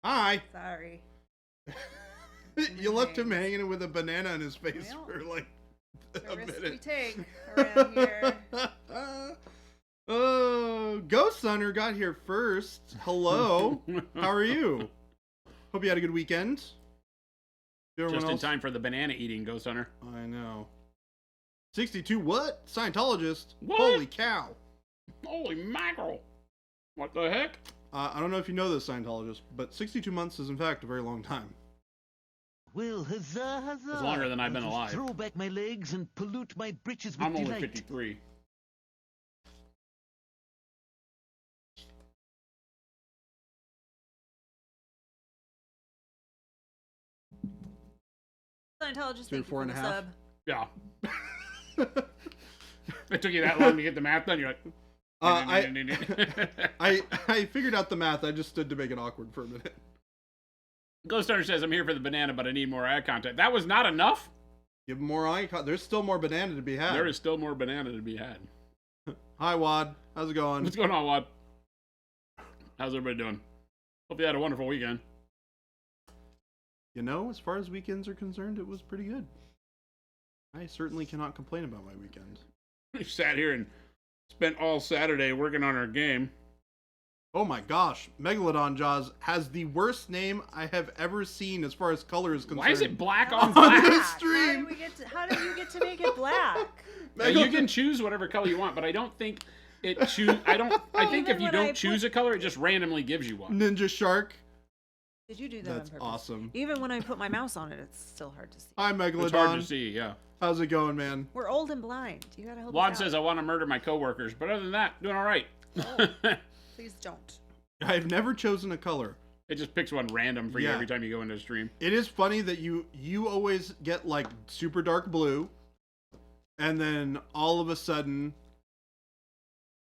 Hi. Sorry. You left him hanging with a banana in his face Well, for like the a risk minute. we take around here. Oh, Ghost Hunter got here first. Hello. How are you? Hope you had a good weekend. Just in time for the banana eating, Ghost Hunter. I know. 62 what? Scientologist? What? Holy cow. Holy mackerel. What the heck? I don't know if you know this, Scientologist, but 62 months is in fact a very long time. Well, huzzah, huzzah. It's longer than I've been I'll just alive. throw back my legs and pollute my britches with I'm only delight. 53. Scientologist, Three, thank you four for and the a half. sub. Yeah. It took you that long to get the math done. You're like... I figured out the math. I just stood to make it awkward for a minute. Ghost Hunter says, I'm here for the banana, but I need more eye contact. That was not enough? Give him more There's still more banana to be had. There is still more banana to be had. Hi, Wad. How's it going? What's going on, Wad? How's everybody doing? Hope you had a wonderful weekend. You know, as far as weekends are concerned, it was pretty good. I certainly cannot complain about my weekend. We sat here and spent all Saturday working on our game. Oh my gosh, Megalodon Jaws has the worst name I have ever seen as far as color is concerned. Why is it black on On black? this stream? How did you get to make it black? You can choose whatever color you want, but I don't think it I think if you don't choose a color, it just randomly gives you one. Ninja Shark. Did you do that That's on purpose? awesome. Even when I put my mouse on it, it's still hard to see. Hi, Megalodon. It's hard to see, yeah. How's it going, man? We're old and blind. You gotta help Wad us says, out. I want to murder my coworkers, but other than that, doing all right. Please don't. I've never chosen a color. It just picks one random for you Yeah. every time you go into a stream. It is funny that you always get like super dark blue, and then all of a sudden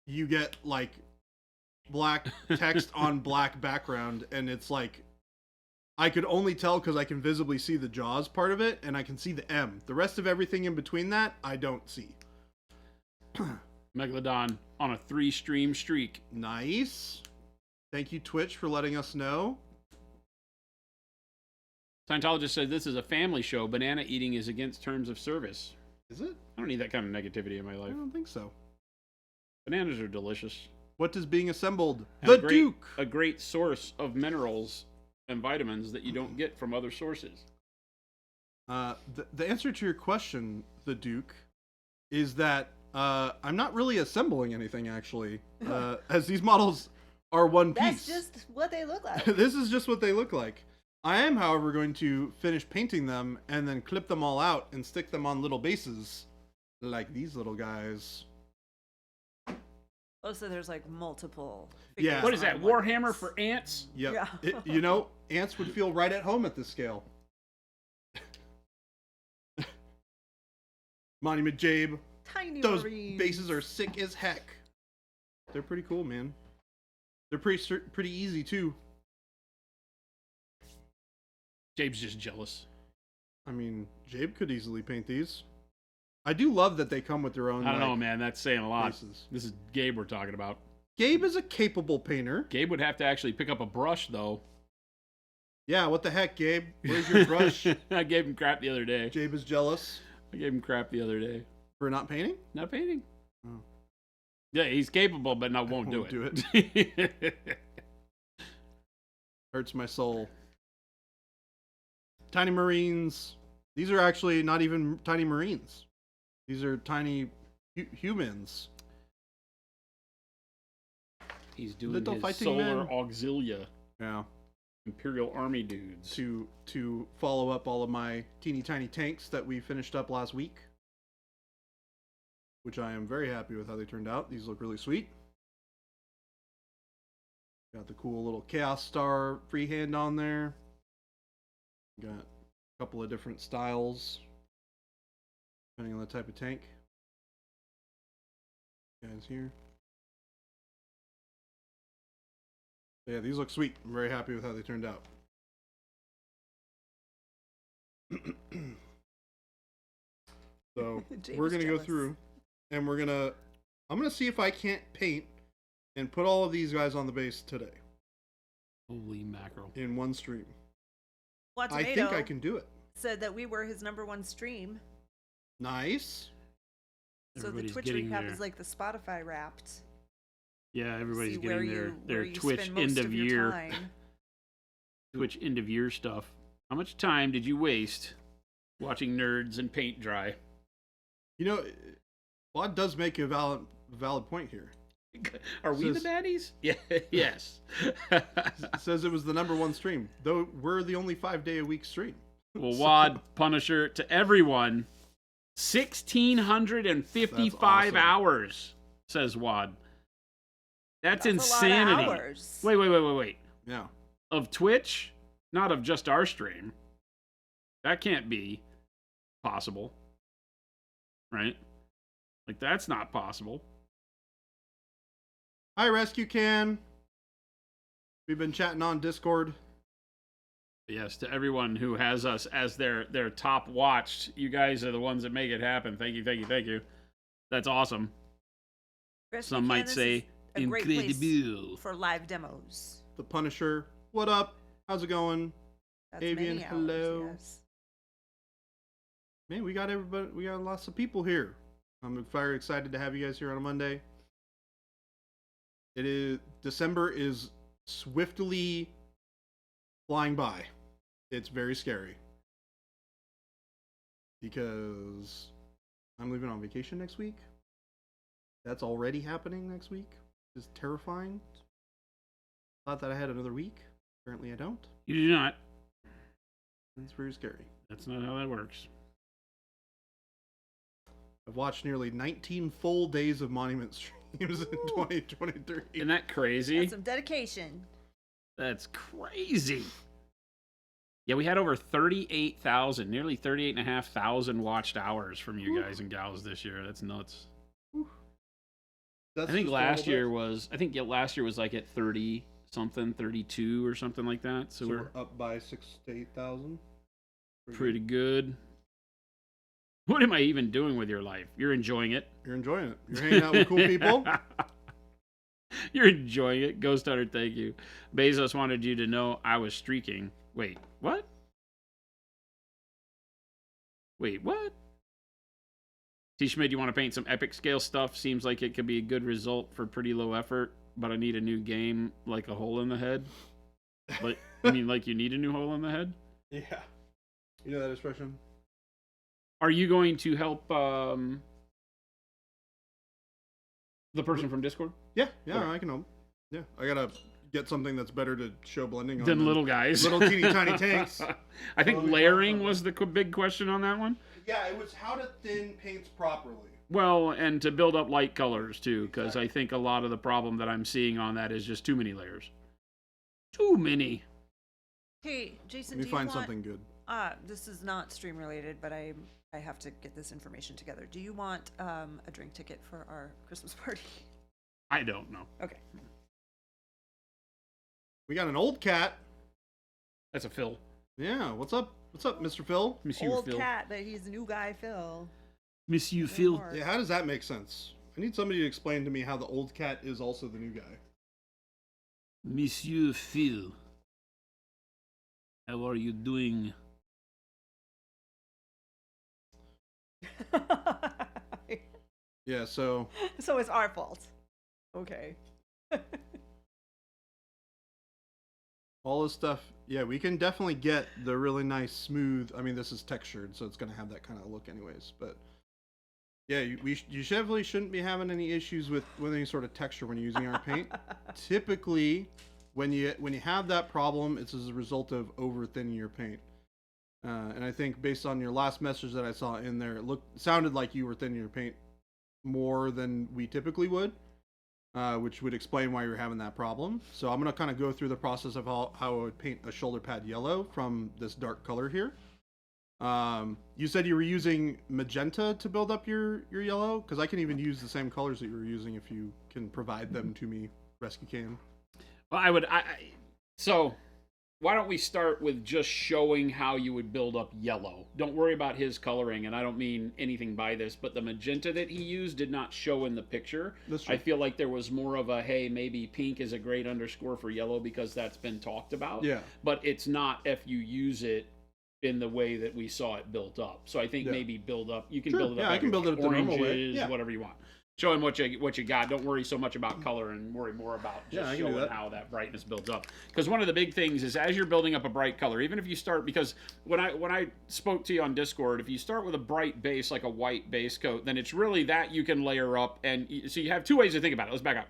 you get like black text on black background, and it's like I could only tell because I can visibly see the Jaws part of it, and I can see the M. The rest of everything in between that, I don't see. Megalodon on a 3-stream streak. Nice. Thank you, Twitch, for letting us know. Scientologist said this is a family show. Banana eating is against terms of service. Is it? I don't need that kind of negativity in my I life. don't think so. Bananas are delicious. What is being assembled? And The Duke. A great source of minerals and vitamins that you don't get from other sources. The answer to your question, the Duke, is that I'm not really assembling anything, actually, as these models are one piece. That's just what they look like. This is just what they look like. I am, however, going to finish painting them and then clip them all out and stick them on little bases, like these little guys. Oh, so there's like multiple. Yeah. figures What is that, on one Warhammer piece. for ants? Yep. Yeah. You know, ants would feel right at home at this scale. Monument Jabe. Tiny Those Marines. bases are sick as heck. They're pretty cool, man. They're pretty easy too. Jabe's just jealous. I mean, Jabe could easily paint these. I do love that they come with their own. I don't know, man. That's saying a lot. bases. This is Gabe we're talking about. Gabe is a capable painter. Gabe would have to actually pick up a brush, though. Yeah, what the heck, Gabe? Where's your brush? I gave him crap the other day. Jabe is jealous I gave him crap the other day. for not painting. Not painting. Oh. Yeah, he's capable, but won't do Won't it. Hurts my soul. Tiny Marines. These are actually not even tiny Marines. These are tiny humans. He's doing Little his fighting solar men. auxilia. Yeah. Imperial Army dudes. To follow up all of my teeny tiny tanks that we finished up last week, which I am very happy with how they turned out. These look really sweet. Got the cool little Chaos Star freehand on there. Got a couple of different styles depending on the type of tank. Guys here. Yeah, these look sweet. I'm very happy with how they turned out. So Jay we're was gonna go jealous. through, and I'm gonna see if I can't paint and put all of these guys on the base today. Holy mackerel. in one stream. Well, I Tomato think I can do it. said that we were his #1 stream. Nice. So the Everybody's Twitch getting recap their- is like the Spotify Wrapped. Yeah, everybody's See where getting where their you Twitch spend most end of of your year time. Twitch end of year stuff. How much time did you waste watching nerds and paint dry? You know, Vlad does make a valid point here. Are we the Says- baddies? Yeah, yes. It says it was the #1 stream, though we're the only 5-day-a-week stream. Well, Wad, Punisher, to everyone, 1,655 That's awesome. hours, says Wad. That's A lot of insanity. hours. Wait. Yeah. Of Twitch, not of just our stream. That can't be possible. Right? Like, that's not possible. Hi, Rescue Can. We've been chatting on Discord. Yes, to everyone who has us as their top watched, you guys are the ones that make it happen. Thank you. That's awesome. Rescue Some might Canvas say is a great place incredible. for live demos. The Punisher. What up? How's it going? That's Avian, many hours, hello. yes. Man, we got everybody. We got lots of people here. I'm very excited to have you guys here on a Monday. December is swiftly flying by. It's very scary because I'm leaving on vacation next week. That's already happening next week. It's terrifying. Thought that I had another week. Apparently I don't. You do not. It's very scary. That's not how that works. I've watched nearly 19 full days of Monument streams in 2023. Isn't that crazy? That's some dedication. That's crazy. Yeah, we had over 38,000, nearly 38,500 watched hours from you guys and gals this year. That's nuts. That's I think just last all year that. was like at 30 something, 32 or something like that. So, So we're we're up by 6,000 to 8,000. pretty good. What am I even doing with your life? You're enjoying it. You're enjoying it. You're hanging out with cool people. You're enjoying it. Ghost Hunter, thank you. Bezos wanted you to know I was streaking. Wait, what? T. Schmid, you want to paint some epic scale stuff? Seems like it could be a good result for pretty low effort, but I need a new game like a hole in the head. Like, I mean, like you need a new hole in the head? Yeah. You know that expression? Are you going to help the person from Discord? Yeah, Okay. I can help. Yeah, I gotta get something that's better to show blending on Than than little guys. little teeny tiny tanks. I think Well, we layering talked about was the big question on that one. Yeah, it was how to thin paints properly. Well, and to build up light colors too, because Exactly. I think a lot of the problem that I'm seeing on that is just too many layers. Too many. Hey, Jason, Let me do you find want, something good. this is not stream related, but I have to get this information together. Do you want a drink ticket for our Christmas party? I don't know. Okay. We got an old cat. That's a Phil. Yeah, what's up? What's up, Mr. Phil? Monsieur Old Phil. cat, but he's the new guy, Phil. Monsieur Good Phil. lord. Yeah, how does that make sense? I need somebody to explain to me how the old cat is also the new guy. Monsieur Phil. How are you doing? Yeah, so So it's our fault. Okay. all this stuff, yeah, we can definitely get the really nice smooth. I mean, this is textured, so it's gonna have that kind of look, anyways. But yeah, you definitely shouldn't be having any issues with any sort of texture when you're using our paint. Typically, when you have that problem, it's as a result of over thinning your paint. And I think based on your last message that I saw in there, it sounded like you were thinning your paint more than we typically would. Which would explain why you're having that problem. So I'm going to kind of go through the process of how I would paint a shoulder pad yellow from this dark color here. You said you were using magenta to build up your yellow? Because I can even use the same colors that you were using if you can provide them to me, Rescue Can. Well, so why don't we start with just showing how you would build up yellow? Don't worry about his coloring, and I don't mean anything by this, but the magenta that he used did not show in the picture. That's true. I feel like there was more of a, hey, maybe pink is a great underscore for yellow because that's been talked about. Yeah. But it's not if you use it in the way that we saw it built up. So I think maybe build up. You can Sure. build it up. Yeah, I can build it up the normal way. oranges, Yeah. whatever you want. Show him what you got. Don't worry so much about color and worry more about just I can do showing that. how that brightness builds up. Because one of the big things is as you're building up a bright color, even if you start, because when I spoke to you on Discord, if you start with a bright base like a white base coat, then it's really that you can layer up. And so you have two ways to think about it. Let's back up.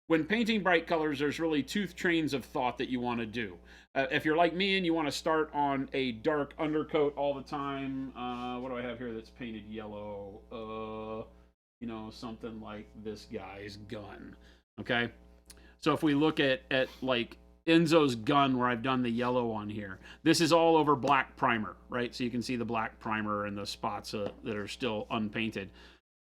When painting bright colors, there's really two trains of thought that you want to do. If you're like me and you want to start on a dark undercoat all the time, what do I have here that's painted yellow? Something like this guy's gun. Okay? So if we look at like Enzo's gun where I've done the yellow on here, this is all over black primer, right? So you can see the black primer and the spots that are still unpainted.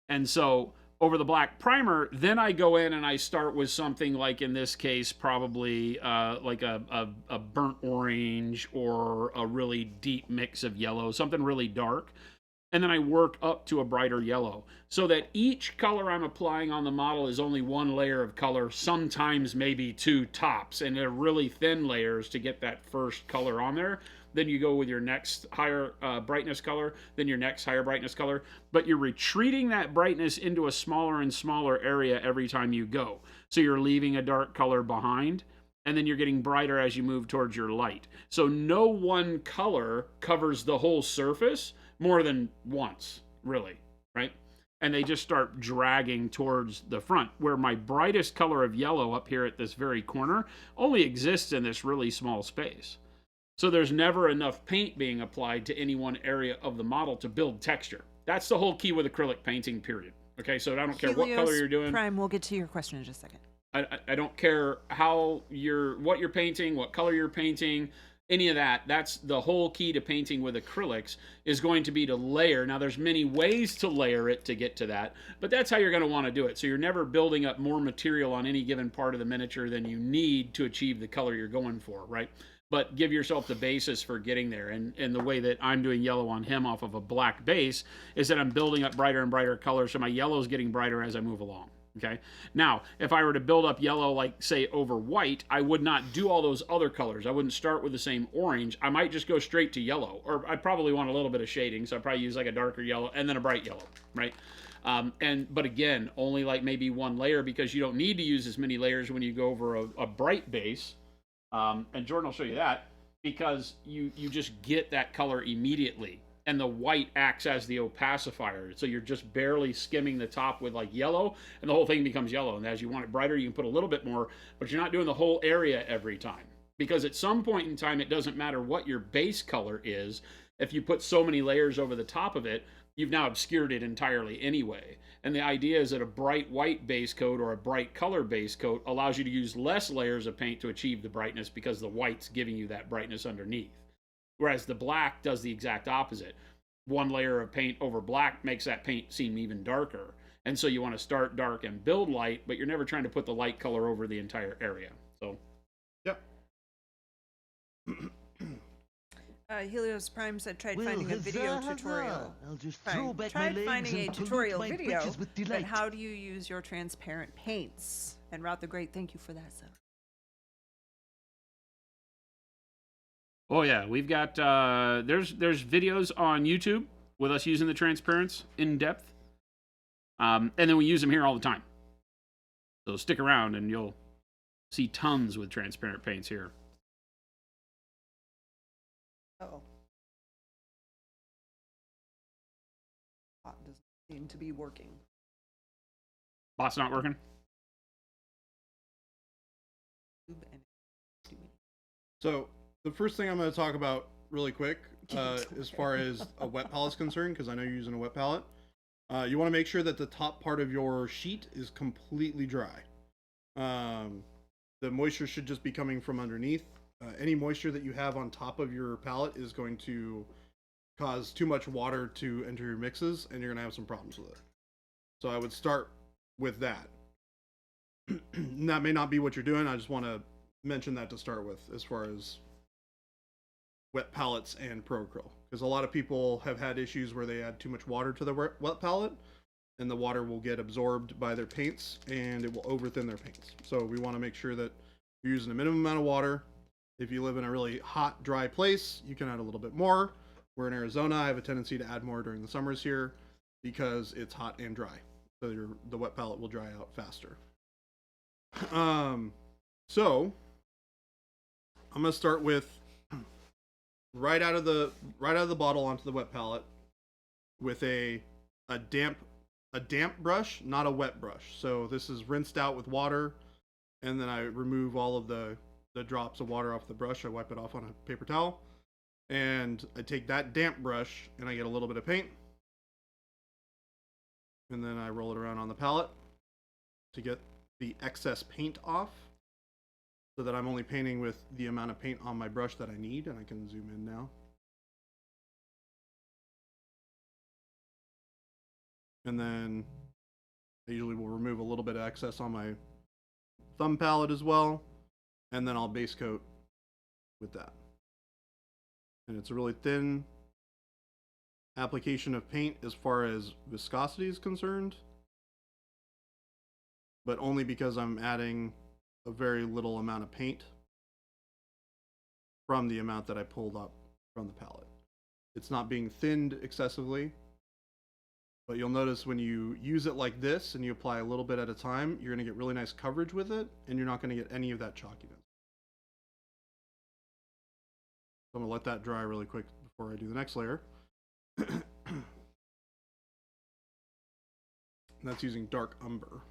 And so over the black primer, then I go in and I start with something like, in this case, probably like a burnt orange or a really deep mix of yellow, something really dark. And then I work up to a brighter yellow so that each color I'm applying on the model is only one layer of color, sometimes maybe two tops, and they're really thin layers to get that first color on there. Then you go with your next higher brightness color, then your next higher brightness color, but you're retreating that brightness into a smaller and smaller area every time you go. So you're leaving a dark color behind, and then you're getting brighter as you move towards your light. So no one color covers the whole surface more than once, really, right? And they just start dragging towards the front, where my brightest color of yellow up here at this very corner only exists in this really small space. So there's never enough paint being applied to any one area of the model to build texture. That's the whole key with acrylic painting, period. Okay, so I don't care what color you're doing. Prime, we'll get to your question in just a second. I don't care what you're painting, what color you're painting, any of that. That's the whole key to painting with acrylics, is going to be to layer. Now there's many ways to layer it to get to that, but that's how you're going to want to do it. So you're never building up more material on any given part of the miniature than you need to achieve the color you're going for, right? But give yourself the basis for getting there. And the way that I'm doing yellow on him off of a black base is that I'm building up brighter and brighter colors, so my yellow is getting brighter as I move along. Okay. Now, if I were to build up yellow, like say over white, I would not do all those other colors. I wouldn't start with the same orange. I might just go straight to yellow, or I'd probably want a little bit of shading. So I'd probably use like a darker yellow and then a bright yellow, right? But again, only like maybe one layer, because you don't need to use as many layers when you go over a bright base. And Jordan will show you that, because you just get that color immediately. And the white acts as the opacifier. So you're just barely skimming the top with like yellow, and the whole thing becomes yellow. And as you want it brighter, you can put a little bit more, but you're not doing the whole area every time. Because at some point in time, it doesn't matter what your base color is. If you put so many layers over the top of it, you've now obscured it entirely anyway. And the idea is that a bright white base coat or a bright color base coat allows you to use less layers of paint to achieve the brightness, because the white's giving you that brightness underneath. Whereas the black does the exact opposite. One layer of paint over black makes that paint seem even darker. And so you want to start dark and build light, but you're never trying to put the light color over the entire area. So, Yep. Helios Prime said tried Well, finding a video huzzah, tutorial. I'll just Prime, throw back my tried legs finding a and pollute tutorial my video, britches with but delight. how do you use your transparent paints? And Route the Great, thank you for that, sir. oh yeah, we've got there's videos on YouTube with us using the transparents in depth, and then we use them here all the time. So stick around and you'll see tons with transparent paints here. Oh. Bot doesn't seem to be working. Bot's not working. So the first thing I'm going to talk about really quick, as far as a wet palette is concerned, because I know you're using a wet palette, you want to make sure that the top part of your sheet is completely dry. The moisture should just be coming from underneath. Any moisture that you have on top of your palette is going to cause too much water to enter your mixes, and you're going to have some problems with it. So I would start with that. That may not be what you're doing. I just want to mention that to start with, as far as wet palettes and Pro Acryl, because a lot of people have had issues where they add too much water to the wet palette, and the water will get absorbed by their paints and it will over thin their paints. So we want to make sure that you're using a minimum amount of water. If you live in a really hot, dry place, you can add a little bit more. We're in Arizona. I have a tendency to add more during the summers here because it's hot and dry. So the wet palette will dry out faster. So I'm gonna start with right out of the bottle onto the wet palette with a damp brush, not a wet brush. So this is rinsed out with water, and then I remove all of the drops of water off the brush. I wipe it off on a paper towel, and I take that damp brush and I get a little bit of paint, and then I roll it around on the palette to get the excess paint off, so that I'm only painting with the amount of paint on my brush that I need. And I can zoom in now. And then I usually will remove a little bit of excess on my thumb palette as well, and then I'll base coat with that. And it's a really thin application of paint as far as viscosity is concerned, but only because I'm adding a very little amount of paint from the amount that I pulled up from the palette. It's not being thinned excessively, but you'll notice when you use it like this and you apply a little bit at a time, you're going to get really nice coverage with it, and you're not going to get any of that chalkiness. So I'm going to let that dry really quick before I do the next layer. And that's using dark umber.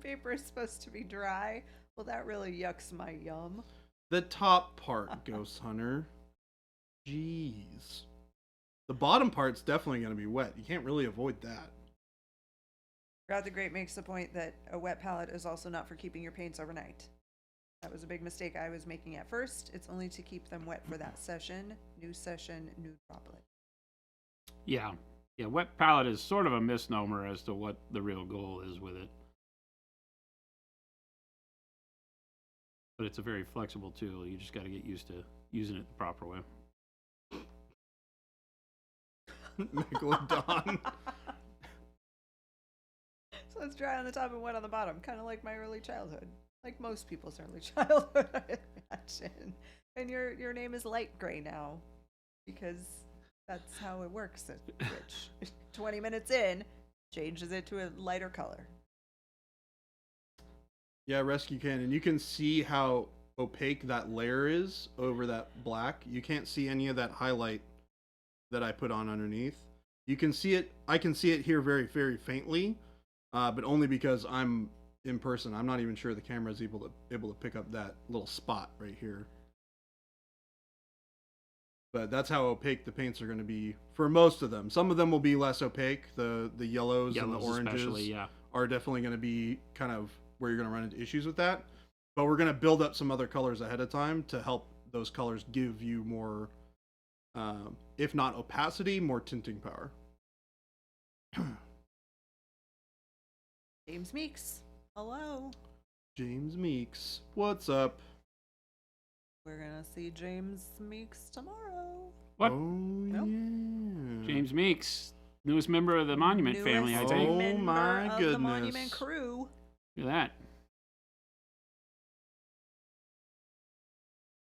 Paper is supposed to be dry. Well, that really yucks my yum. The top part, Ghost Hunter. Jeez. The bottom part's definitely going to be wet. You can't really avoid that. Throughout the Great makes the point that a wet palette is also not for keeping your paints overnight. That was a big mistake I was making at first. It's only to keep them wet for that session, new droplet. Yeah. Yeah, wet palette is sort of a misnomer as to what the real goal is with it. But it's a very flexible tool. You just got to get used to using it the proper way. Megalodon. So it's dry on the top and wet on the bottom, kind of like my early childhood. Like most people's early childhood, I imagine. And your name is Light Gray now, because that's how it works at Twitch. 20 minutes in, changes it to a lighter color. Yeah, Rescue Cannon. You can see how opaque that layer is over that black. You can't see any of that highlight that I put on underneath. You can see it. I can see it here very, very faintly, but only because I'm in person. I'm not even sure the camera is able to pick up that little spot right here. But that's how opaque the paints are going to be for most of them. Some of them will be less opaque. The yellows and the oranges are definitely going to be kind of where you're going to run into issues with that. But we're going to build up some other colors ahead of time to help those colors give you more, if not opacity, more tinting power. James Meeks, hello. James Meeks, what's up? We're gonna see James Meeks tomorrow. What? Oh, Nope. yeah. James Meeks, newest member of the Monument family, I Newest think. Oh, member my of the goodness. Monument crew. Look at that.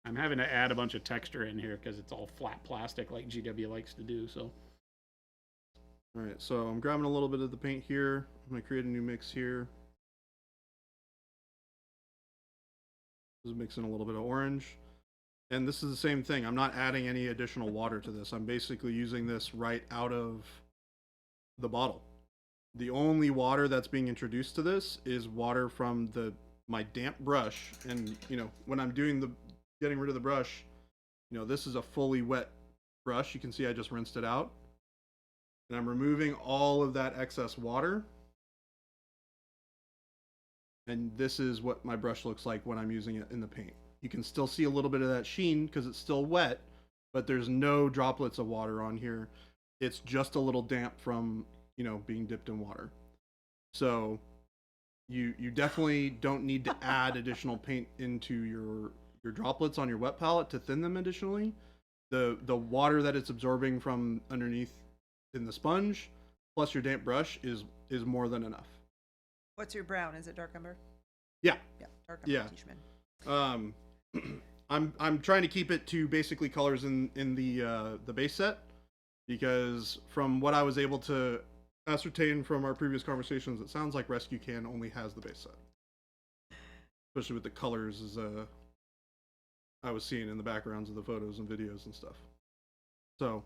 I'm having to add a bunch of texture in here because it's all flat plastic like GW likes to do, so. All right, so I'm grabbing a little bit of the paint here. I'm going to create a new mix here. Just mixing a little bit of orange. And this is the same thing. I'm not adding any additional water to this. I'm basically using this right out of the bottle. The only water that's being introduced to this is water from my damp brush. And, you know, when I'm getting rid of the brush, you know, this is a fully wet brush. You can see I just rinsed it out. And I'm removing all of that excess water. And this is what my brush looks like when I'm using it in the paint. You can still see a little bit of that sheen because it's still wet, but there's no droplets of water on here. It's just a little damp from, you know, being dipped in water. So you definitely don't need to add additional paint into your droplets on your wet palette to thin them additionally. The water that it's absorbing from underneath in the sponge plus your damp brush is more than enough. What's your brown? Is it dark umber? Yeah. Yeah, dark umber. Yeah. Tishman. I'm trying to keep it to basically colors in the base set, because from what I was able to ascertain from our previous conversations, it sounds like Rescue Can only has the base set, especially with the colors as I was seeing in the backgrounds of the photos and videos and stuff. So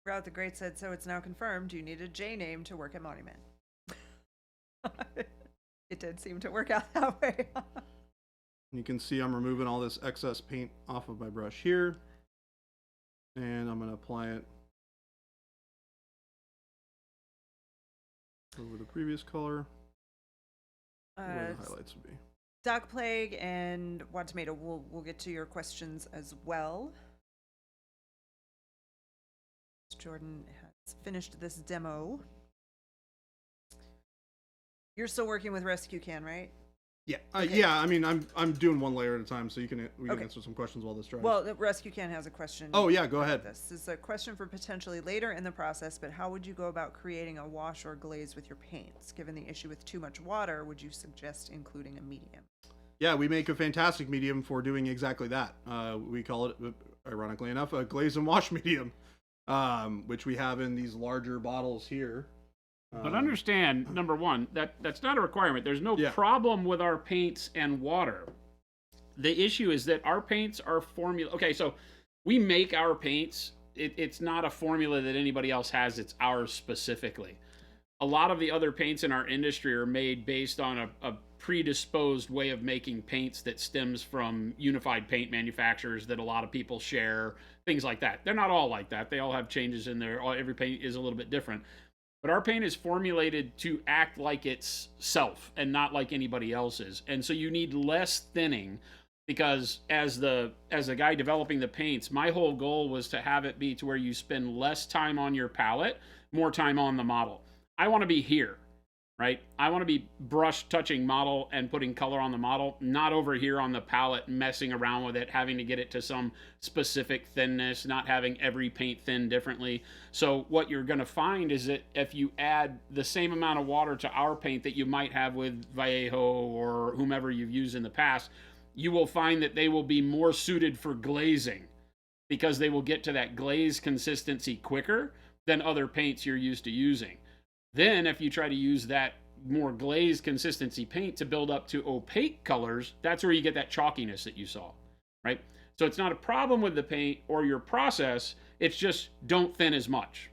Route the Great said, so it's now confirmed you need a J name to work at Monument. It did seem to work out that way. you can see I'm removing all this excess paint off of my brush here, and I'm going to apply it over the previous color where the highlights would be. Dog Plague and Wild Tomato, we'll get to your questions as well. Jordan has finished this demo. You're still working with Rescue Can, right? Yeah, Okay. yeah. I mean, I'm doing one layer at a time, so we can Okay. answer some questions while this dries. Well, the Rescue Can has a question. Oh yeah, go ahead. This is a question for potentially later in the process, but how would you go about creating a wash or glaze with your paints? Given the issue with too much water, would you suggest including a medium? Yeah, we make a fantastic medium for doing exactly that. We call it, ironically enough, a glaze and wash medium, which we have in these larger bottles here. But understand, number one, that's not a requirement. There's no Yeah. problem with our paints and water. The issue is that our paints are formula. Okay, so we make our paints. It's not a formula that anybody else has. It's ours specifically. A lot of the other paints in our industry are made based on a predisposed way of making paints that stems from unified paint manufacturers that a lot of people share, things like that. They're not all like that. They all have changes in there. Every paint is a little bit different. But our paint is formulated to act like itself and not like anybody else's. And so you need less thinning, because as the guy developing the paints, my whole goal was to have it be to where you spend less time on your palette, more time on the model. I want to be here, right? I want to be brush touching model and putting color on the model, not over here on the palette messing around with it, having to get it to some specific thinness, not having every paint thin differently. So what you're going to find is that if you add the same amount of water to our paint that you might have with Vallejo or whomever you've used in the past, you will find that they will be more suited for glazing, because they will get to that glaze consistency quicker than other paints you're used to using. Then if you try to use that more glazed consistency paint to build up to opaque colors, that's where you get that chalkiness that you saw, right? So it's not a problem with the paint or your process, it's just don't thin as much.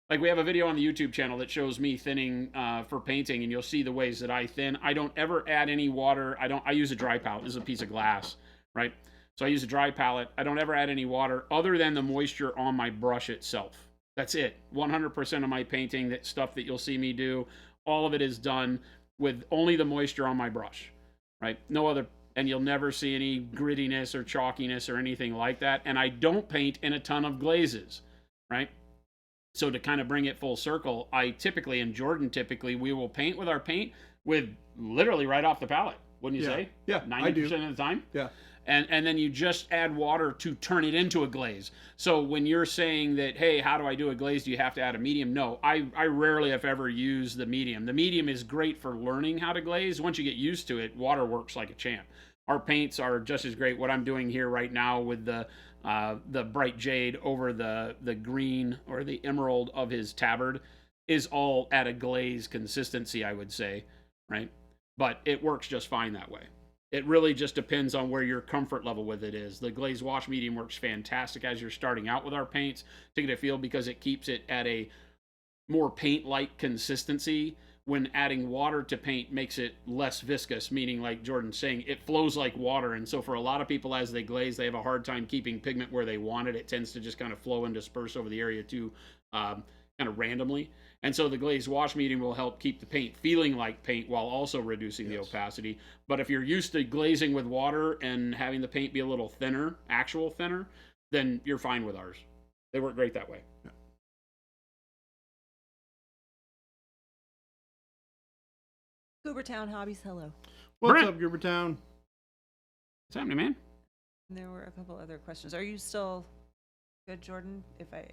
Like we have a video on the YouTube channel that shows me thinning for painting, and you'll see the ways that I thin. I don't ever add any water. I use a dry palette. This is a piece of glass, right? So I use a dry palette. I don't ever add any water other than the moisture on my brush itself. That's it. 100% of my painting, that stuff that you'll see me do, all of it is done with only the moisture on my brush, right? No other, and you'll never see any grittiness or chalkiness or anything like that. And I don't paint in a ton of glazes, right? So to kind of bring it full circle, I typically, and Jordan typically, we will paint with our paint with literally right off the palette, wouldn't you say? Yeah, 90% I do. of the time? Yeah. And then you just add water to turn it into a glaze. So when you're saying that, hey, how do I do a glaze? Do you have to add a medium? No, I rarely, if ever, use the medium. The medium is great for learning how to glaze. Once you get used to it, water works like a champ. Our paints are just as great. What I'm doing here right now with the bright jade over the green or the emerald of his tabard is all at a glaze consistency, I would say, right? But it works just fine that way. It really just depends on where your comfort level with it is. The glaze wash medium works fantastic as you're starting out with our paints to get a feel, because it keeps it at a more paint-like consistency. When adding water to paint makes it less viscous, meaning, like Jordan's saying, it flows like water. And so for a lot of people, as they glaze, they have a hard time keeping pigment where they want it. It tends to just kind of flow and disperse over the area too, kind of randomly. And so the glazed wash medium will help keep the paint feeling like paint while also reducing the opacity. But if you're used to glazing with water and having the paint be a little thinner, actual thinner, then you're fine with ours. They work great that way. Yeah. Goobertown Hobbies, hello. What's Brent. up, Goobertown? What's happening, man? And there were a couple other questions. Are you still good, Jordan? If I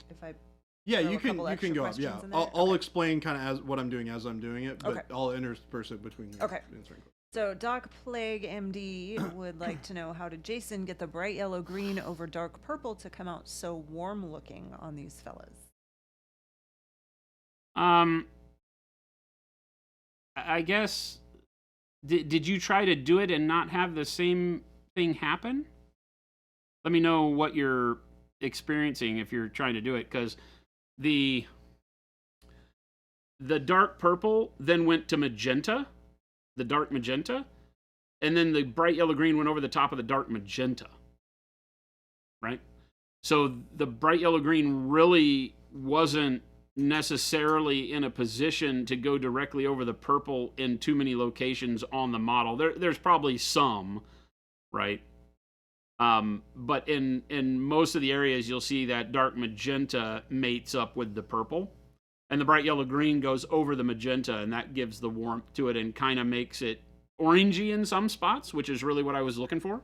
Yeah, throw you a can couple you extra can go up. Yeah, questions in there? I'll Okay. explain kind of as what I'm doing as I'm doing it, but Okay. I'll intersperse it between you. Okay. answering questions. So Doc Plague MD would like to know, how did Jason get the bright yellow green over dark purple to come out so warm looking on these fellas? I guess. Did you try to do it and not have the same thing happen? Let me know what you're experiencing if you're trying to do it, because the dark purple then went to magenta, the dark magenta, and then the bright yellow green went over the top of the dark magenta, right? So the bright yellow green really wasn't necessarily in a position to go directly over the purple in too many locations on the model. There's probably some, right? But in most of the areas, you'll see that dark magenta mates up with the purple, and the bright yellow green goes over the magenta, and that gives the warmth to it and kind of makes it orangey in some spots, which is really what I was looking for.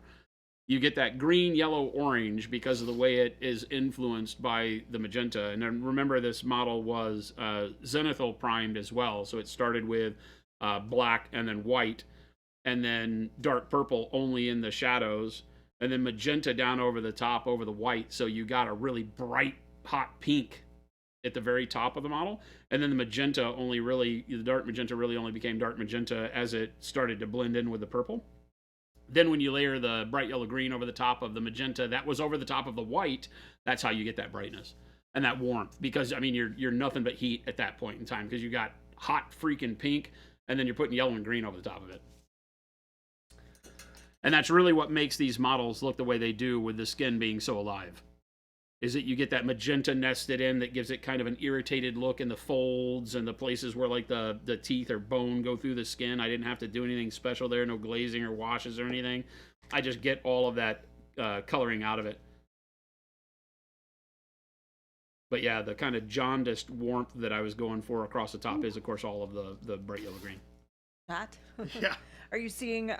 You get that green, yellow, orange because of the way it is influenced by the magenta. And then remember, this model was zenithal primed as well, so it started with black and then white, and then dark purple only in the shadows, and then magenta down over the top over the white, so you got a really bright, hot pink at the very top of the model. And then the dark magenta really only became dark magenta as it started to blend in with the purple. Then when you layer the bright yellow green over the top of the magenta, that was over the top of the white, that's how you get that brightness and that warmth. Because, I mean, you're nothing but heat at that point in time, because you got hot freaking pink, and then you're putting yellow and green over the top of it. And that's really what makes these models look the way they do, with the skin being so alive, is that you get that magenta nested in that gives it kind of an irritated look in the folds and the places where like the teeth or bone go through the skin. I didn't have to do anything special there, no glazing or washes or anything. I just get all of that coloring out of it. But yeah, the kind of jaundiced warmth that I was going for across the top is, of course, all of the bright yellow green. Matt? Yeah. Are you seeing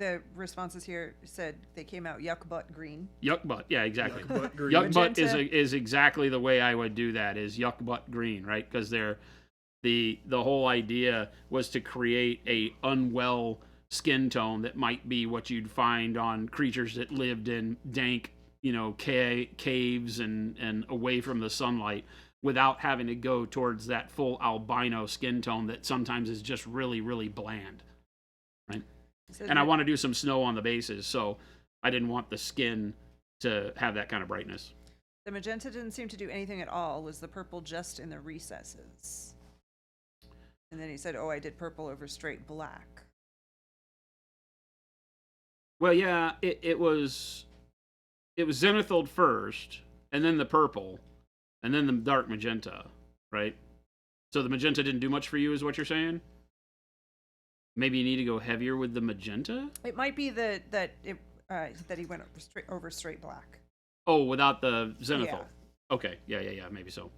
the responses here said they came out yuck butt green? Yuck butt, yeah, exactly. Yuck butt green. Yuck butt Magenta. is exactly the way I would do that, is yuck butt green, right? Because the whole idea was to create a unwell skin tone that might be what you'd find on creatures that lived in dank, caves and away from the sunlight, without having to go towards that full albino skin tone that sometimes is just really, really bland, right? And I want to do some snow on the bases, so I didn't want the skin to have that kind of brightness. The magenta didn't seem to do anything at all. Was the purple just in the recesses? And then he said, I did purple over straight black. Well, yeah, it was zenithal first, and then the purple, and then the dark magenta, right? So the magenta didn't do much for you, is what you're saying? Maybe you need to go heavier with the magenta? It might be that he went over straight black. Oh, without the zenithal. Yeah. Okay, yeah, maybe so.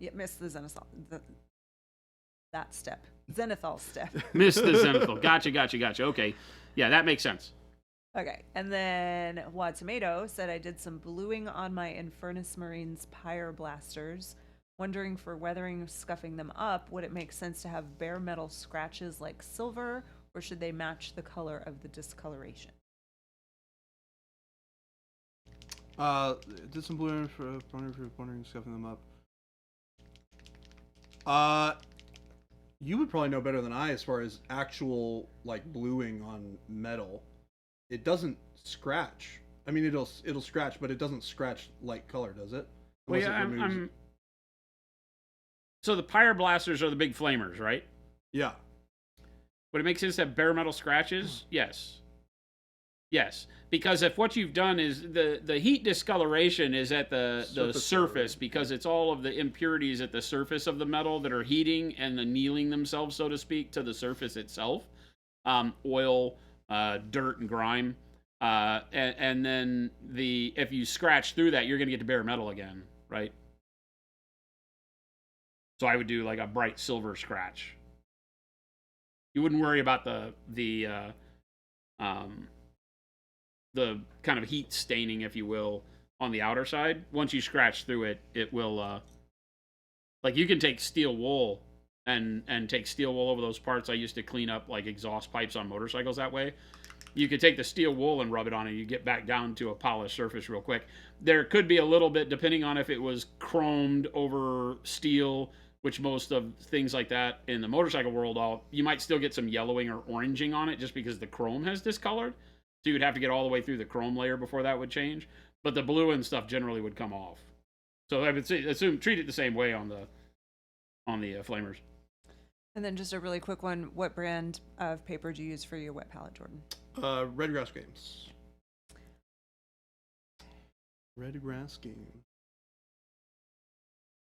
Yeah, missed the zenithal. That step. Zenithal step. Missed the zenithal. Gotcha. Okay. Yeah, that makes sense. Okay, and then Wad Tomato said, I did some bluing on my Infernus Marines Pyre Blasters. Wondering for weathering, scuffing them up, would it make sense to have bare metal scratches like silver, or should they match the color of the discoloration? Did some blue for wondering, scuffing them up. You would probably know better than I as far as actual like bluing on metal. It doesn't scratch. I mean, it'll scratch, but it doesn't scratch light color, does it? Well, Unless yeah, it removes- So the Pyre Blasters are the big flamers, right? Yeah. Would it make sense to have bare metal scratches? Yes. Because if what you've done is the heat discoloration is at the surface, because it's all of the impurities at the surface of the metal that are heating and annealing themselves, so to speak, to the surface itself. Oil, dirt, and grime. And then if you scratch through that, you're going to get to bare metal again, right? So I would do like a bright silver scratch. You wouldn't worry about the kind of heat staining, if you will, on the outer side. Once you scratch through it, it will like you can take steel wool and take steel wool over those parts. I used to clean up like exhaust pipes on motorcycles that way. You could take the steel wool and rub it on and you get back down to a polished surface real quick. There could be a little bit, depending on if it was chromed over steel, which most of things like that in the motorcycle world, you might still get some yellowing or oranging on it just because the chrome has discolored. So you'd have to get all the way through the chrome layer before that would change. But the blue and stuff generally would come off. So I would assume treat it the same way on the flamers. And then just a really quick one. What brand of paper do you use for your wet palette, Jordan? Red Grass Games. Red Grass Games.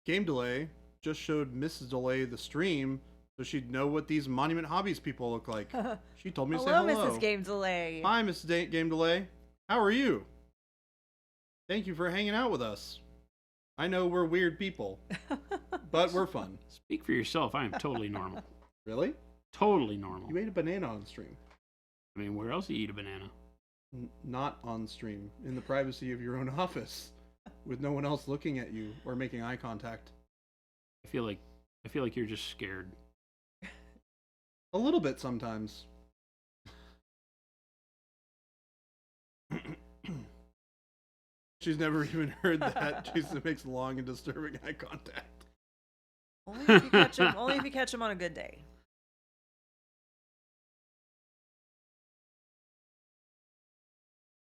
Game Delay just showed Mrs. Delay the stream so she'd know what these Monument Hobbies people look like. She told me to say hello. Mrs. Game Delay. Hi, Mrs. Game Delay. How are you? Thank you for hanging out with us. I know we're weird people, but we're fun. Speak for yourself. I am totally normal. Really? Totally normal. You ate a banana on stream. I mean, where else do you eat a banana? Not on stream, in the privacy of your own office, with no one else looking at you or making eye contact. I feel like you're just scared. A little bit sometimes. She's never even heard that. Jason makes long and disturbing eye contact. Only if you catch him. Only if you catch him on a good day.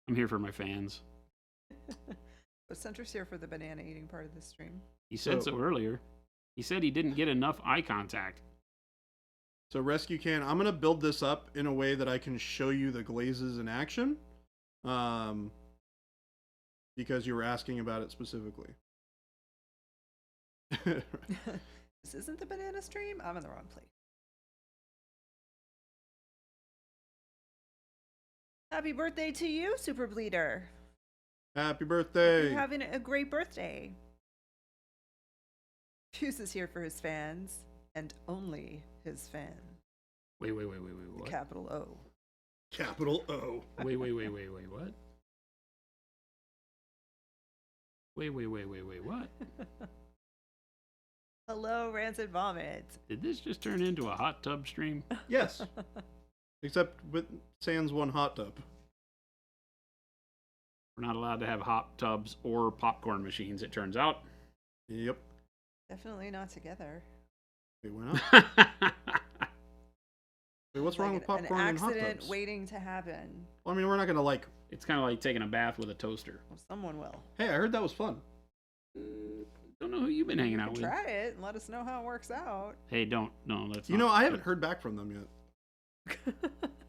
I'm here for my fans. But Center's here for the banana eating part of the stream. He said so earlier. He said he didn't get enough eye contact. So Rescue Can, I'm going to build this up in a way that I can show you the glazes in action. Because you were asking about it specifically. This isn't the banana stream? I'm in the wrong place. Happy birthday to you, Super Bleeder. Happy birthday. You're having a great birthday. Fuse is here for his fans, and only his fans. Wait, what? Capital O. Capital O. Wait, what? Wait, what? Hello, Rancid Vomit. Did this just turn into a hot tub stream? Yes. Except with sans one hot tub. We're not allowed to have hot tubs or popcorn machines, it turns out. Yep. Definitely not together. Wait, why not? Wait, what's wrong with popcorn an and hot accident tubs? waiting to happen. Well, I mean, we're not going to like... It's kind of like taking a bath with a toaster. Well, someone will. Hey, I heard that was fun. Don't know who you've been hanging out with. Try it and let us know how it works out. Hey, don't. No, that's You know, I haven't heard back from them yet.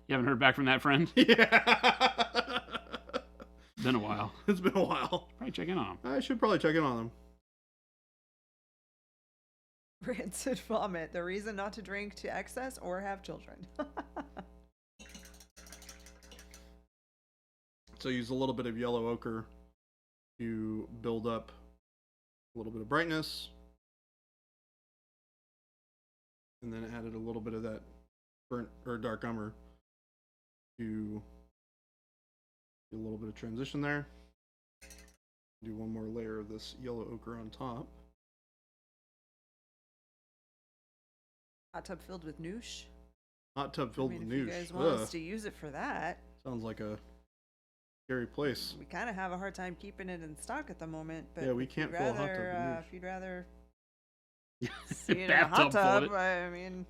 You haven't heard back from that friend? Yeah. Been a while. It's been a while. Probably check in on him. I should probably check in on them. Rancid Vomit. The reason not to drink to excess or have children. So use a little bit of yellow ochre to build up a little bit of brightness. And then added a little bit of that burnt or dark umber to get a little bit of transition there. Do one more layer of this yellow ochre on top. Hot tub filled with noosh. Hot tub filled with if noosh. you guys want us to use it for that. Sounds like a scary place. We kind of have a hard time keeping it in stock at the moment. But Yeah, we can't fill a hot tub with noosh. If you'd rather see it in a Bathtub hot full of tub, it. I mean,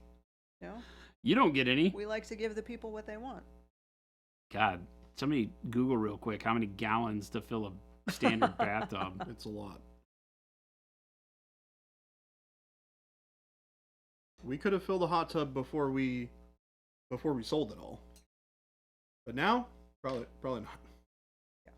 you know, You don't get any. we like to give the people what they want. God, somebody Google real quick how many gallons to fill a standard bathtub. It's a lot. We could have filled a hot tub before we sold it all. But now, probably not. Yeah.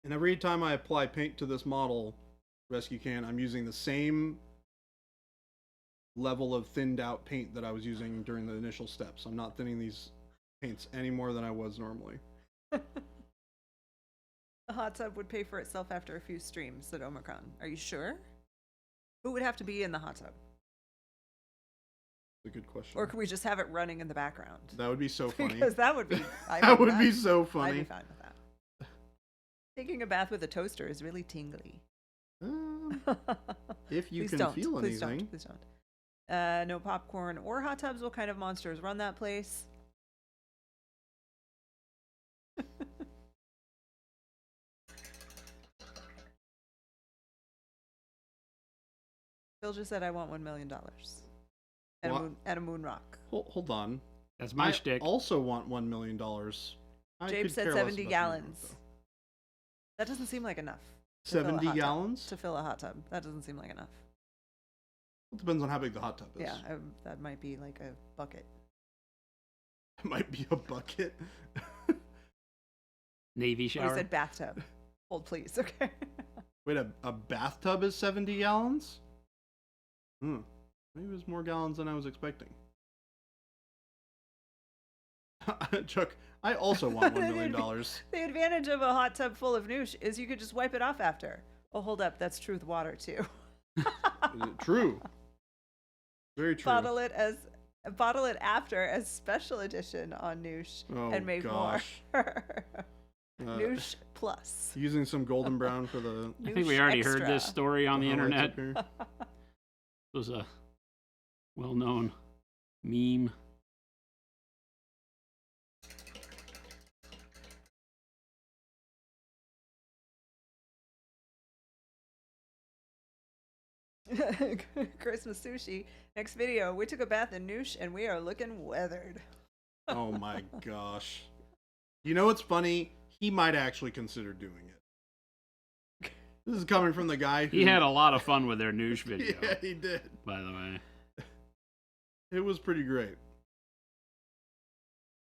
And every time I apply paint to this model, Rescue Can, I'm using the same level of thinned out paint that I was using during the initial steps. I'm not thinning these paints any more than I was normally. The hot tub would pay for itself after a few streams, said Omicron. Are you sure? Who would have to be in the hot tub? A good question. Or could we just have it running in the background? That would be so funny. Because that would be... That would be so I'd funny. be fine with that. Taking a bath with a toaster is really tingly. If you Please can don't. feel Please anything. don't. Please don't. No popcorn or hot tubs. What kind of monsters run that place? Phil just said, I want $1 million. And, What? and a moon rock. Hold on. That's my I shtick. also want $1 million. James said 70 gallons. That doesn't seem like enough. to fill a 70 hot tub. gallons? To fill a hot tub. That doesn't seem like enough. It depends on how big the hot tub is. Yeah, that might be like a bucket. It might be a bucket. Navy Oh, shower. he said bathtub. Hold, please. Okay. Wait, a bathtub is 70 gallons? Maybe it was more gallons than I was expecting. Chuck, I also want $1 million. The advantage of a hot tub full of noosh is you could just wipe it off after. Oh, hold up. That's true with water, too. True. Very true. Bottle it after as special edition on noosh Oh, and make gosh. more. Noosh Plus. Using some golden brown for the... I think we already heard Extra. this story on the highlights internet. up It was a well-known meme. Christmas sushi. Next video. We took a bath in noosh and we are looking weathered. Oh my gosh. You know what's funny? He might actually consider doing it. This is coming from the guy who... He had a lot of fun with their noosh video, Yeah, he did. by the way. It was pretty great.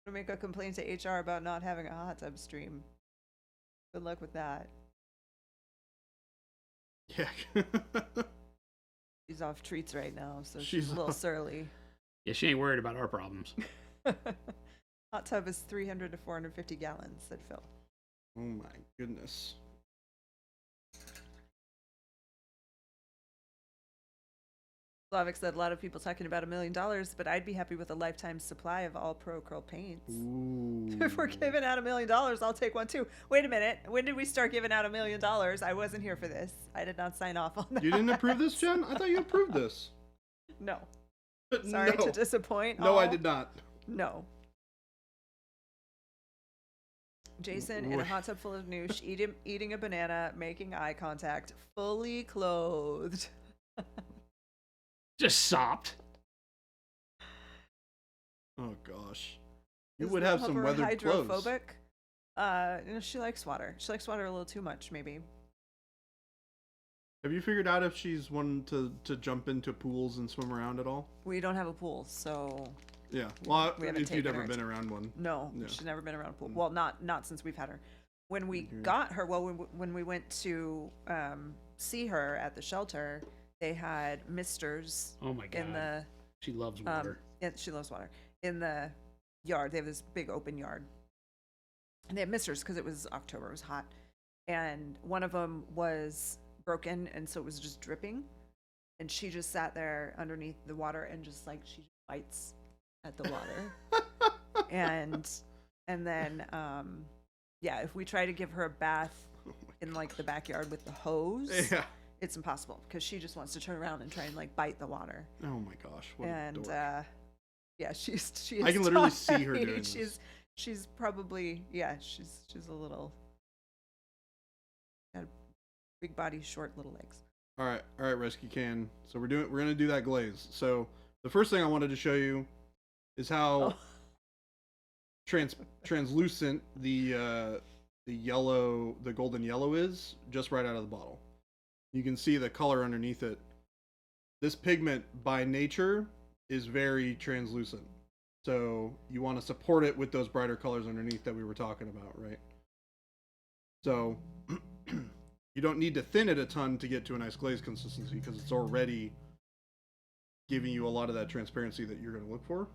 To make a complaint to HR about not having a hot tub stream. Good luck with that. Yeah. She's off treats right now, so She's she's a little off. surly. Yeah, she ain't worried about our problems. Hot tub is 300 to 450 gallons, said Phil. Oh my goodness. Slavic said a lot of people talking about $1 million, but I'd be happy with a lifetime supply of all Pro Acryl paints. Ooh. If we're giving out $1 million, I'll take one too. Wait a minute. When did we start giving out $1 million? I wasn't here for this. I did not sign off on that. You didn't approve this, Jen? I thought you approved this. No. Sorry No. to disappoint. No, I all. did not. No. Jason in a hot tub full of noosh, eating a banana, making eye contact, fully clothed. Just sopped. Oh gosh. You Is would the have some hover weathered clothes. hydrophobic? She likes water. She likes water a little too much, maybe. Have you figured out if she's one to jump into pools and swim around at all? We don't have a pool, so Yeah. Well, We haven't if you'd taken ever her been around one. no, Yeah. she's never been around a pool. Well, not since we've had her. When we Mhm. got her, when we went to see her at the shelter, they had misters Oh my god. in the She loves water. she loves water in the yard. They have this big open yard, and they had misters because it was October. It was hot, and one of them was broken, and so it was just dripping. And she just sat there underneath the water and just like she bites at the water, and then yeah, if we try to give her a bath in like the backyard with the hose, Yeah. it's impossible because she just wants to turn around and try and like bite the water. Oh my gosh. What And a dork. yeah, she is I can literally see her doing she's probably she's a little got a big body, short little legs. All right, Rescue Can. So we're gonna do that glaze. So the first thing I wanted to show you is how translucent the golden yellow is just right out of the bottle. You can see the color underneath it. This pigment by nature is very translucent. So you want to support it with those brighter colors underneath that we were talking about, right? So you don't need to thin it a ton to get to a nice glaze consistency because it's already giving you a lot of that transparency that you're going to look for.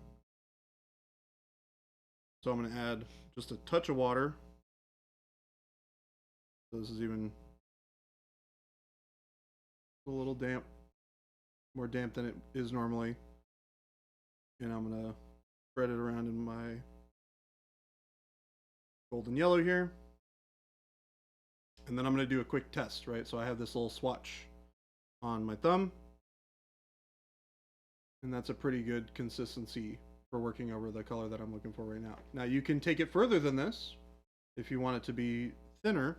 So I'm going to add just a touch of water. So this is even a little damp, more damp than it is normally. And I'm going to spread it around in my golden yellow here. And then I'm going to do a quick test, right? So I have this little swatch on my thumb. And that's a pretty good consistency for working over the color that I'm looking for right now. Now you can take it further than this if you want it to be thinner.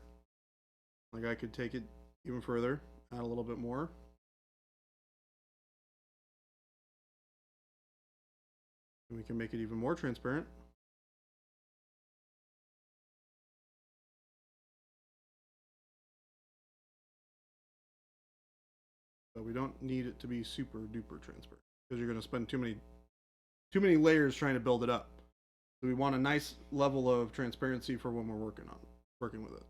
Like I could take it even further, add a little bit more. And we can make it even more transparent. But we don't need it to be super duper transparent because you're going to spend too many layers trying to build it up. So we want a nice level of transparency for when we're working with it.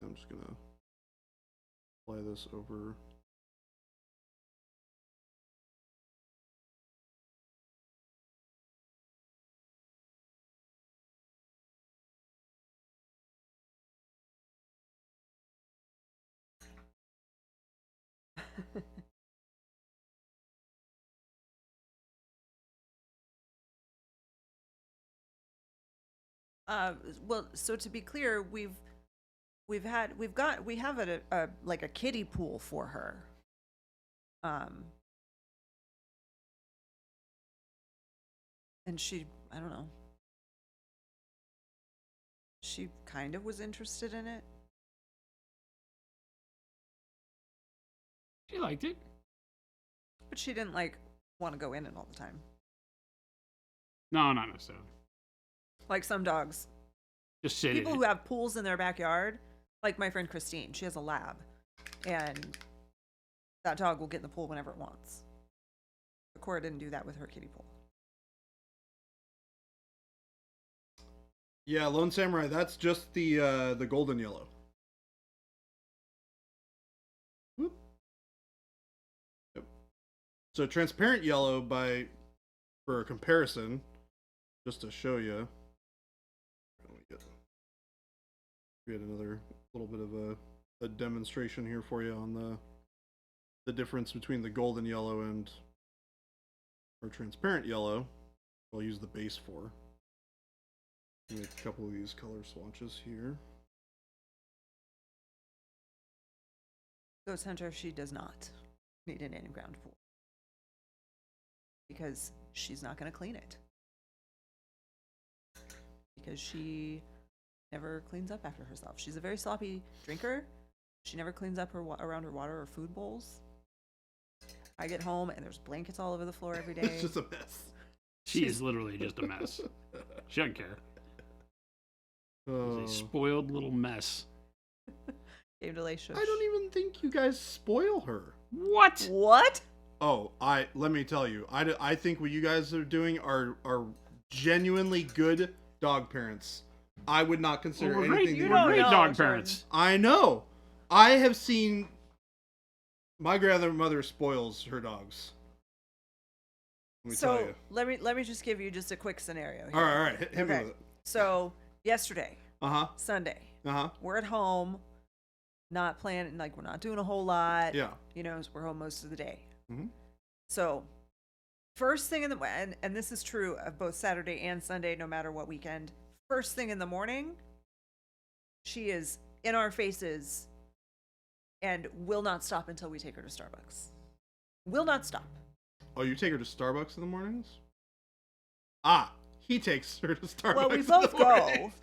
I'm just going to apply this over. Well, so to be clear, we have a like a kiddie pool for her. And she, I don't know. She kind of was interested in it. She liked it. But she didn't like want to go in it all the time. No, not necessarily. Like some dogs. Just sit in People it. who have pools in their backyard, like my friend Christine, she has a lab. And that dog will get in the pool whenever it wants. But Cora didn't do that with her kiddie pool. Yeah, Lone Samurai, that's just the golden yellow. Whoop. Yep. So transparent yellow, for a comparison, just to show you, we had another little bit of a demonstration here for you on the difference between the golden yellow and our transparent yellow. I'll use the base for. Make a couple of these color swatches here. Ghost Hunter, she does not need an in-ground pool. Because she's not going to clean it. Because she never cleans up after herself. She's a very sloppy drinker. She never cleans up around her water or food bowls. I get home and there's blankets all over the floor every day. It's just a mess. She is literally just a mess. She doesn't care. She's a spoiled little mess. Game delay shush. I don't even think you guys spoil her. What? What? Oh, let me tell you, I think what you guys are doing are genuinely good dog parents. I would not consider Well, anything. we're that great you do. dog parents. I know. I have seen my grandmother spoils her dogs. Let me tell So you. let me just give you just a quick scenario here. All right. Hit me Okay. with it. So yesterday, Uh-huh. we're at home, not planning, like we're not doing a whole lot. Yeah. You know, we're home most of the day. Mhm. So first thing in the and this is true of both Saturday and Sunday, no matter what weekend. First thing in the morning, she is in our faces and will not stop until we take her to Starbucks. Will not stop. Oh, you take her to Starbucks in the mornings? He takes her to Starbucks. Well, we in both the mornings.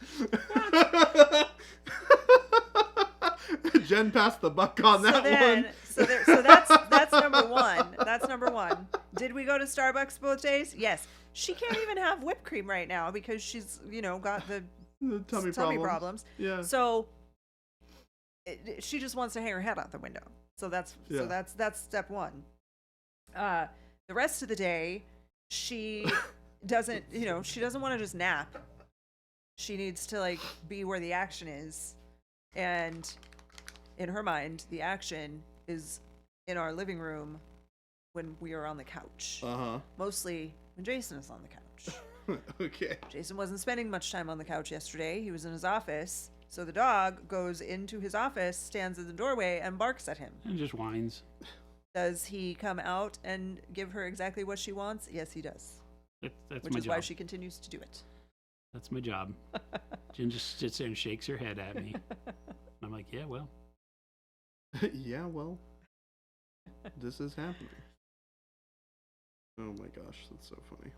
Jen passed the buck on that one. So that's number one. That's number one. Did we go to Starbucks both days? Yes. She can't even have whipped cream right now because she's, got the The tummy problems. Yeah. So she just wants to hang her head out the window. So that's step one. The rest of the day, she doesn't want to just nap. She needs to be where the action is. And in her mind, the action is in our living room when we are on the couch. Mostly when Jason is on the couch. Okay. Jason wasn't spending much time on the couch yesterday. He was in his office. So the dog goes into his office, stands in the doorway, and barks at him. And just whines. Does he come out and give her exactly what she wants? Yes, he does. That's Which my is job. why she continues to do it. That's my job. Jen just sits there and shakes her head at me. I'm like, yeah, well. Yeah, well, this is happening. Oh my gosh, that's so funny.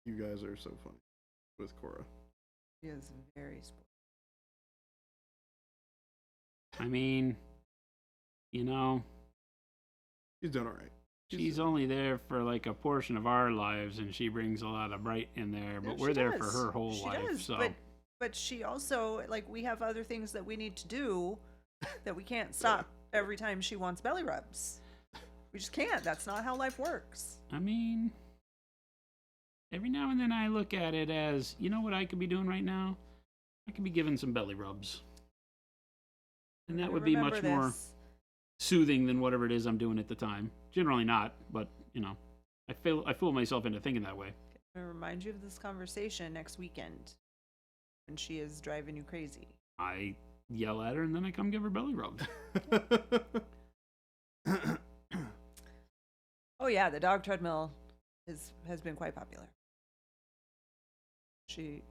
You guys are so funny with Cora. He is very spoiled. I mean, you know, She's doing all right. she's only there for like a portion of our lives, and she brings a lot of bright in there, but Yeah, we're she there for does. her whole She life. does, So but she also, like, we have other things that we need to do that we can't stop every time she wants belly rubs. We just can't. That's not how life works. I mean, every now and then I look at it as, you know what I could be doing right now? I could be giving some belly rubs. And that would be much Remember more this. soothing than whatever it is I'm doing at the time. Generally not, but, you know, I fool myself into thinking that way. I'm gonna remind you of this conversation next weekend when she is driving you crazy. I yell at her and then I come give her belly rubs. Oh yeah, the dog treadmill has been quite popular. She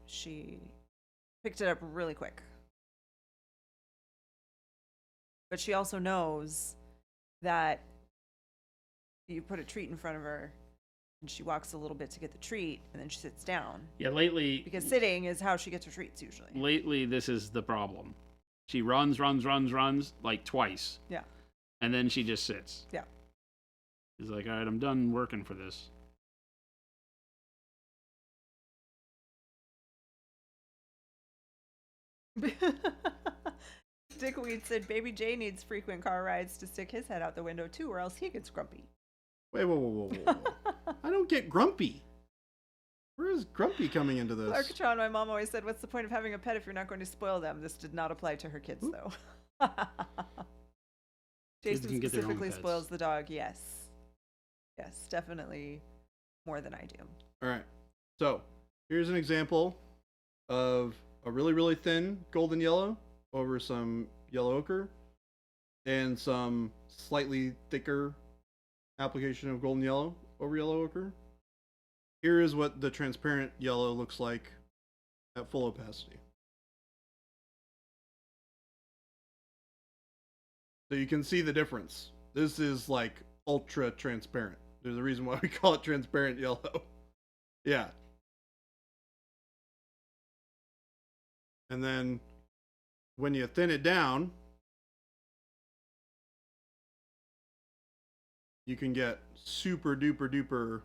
picked it up really quick. But she also knows that you put a treat in front of her and she walks a little bit to get the treat and then she sits down. Yeah, lately, Because sitting is how she gets her treats usually. this is the problem. She runs like twice. Yeah. And then she just sits. Yeah. She's like, all right, I'm done working for this. Dickweed said Baby J needs frequent car rides to stick his head out the window too, or else he gets grumpy. Wait, whoa. I don't get grumpy. Where is grumpy coming into this? Larkatron, my mom always said, what's the point of having a pet if you're not going to spoil them? This did not apply to her kids, though. Kids Jason can get their own specifically pets. spoils the dog, yes. Yes, definitely more than I do. All right. So here's an example of a really, really thin golden yellow over some yellow ochre and some slightly thicker application of golden yellow over yellow ochre. Here is what the transparent yellow looks like at full opacity. So you can see the difference. This is like ultra transparent. There's a reason why we call it transparent yellow. Yeah. And then when you thin it down, you can get super duper duper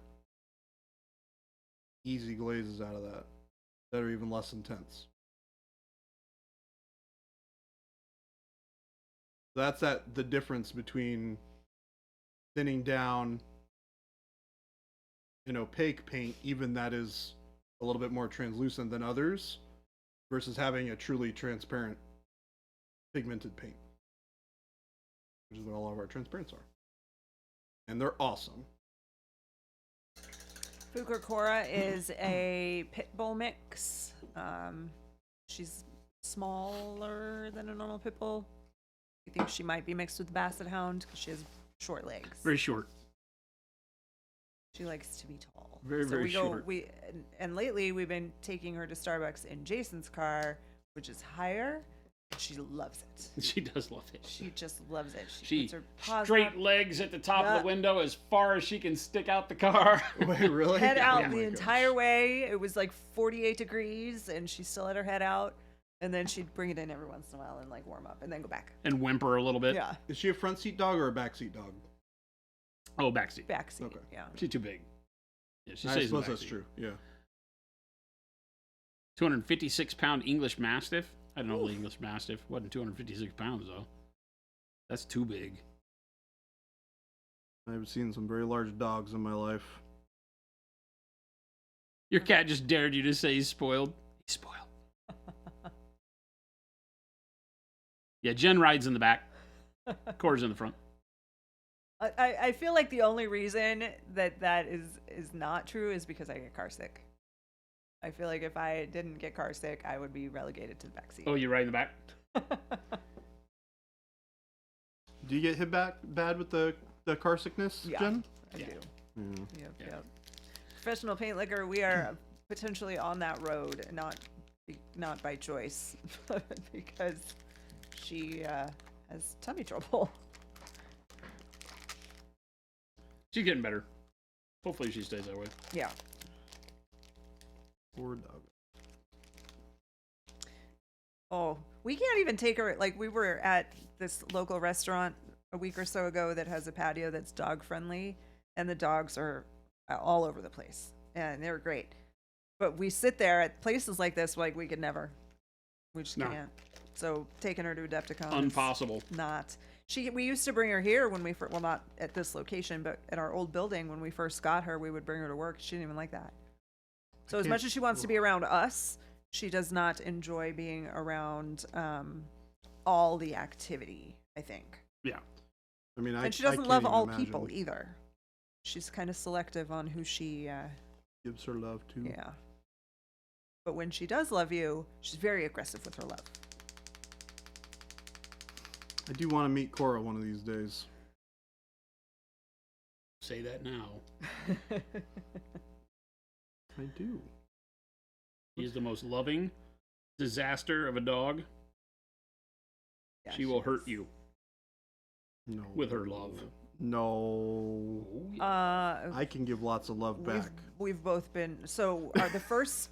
easy glazes out of that are even less intense. That's the difference between thinning down an opaque paint, even that is a little bit more translucent than others, versus having a truly transparent pigmented paint, which is what all of our transparents are. And they're awesome. Fuker Cora is a pit bull mix. She's smaller than a normal pit bull. I think she might be mixed with Basset Hound because she has short legs. Very short. She likes to be tall. Very, very short. And lately we've been taking her to Starbucks in Jason's car, which is higher. She loves it. She does love it. She just loves it. She puts her paws straight up, legs at the top of Yeah. the window as far as she can stick out the car. Wait, really? head out Oh my the gosh. entire way. It was like 48 degrees, and she still had her head out. And then she'd bring it in every once in a while and like warm up, and then go back. And whimper a little bit. Yeah, Is she a front seat dog or a back seat dog? Oh, backseat. backseat. Okay. Yeah. She's too big. Yeah, she I stays in the suppose that's backseat. true. Yeah. 256-pound English Mastiff. I don't know the English Mastiff. Wasn't 256 pounds, though. That's too big. I've seen some very large dogs in my life. Your cat just dared you to say he's spoiled. He's spoiled. Yeah, Jen rides in the back. Cora's in the front. I feel like the only reason that is not true is because I get car sick. I feel like if I didn't get car sick, I would be relegated to the back seat. Oh, you ride in the back? Do you get hit back bad with the car sickness, Yeah. Jen? I Yeah. do. Mm. Yep, Yeah. yep. Professional paint licker, we are potentially on that road, not by choice, because she has tummy trouble. She's getting better. Hopefully she stays that way. Yeah. Poor dog. Oh, we can't even take her. Like, we were at this local restaurant a week or so ago that has a patio that's dog friendly, and the dogs are all over the place, and they're great. But we sit there at places like this, like, we could never. We just No. can't. So taking her to Adepticon, Impossible. not. We used to bring her here when we well, not at this location, but at our old building when we first got her. We would bring her to work. She didn't even like that. So as much as she wants to be around us, she does not enjoy being around all the activity, I think. Yeah. I mean, And she I doesn't can't love even all imagine. people either. She's kind of selective on who she, Gives her love too. yeah. But when she does love you, she's very aggressive with her love. I do want to meet Cora one of these days. Say that now. I do. He's the most loving disaster of a dog. Yeah, She will is. hurt you No. with her love. No. I can give lots of love back. We've both been the first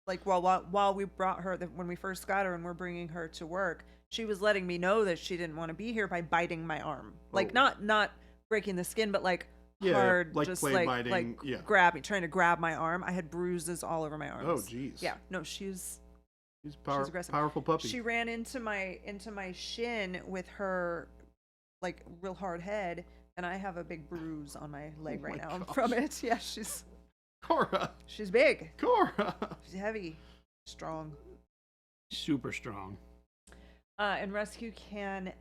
like while we brought her when we first got her and we're bringing her to work, she was letting me know that she didn't want to be here by biting my arm, like Oh. not breaking the skin, but like Yeah, hard, like just play like biting, yeah. trying to grab my arm. I had bruises all over my arms. Oh, jeez. Yeah, no, she's She's aggressive. powerful puppy. She ran into my shin with her like real hard head, and I have a big bruise on my leg Oh right my now gosh. from it. Yeah, she's Cora. big. Cora. She's heavy, strong. Super strong. And Rescue Can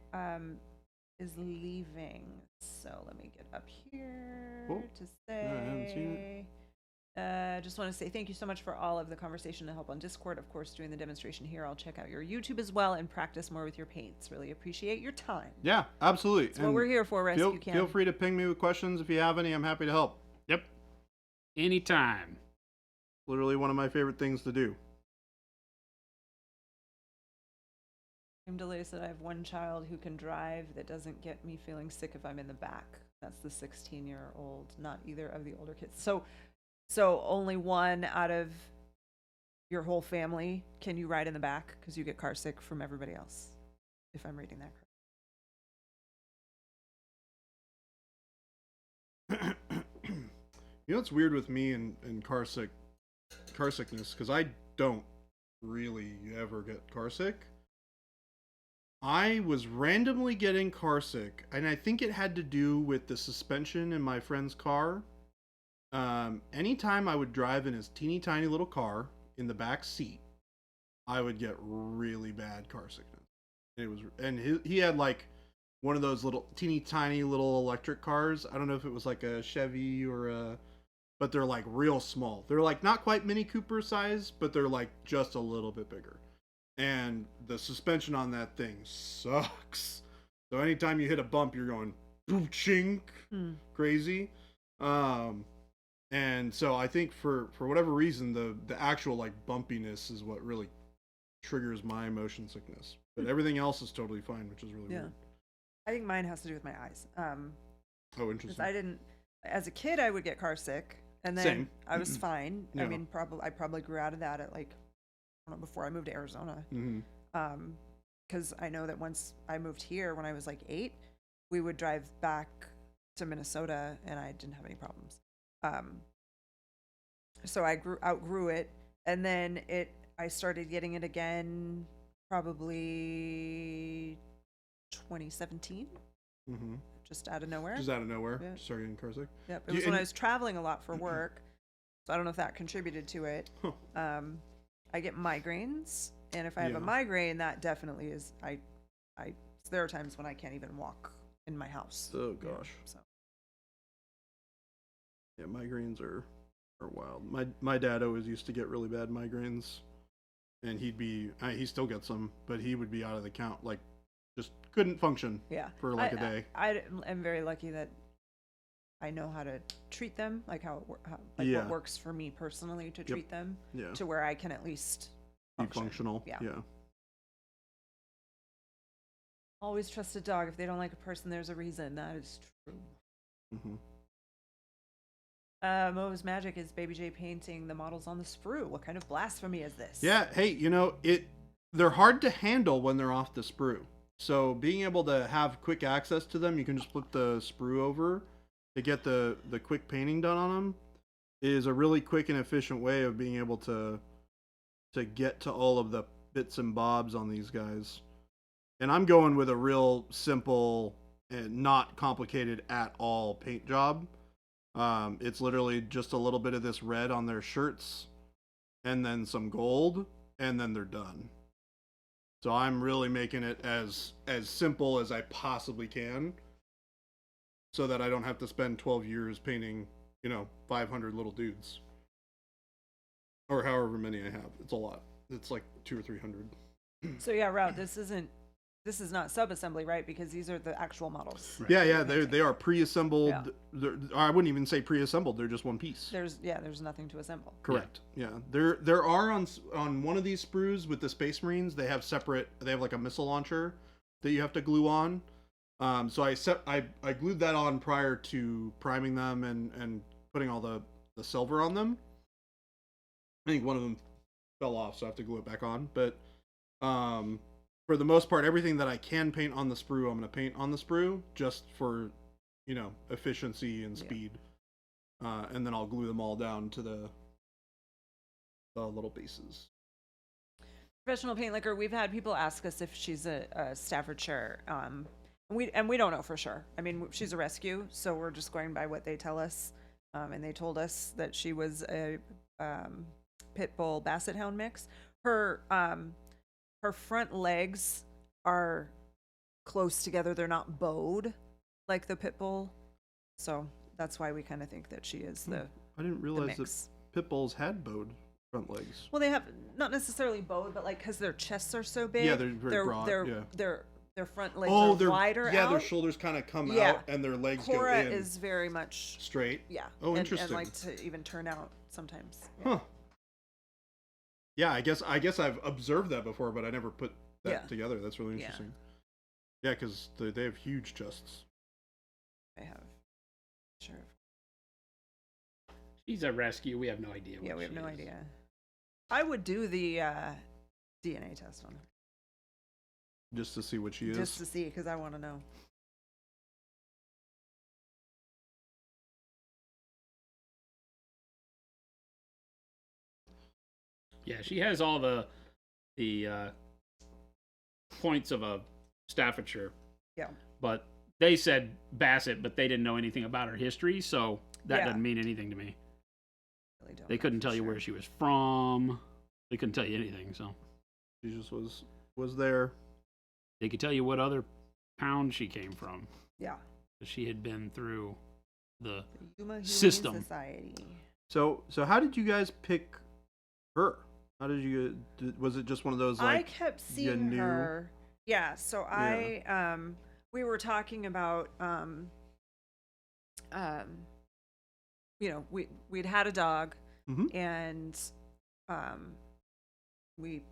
is leaving. So let me get up here Oh, to I haven't seen say. Just want to say thank you so much for all of the conversation and help on Discord. Of course, doing the demonstration here. I'll check out your YouTube as well and practice more with your paints. Really appreciate your time. Yeah, absolutely. That's what we're here for, Rescue Can. Feel free to ping me with questions if you have any. I'm happy to help. Yep. Anytime. Literally one of my favorite things to do. Delay said I have one child who can drive that doesn't get me feeling sick if I'm in the back. That's the 16-year-old, not either of the older kids. So only one out of your whole family can you ride in the back because you get car sick from everybody else, if I'm reading that correctly. You know what's weird with me and car sickness, because I don't really ever get car sick. I was randomly getting car sick, and I think it had to do with the suspension in my friend's car. Anytime I would drive in his teeny tiny little car in the back seat, I would get really bad car sickness. He had like one of those little teeny tiny little electric cars. I don't know if it was like a Chevy but they're like real small. They're like not quite Mini Cooper size, but they're like just a little bit bigger. And the suspension on that thing sucks. So anytime you hit a bump, you're going boom chink crazy. And so I think for whatever reason, the actual like bumpiness is what really triggers my motion sickness. But everything else is totally fine, which is really weird. I think mine has to do with my eyes. Oh, 'Cause interesting. I didn't, as a kid, I would get car sick, and then Same. I was fine. Yeah. I mean, I probably grew out of that at like, I don't know, before I moved to Arizona. Mm-hmm. Because I know that once I moved here when I was like 8, we would drive back to Minnesota, and I didn't have any problems. So I outgrew it, and then I started getting it again probably 2017, Mm-hmm. just out of nowhere. Just out of nowhere. Yeah. Started getting car sick. Yep, it You- was when I and- was traveling a lot for work, so I don't know if that contributed to it. Huh. I get migraines, and if I have Yeah. a migraine, that definitely is I there are times when I can't even walk in my house. Oh you know, gosh. so. Yeah, migraines are wild. My dad always used to get really bad migraines, and he still gets them, but he would be out of the count, like just couldn't function Yeah. for like a day. I am very lucky that I know how to treat them, like Yeah. what works for me personally to treat them, Yeah, to where I can at least be function. functional. Yeah. Yeah. Always trust a dog. If they don't like a person, there's a reason. That is true. Mm-hmm. Mo's Magic is Baby J painting the models on the sprue. What kind of blasphemy is this? Yeah. Hey, they're hard to handle when they're off the sprue. So being able to have quick access to them, you can just flip the sprue over to get the quick painting done on them, is a really quick and efficient way of being able to get to all of the bits and bobs on these guys. And I'm going with a real simple and not complicated at all paint job. It's literally just a little bit of this red on their shirts and then some gold, and then they're done. So I'm really making it as simple as I possibly can, so that I don't have to spend 12 years painting, 500 little dudes. Or however many I have. It's a lot. It's like 200 or 300. So yeah, Route, this is not sub-assembly, right? Because these are the actual models. Right. Yeah, they are pre-assembled. Yeah. I wouldn't even say pre-assembled. They're just one piece. There's nothing to assemble. Correct. Yeah. There are on one of these sprues with the Space Marines. They have like a missile launcher that you have to glue on. So I glued that on prior to priming them and putting all the silver on them. I think one of them fell off, so I have to glue it back on. But for the most part, everything that I can paint on the sprue, I'm going to paint on the sprue, just for, efficiency and speed. And then I'll glue them all down to the little bases. Professional paint liquor. We've had people ask us if she's a Staffordshire. We don't know for sure. I mean, she's a rescue, so we're just going by what they tell us. And they told us that she was a pit bull basset hound mix. Her front legs are close together. They're not bowed like the pit bull. So that's why we kind of think that she is the I didn't realize that mix. pit bulls had bowed front legs. Well, they have not necessarily bowed, but like because their chests are so big. Yeah, they're very broad. Their front legs Oh, are they're wider. Yeah, out. their shoulders kind of come Yeah. out and their legs Cora go in. is very much Straight. Yeah. Oh, and interesting. like to even turn out sometimes. Yeah. Huh. Yeah, I guess I've observed that before, but I never put that together. That's really interesting. Yeah, because they have huge chests. I have. Sure. She's a rescue. We have no idea. Yeah, what we have she no is. idea. I would do the DNA test on her Just to see what she is. just to see because I want to know. Yeah, she has all the points of a Staffordshire. Yeah. But they said Bassett, but they didn't know anything about her history, so that Yeah. doesn't mean anything to me. Really don't They know couldn't for tell you sure. where she was from. They couldn't tell you anything, so She just was there. they could tell you what other town she came from. Yeah. She had been through the The Yuma Humane System. Society. So how did you guys pick her? How did you? Was it just one of those I like? kept you seeing knew? her. Yeah. So Yeah. we were talking about we'd had a dog Mhm. and we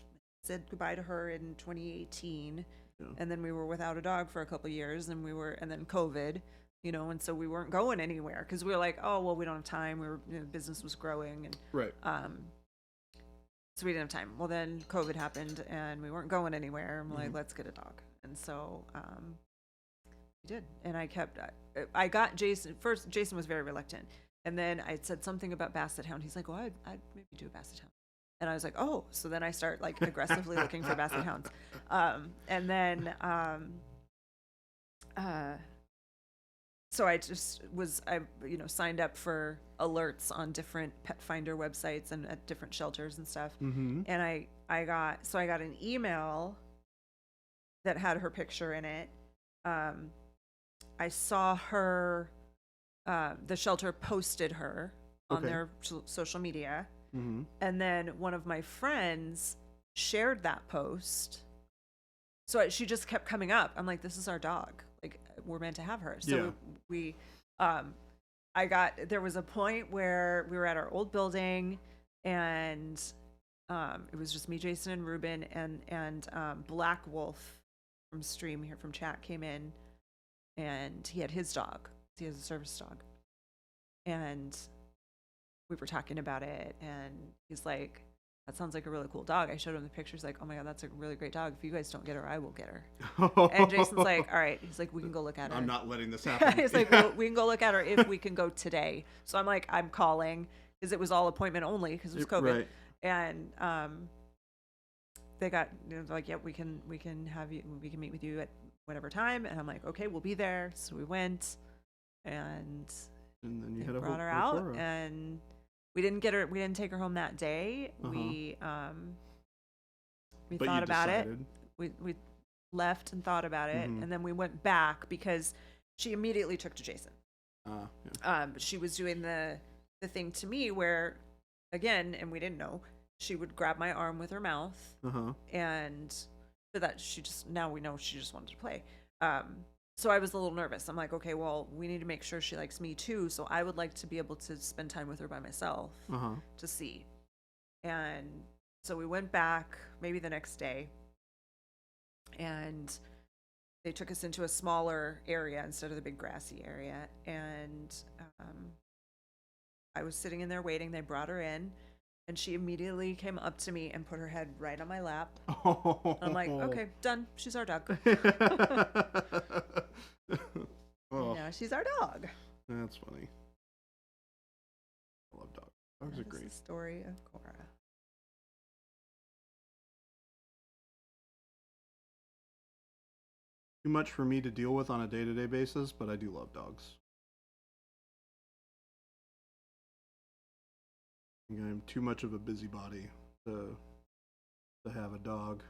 said goodbye to her in 2018 Yeah. and then we were without a dog for a couple years and then COVID, and so we weren't going anywhere because we were like, oh well, we don't have time. We were business was growing and Right. so we didn't have time. Well, then COVID happened and we weren't going anywhere. I'm like, Mhm. let's get a dog. And so we did. And I got Jason. First, Jason was very reluctant. And then I said something about Basset Hound. He's like, well, I'd maybe do a Basset Hound. And I was like, oh. So then I start like aggressively looking for Basset Hounds. And then so I just signed up for alerts on different pet finder websites and at different shelters and stuff. Mm-hmm. And I got an email that had her picture in it. I saw her, the shelter posted her on Okay. their social media. Mm-hmm. And then one of my friends shared that post. So she just kept coming up. I'm like, this is our dog. Like, we're meant to have her. So Yeah. we there was a point where we were at our old building, and it was just me, Jason, and Ruben, and Black Wolf from Stream here from chat came in, and he had his dog. He has a service dog. And we were talking about it, and he's like, that sounds like a really cool dog. I showed him the pictures, like, oh my God, that's a really great dog. If you guys don't get her, I will get her. And Jason's like, all right. He's like, we can go look at her. I'm not letting this happen. He's like, well, we can go look at her if we can go today. So I'm like, I'm calling, because it was all appointment only because it was COVID. Right. And they got, like, yeah, we can have you, we can meet with you at whatever time. And I'm like, okay, we'll be there. So we went, and And then you they had a brought her whole out, and we didn't take her home that day. We But thought you about it. decided. We left and thought about it, Mhm. and then we went back because she immediately took to Jason. Yeah. But she was doing the thing to me where, again, and we didn't know, she would grab my arm with her mouth, Uh-huh. and so that now we know she just wanted to play. So I was a little nervous. I'm like, okay, well, we need to make sure she likes me too. So I would like to be able to spend time with her by myself Uh-huh. to see. And so we went back maybe the next day, and they took us into a smaller area instead of the big grassy area. And I was sitting in there waiting. They brought her in, and she immediately came up to me and put her head right on my lap. Oh. I'm like, okay, done. She's our dog. Oh, Now she's our dog. that's funny. I love dogs. Dogs are That is great. the story of Cora. Too much for me to deal with on a day-to-day basis, but I do love dogs. I think I'm too much of a busybody to have a dog,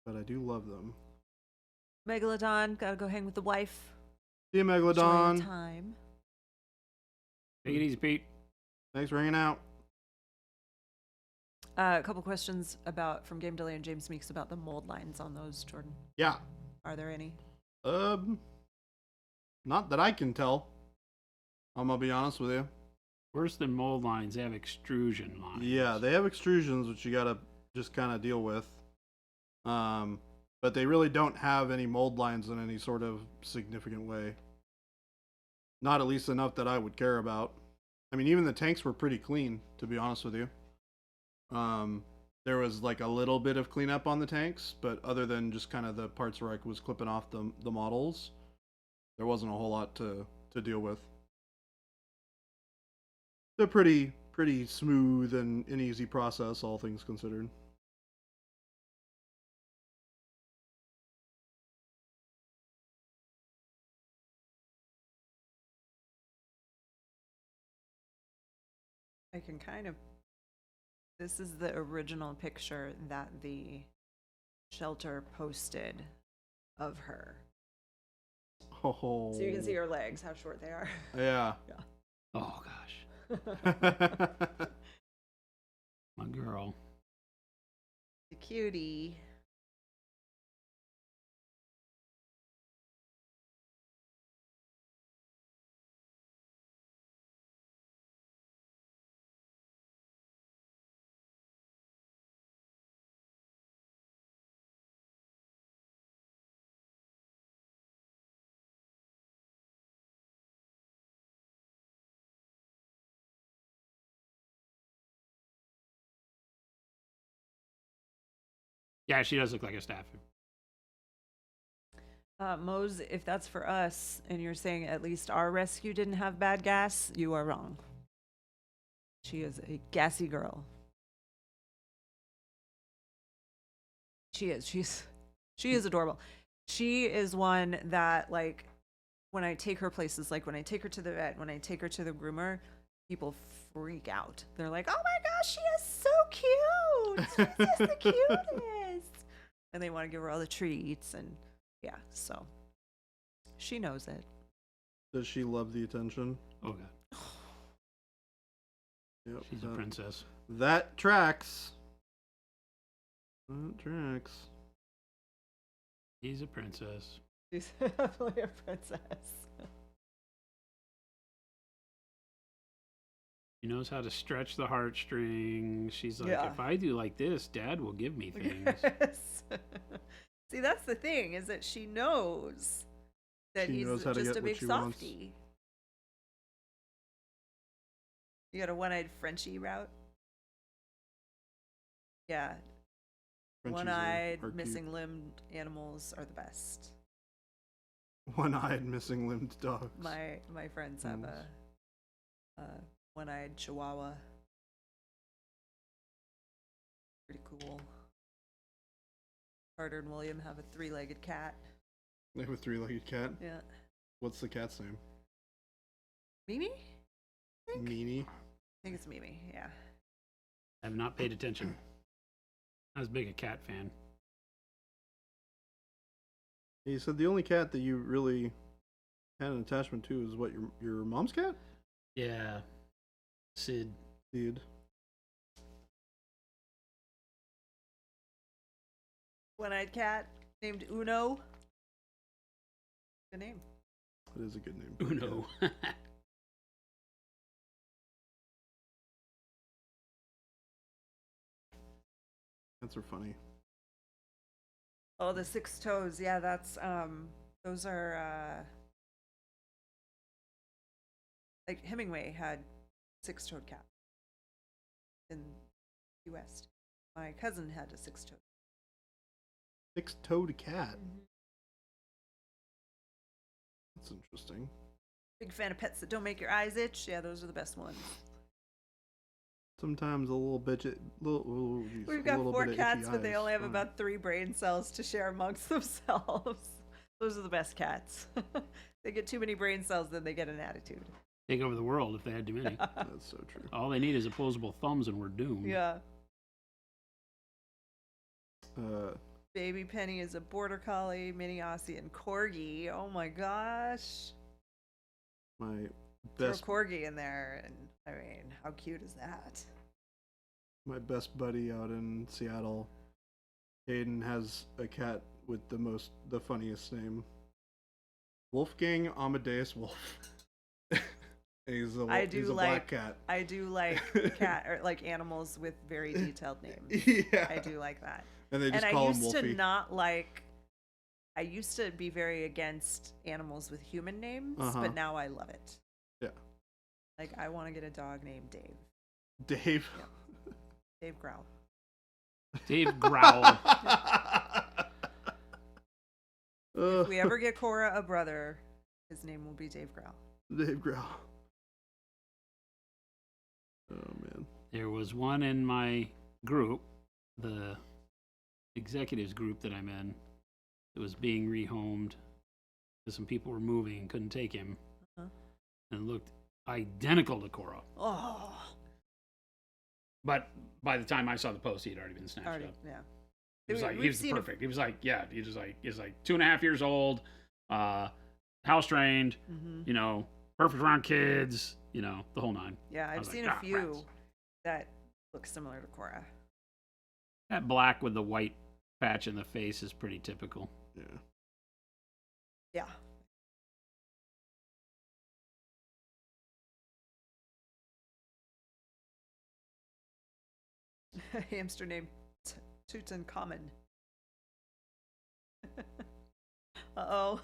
but I do love them. Megalodon, gotta go hang with the wife. See you, Enjoy Megalodon. time. Take it easy, Pete. Thanks for hanging out. A couple questions from Game Delay and James Meeks about the mold lines on those, Jordan. Yeah. Are there any? Not that I can tell. I'm gonna be honest with you. Worse than mold lines, they have extrusion lines. Yeah, they have extrusions, which you gotta just kind of deal with. But they really don't have any mold lines in any sort of significant way. Not at least enough that I would care about. I mean, even the tanks were pretty clean, to be honest with you. There was like a little bit of cleanup on the tanks, but other than just kind of the parts where I was clipping off the models, there wasn't a whole lot to deal with. They're pretty smooth and an easy process, all things considered. I can kind of. This is the original picture that the shelter posted of her. Oh. So you can see her legs, how short they are. Yeah. Oh, gosh. My girl. The cutie. Yeah, she does look like a staff. Mose, if that's for us, and you're saying at least our rescue didn't have bad gas, you are wrong. She is a gassy girl. She is. She is adorable. She is one that, like, when I take her places, like when I take her to the vet, when I take her to the groomer, people freak out. They're like, "Oh my gosh, she is so cute! She's just the cutest." and they want to give her all the treats, and yeah, so she knows it. Does she love the attention? Oh god, Yep. she's a princess. That tracks. That tracks. She's a princess. She's definitely a princess. She knows how to stretch the heartstrings. She's like, Yeah. if I do like this, Dad will give me things. Yes. See, that's the thing, is that she knows that She he's knows how to just get a what big she wants. softie. You got a one-eyed Frenchie route? Yeah. Frenchies One-eyed, are cute. missing-limbed animals are the best. One-eyed, missing-limbed dogs. My friends have a one-eyed Chihuahua. Pretty cool. Carter and William have a three-legged cat. They have a three-legged cat. Yeah. What's the cat's name? Mimi? I think? Meanie. I think it's Mimi, yeah. I have not paid attention. I was a big cat fan. You said the only cat that you really had an attachment to is what, your mom's cat? Yeah. Sid. Dude. One-eyed cat named Uno. Good name. That is a good name. Uno. Cats are funny. Oh, the six toes. Yeah, that's those are like Hemingway had six-toed cat in the West. My cousin had a six-toed. Six-toed cat. That's interesting. Big fan of pets that don't make your eyes itch. Yeah, those are the best ones. Sometimes a little bit, geez, We've a got little 4 bit of cats, itchy but they eyes. only have Fine. about 3 brain cells to share amongst themselves. Those are the best cats. They get too many brain cells, then they get an attitude. Take over the world if they had too many. That's so true. All they need is opposable thumbs and we're doomed. Yeah. Baby Penny is a border collie, mini Aussie, and corgi. Oh my gosh. My Throw best corgi in there, and I mean, how cute is that? my best buddy out in Seattle, Hayden, has a cat with the funniest name. Wolfgang Amadeus Wolf. He's a black cat. I do like cat or like animals with very detailed names. Yeah. I do like that. And they just And call I him used Wolfie. to not like. I used to be very against animals with human names, but now I love it. Yeah. Like I want to get a dog named Dave. Dave. Yeah. Dave Growl. Dave Growl. If we ever get Cora a brother, his name will be Dave Growl. Dave Growl. Oh man. There was one in my group, the executives group that I'm in, that was being rehomed because some people were moving and couldn't take him, and looked identical to Cora. Oh, But by the time I saw the post, he had already been snatched up. yeah. He was like, We've he was seen perfect. He was like, yeah, he was like 2.5 years old, house trained, you know, perfect around kids, you know, the whole nine. Yeah, I've was seen like, a "Ah, few rats." that look similar to Cora. That black with the white patch in the face is pretty typical. Yeah. Yeah. Hamster named Tutankhamun. Uh-oh.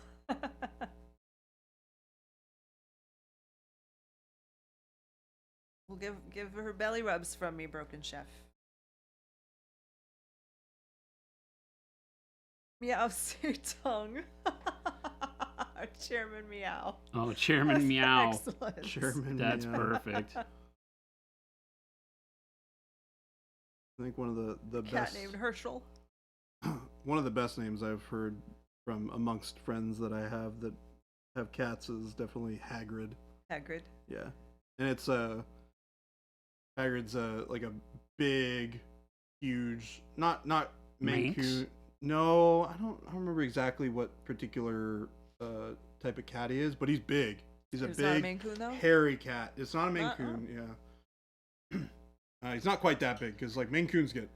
Well, give her belly rubs from me, Broken Chef. Meow suit tongue. Chairman Meow. Oh, Chairman That's Meow. Excellent. Chairman. That's Meow. perfect. I think one of the Cat best named Herschel. one of the best names I've heard from amongst friends that I have that have cats is definitely Hagrid. Hagrid. Yeah. And it's Hagrid's like a big, huge, not Maine Manx? Coon. No, I don't remember exactly what particular type of cat he is, but he's big. He's a It's not a big, Maine Coon, though? hairy cat. It's not a Maine Uh-uh. Coon, yeah. He's not quite that big because like Maine Coons get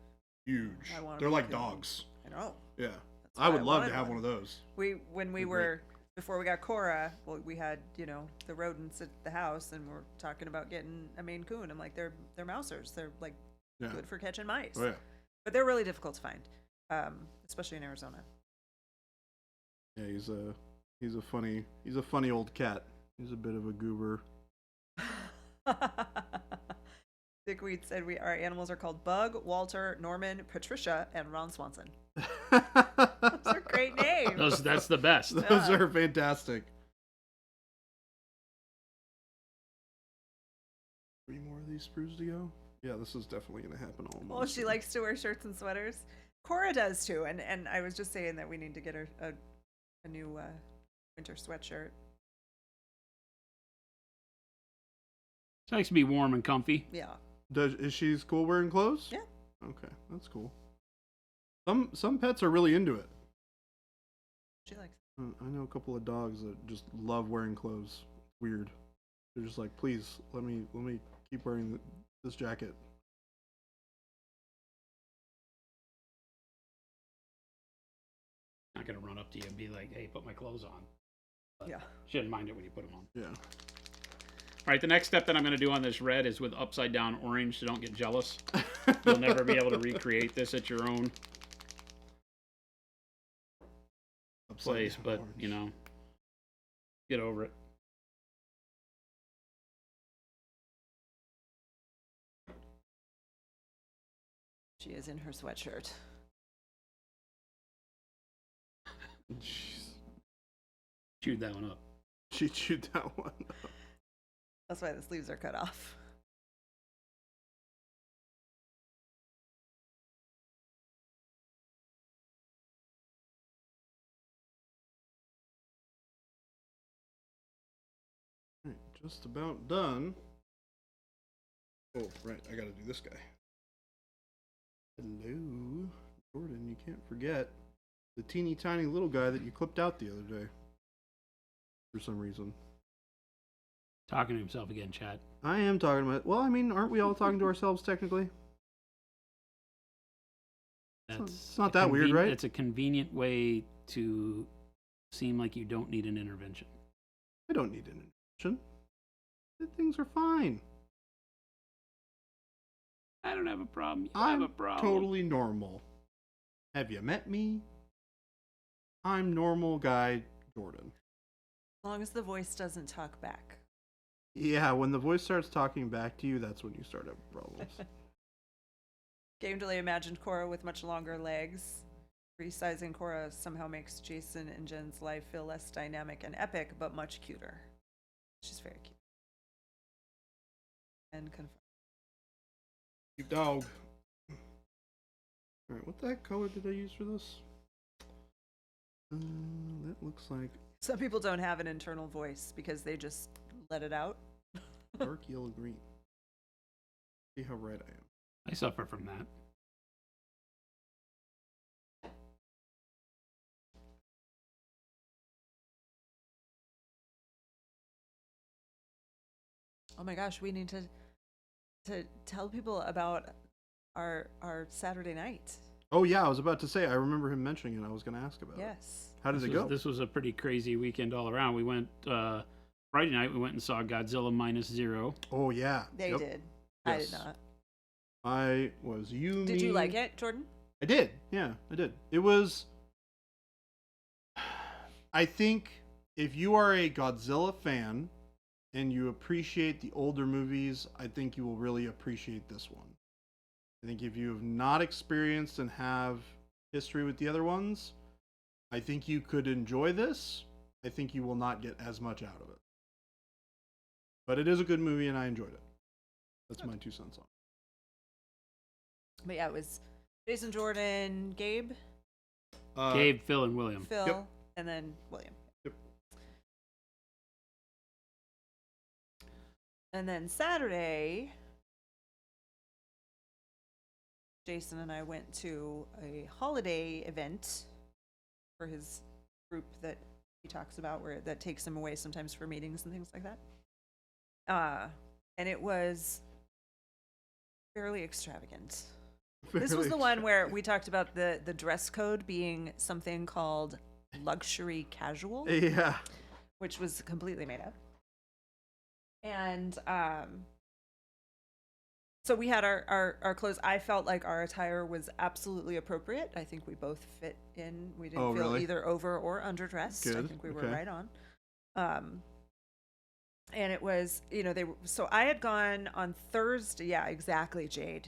huge. I want a They're Maine like Coon. dogs. I know. Yeah, That's I why would love to wanted have one of those. When we They're were before we got Cora, well, we had the rodents at the house, and we're talking about getting a Maine Coon. I'm like, they're mousers. They're like Yeah. good for catching mice. Oh yeah. But they're really difficult to find, especially in Arizona. Yeah, he's a funny old cat. He's a bit of a goober. Dickweed said our animals are called Bug, Walter, Norman, Patricia, and Ron Swanson. Those Those are great names. That's the best. Yeah. are fantastic. 3 more of these sprues to go. Yeah, this is definitely gonna happen all Well, month. she likes to wear shirts and sweaters. Cora does too, and I was just saying that we need to get her a new winter sweatshirt. She likes to be warm and comfy. Yeah. Is she cool wearing clothes? Yeah. Okay, that's cool. Some pets are really into it. She likes I know a couple of dogs that just love wearing clothes. Weird. They're just like, please let me keep wearing this jacket. Not gonna run up to you and be like, "Hey, put my clothes on." Yeah. She doesn't mind it when you put them on. Yeah. All right, the next step that I'm going to do on this red is with upside down orange, so don't get jealous. You'll never be able to recreate this at your own place, Upside down but, orange. you know, get over it. She is in her sweatshirt. Jeez. Chewed that one up. She chewed that one up. That's why the sleeves are cut off. Right, just about done. Oh, right, I gotta do this guy. Hello, Jordan, you can't forget the teeny tiny little guy that you clipped out the other day. For some reason. Talking to himself again, Chad. I am talking about, well, I mean, aren't we all talking to ourselves technically? It's not that weird, right? It's a convenient way to seem like you don't need an intervention. I don't need an intervention. Things are fine. I don't have a problem. You I'm have a problem. totally normal. Have you met me? I'm normal guy Jordan. As long as the voice doesn't talk back. Yeah, when the voice starts talking back to you, that's when you start having problems. Game Delay imagined Cora with much longer legs. Resizing Cora somehow makes Jason and Jen's life feel less dynamic and epic, but much cuter. She's very cute. And confirmed. Cute dog. Alright, what the heck color did I use for this? That looks like Some people don't have an internal voice because they just let it out. dark yellow green. See how red I am. I suffer from that. Oh my gosh, we need to tell people about our Saturday night. Oh yeah, I was about to say, I remember him mentioning it. I was going to ask about it. Yes. How did it go? This was a pretty crazy weekend all around. We went Friday night. We went and saw Godzilla -0. Oh yeah. They Yep. did. I Yes. did not. I was you. Did you me- like it, Jordan? I did. Yeah, I did. It was. I think if you are a Godzilla fan and you appreciate the older movies, I think you will really appreciate this one. I think if you have not experienced and have history with the other ones, I think you could enjoy this. I think you will not get as much out of it. But it is a good movie and I enjoyed it. That's my 2 cents on it. But yeah, it was Jason, Jordan, Gabe, Gabe, Phil, and William. Phil, Yep. and then William. Yep. And then Saturday, Jason and I went to a holiday event for his group that he talks about, where that takes him away sometimes for meetings and things like that. And it was fairly extravagant. This was the one where we talked about the dress code being something called luxury casual, Yeah. which was completely made up. And so we had our clothes. I felt like our attire was absolutely appropriate. I think we both fit in. We didn't feel really? either over or underdressed. I Good. think we were Okay. right on. And it was, they were, so I had gone on Thursday. Yeah, exactly, Jade.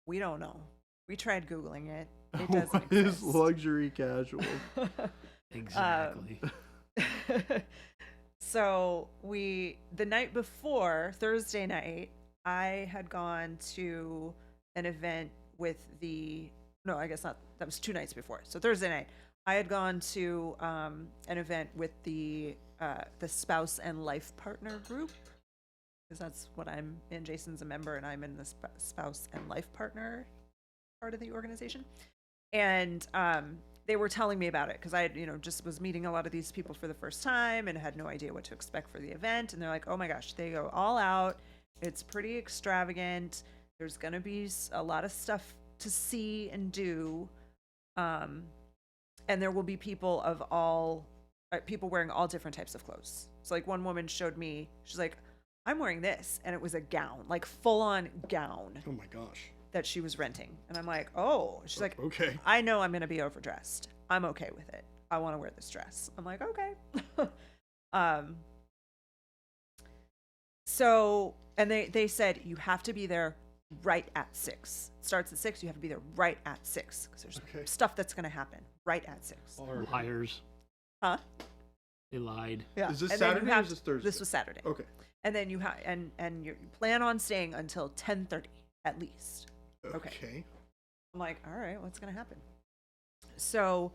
We don't know. We tried Googling it. It doesn't What is exist. luxury casual? Exactly. So the night before, Thursday night, I had gone to an event with no, I guess not. That was 2 nights before. So Thursday night, I had gone to an event with the spouse and life partner group, because that's what I'm in. Jason's a member, and I'm in the spouse and life partner part of the organization. And they were telling me about it, because I just was meeting a lot of these people for the first time and had no idea what to expect for the event. And they're like, oh my gosh, they go all out. It's pretty extravagant. There's going to be a lot of stuff to see and do. And there will be people wearing all different types of clothes. So like one woman showed me, she's like, I'm wearing this. And it was a gown, like full on gown Oh my gosh. that she was renting. And I'm like, oh, she's like, Okay. I know I'm going to be overdressed. I'm okay with it. I want to wear this dress. I'm like, okay. So, and they said, you have to be there right at 6. It starts at 6. You have to be there right at 6, because there's Okay. stuff that's going to happen right at 6. Liars. Huh? They lied. Yeah. Is this And then you Saturday or is this Thursday? This was Saturday. Okay. And then you you plan on staying until 10:30 at least. Okay. I'm like, all right, what's going to happen? So,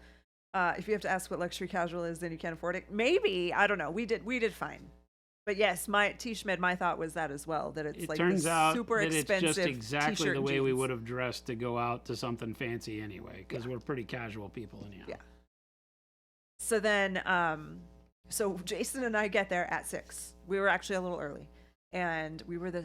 if you have to ask what luxury casual is, then you can't afford it. Maybe, I don't know. We did fine. But yes, my T-Schmid, my thought was that as well, that it's It like turns this out super that it's expensive just exactly t-shirt the and way we jeans. would have dressed to go out to something fancy anyway, because we're pretty casual people anyhow. Yeah. So then, so Jason and I get there at 6. We were actually a little early, and we were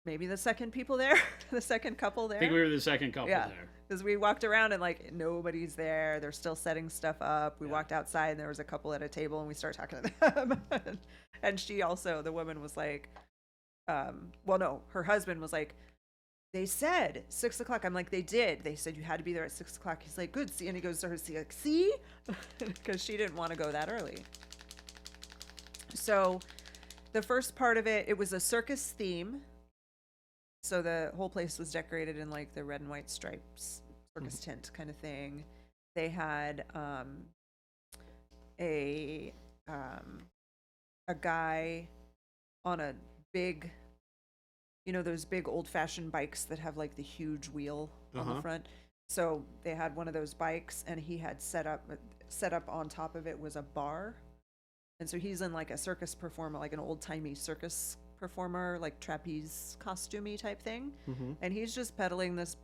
maybe the second people there, the second couple there. I think we were the second couple Yeah. there. Because we walked around and like nobody's there. They're still setting stuff up. We walked outside and there was a couple at a table and we started talking to them. And she also, the woman was like, well, no, her husband was like, they said 6 o'clock. I'm like, they did. They said you had to be there at 6 o'clock. He's like, good. See, and he goes to her, like, see, because she didn't want to go that early. So the first part of it was a circus theme. So the whole place was decorated in like the red and white stripes, circus tent kind of thing. They had a guy on a big, those big old fashioned bikes that have like the huge wheel on the front. So they had one of those bikes, and he had set up on top of it was a bar. And so he's in like a circus performer, like an old timey circus performer, like trapeze costumey type thing. And he's just pedaling this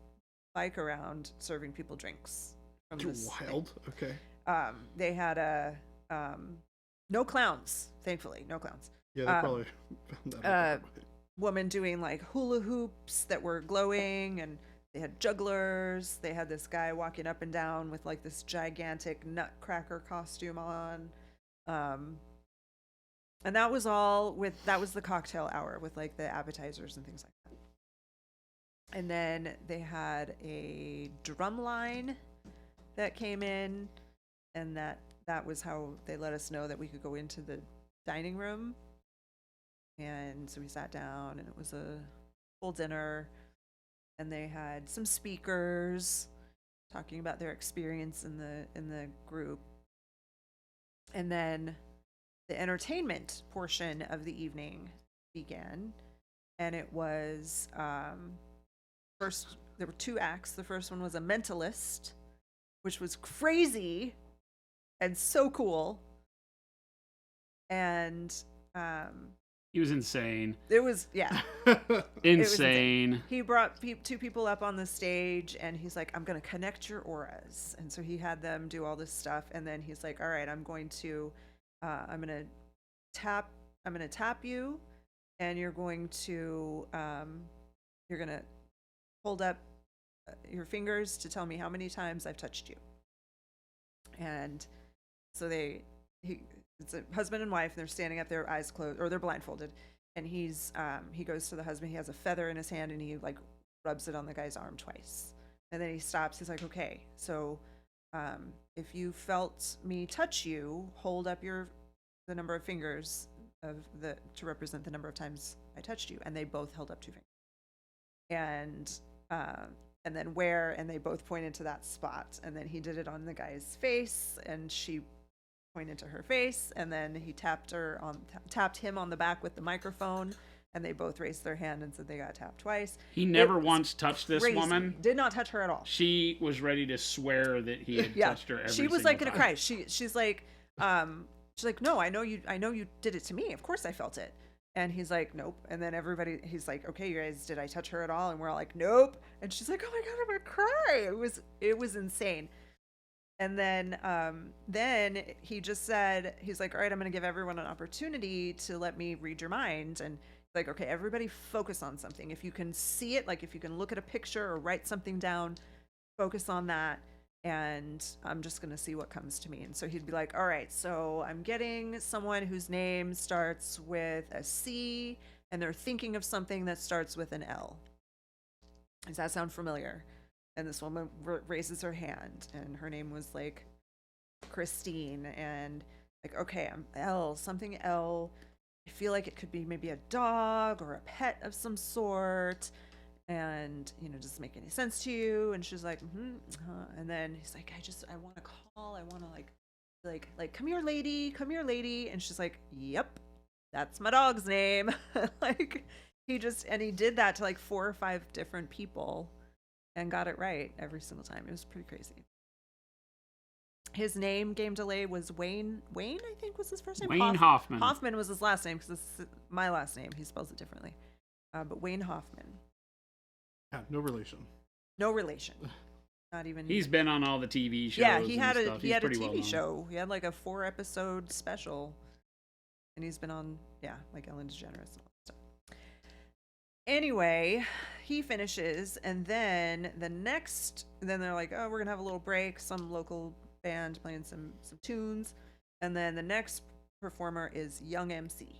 bike around serving people drinks from this Wild. thing. Okay. They had no clowns, thankfully, no clowns. Yeah, they probably found that out. Woman doing like hula hoops that were glowing, and they had jugglers. They had this guy walking up and down with like this gigantic nutcracker costume on. And that was the cocktail hour with like the appetizers and things like that. And then they had a drum line that came in, and that was how they let us know that we could go into the dining room. And so we sat down, and it was a full dinner, and they had some speakers talking about their experience in the group. And then the entertainment portion of the evening began, and it was first there were 2 acts. The first one was a mentalist, which was crazy and so cool. And He was insane. It was, yeah. Insane. He brought two people up on the stage, and he's like, I'm going to connect your auras. And so he had them do all this stuff. And then he's like, all right, I'm going to tap you, and you're going to hold up your fingers to tell me how many times I've touched you. And so it's a husband and wife, and they're standing up, their eyes closed, or they're blindfolded. And he goes to the husband. He has a feather in his hand, and he like rubs it on the guy's arm twice. And then he stops. He's like, okay, so if you felt me touch you, hold up the number of fingers to represent the number of times I touched you. And they both held up 2 fingers. And then where, and they both pointed to that spot. And then he did it on the guy's face, and she pointed to her face, and then he tapped him on the back with the microphone, and they both raised their hand and said they got tapped twice. He never once touched this crazy. woman. Did not touch her at all. She was ready to swear that he had touched her every She was single like gonna time. cry. She's like, no, I know you did it to me. Of course I felt it. And he's like, nope. And then he's like, okay, you guys, did I touch her at all? And we're all like, nope. And she's like, oh my God, I'm gonna cry. It was insane. And then he just said, he's like, all right, I'm going to give everyone an opportunity to let me read your mind. And like, okay, everybody focus on something. If you can see it, like if you can look at a picture or write something down, focus on that. And I'm just going to see what comes to me. And so he'd be like, all right, so I'm getting someone whose name starts with a C, and they're thinking of something that starts with an L. Does that sound familiar? And this woman raises her hand, and her name was like Christine. And like, okay, I'm L, something L. I feel like it could be maybe a dog or a pet of some sort. And, does it make any sense to you? And she's like, and then he's like, I want to call. I want to like, come here, lady. And she's like, yep, that's my dog's name. Like, he did that to like 4 or 5 different people. And got it right every single time. It was pretty crazy. His name, game delay, was Wayne. Wayne, I think, was his first name. Wayne Hoffman. Hoffman was his last name, because it's my last name. He spells it differently. But Wayne Hoffman. Yeah, no relation. No relation. Not even. He's been on all the TV shows. Yeah, he had and a pretty TV well known. show. He had like a 4-episode special, and he's been on like Ellen DeGeneres and all that stuff. Anyway, he finishes, and then then they're like, oh, we're gonna have a little break. Some local band playing some tunes, and then the next performer is Young MC.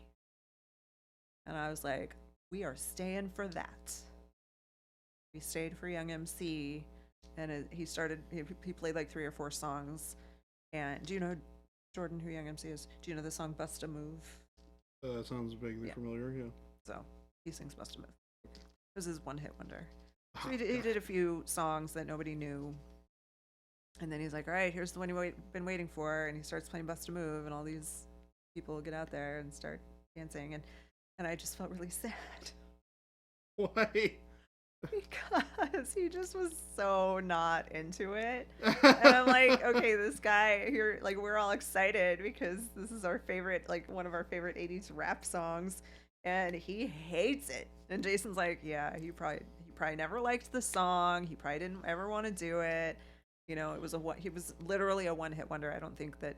And I was like, we are staying for that. We stayed for Young MC, and he played like 3 or 4 songs. And do you know, Jordan, who Young MC is? Do you know the song Bust a Move? Sounds vaguely familiar, yeah. So he sings Bust a Move. It was his one-hit wonder. So he did a few songs that nobody knew. And then he's like, all right, here's the one you've been waiting for. And he starts playing Bust a Move, and all these people get out there and start dancing. And I just felt really sad. Why? Because he just was so not into it. And I'm like, okay, this guy here, like, we're all excited because this is our favorite, like, one of our favorite 80s rap songs. And he hates it. And Jason's like, yeah, he probably never liked the song. He probably didn't ever want to do it. He was literally a one-hit wonder. I don't think that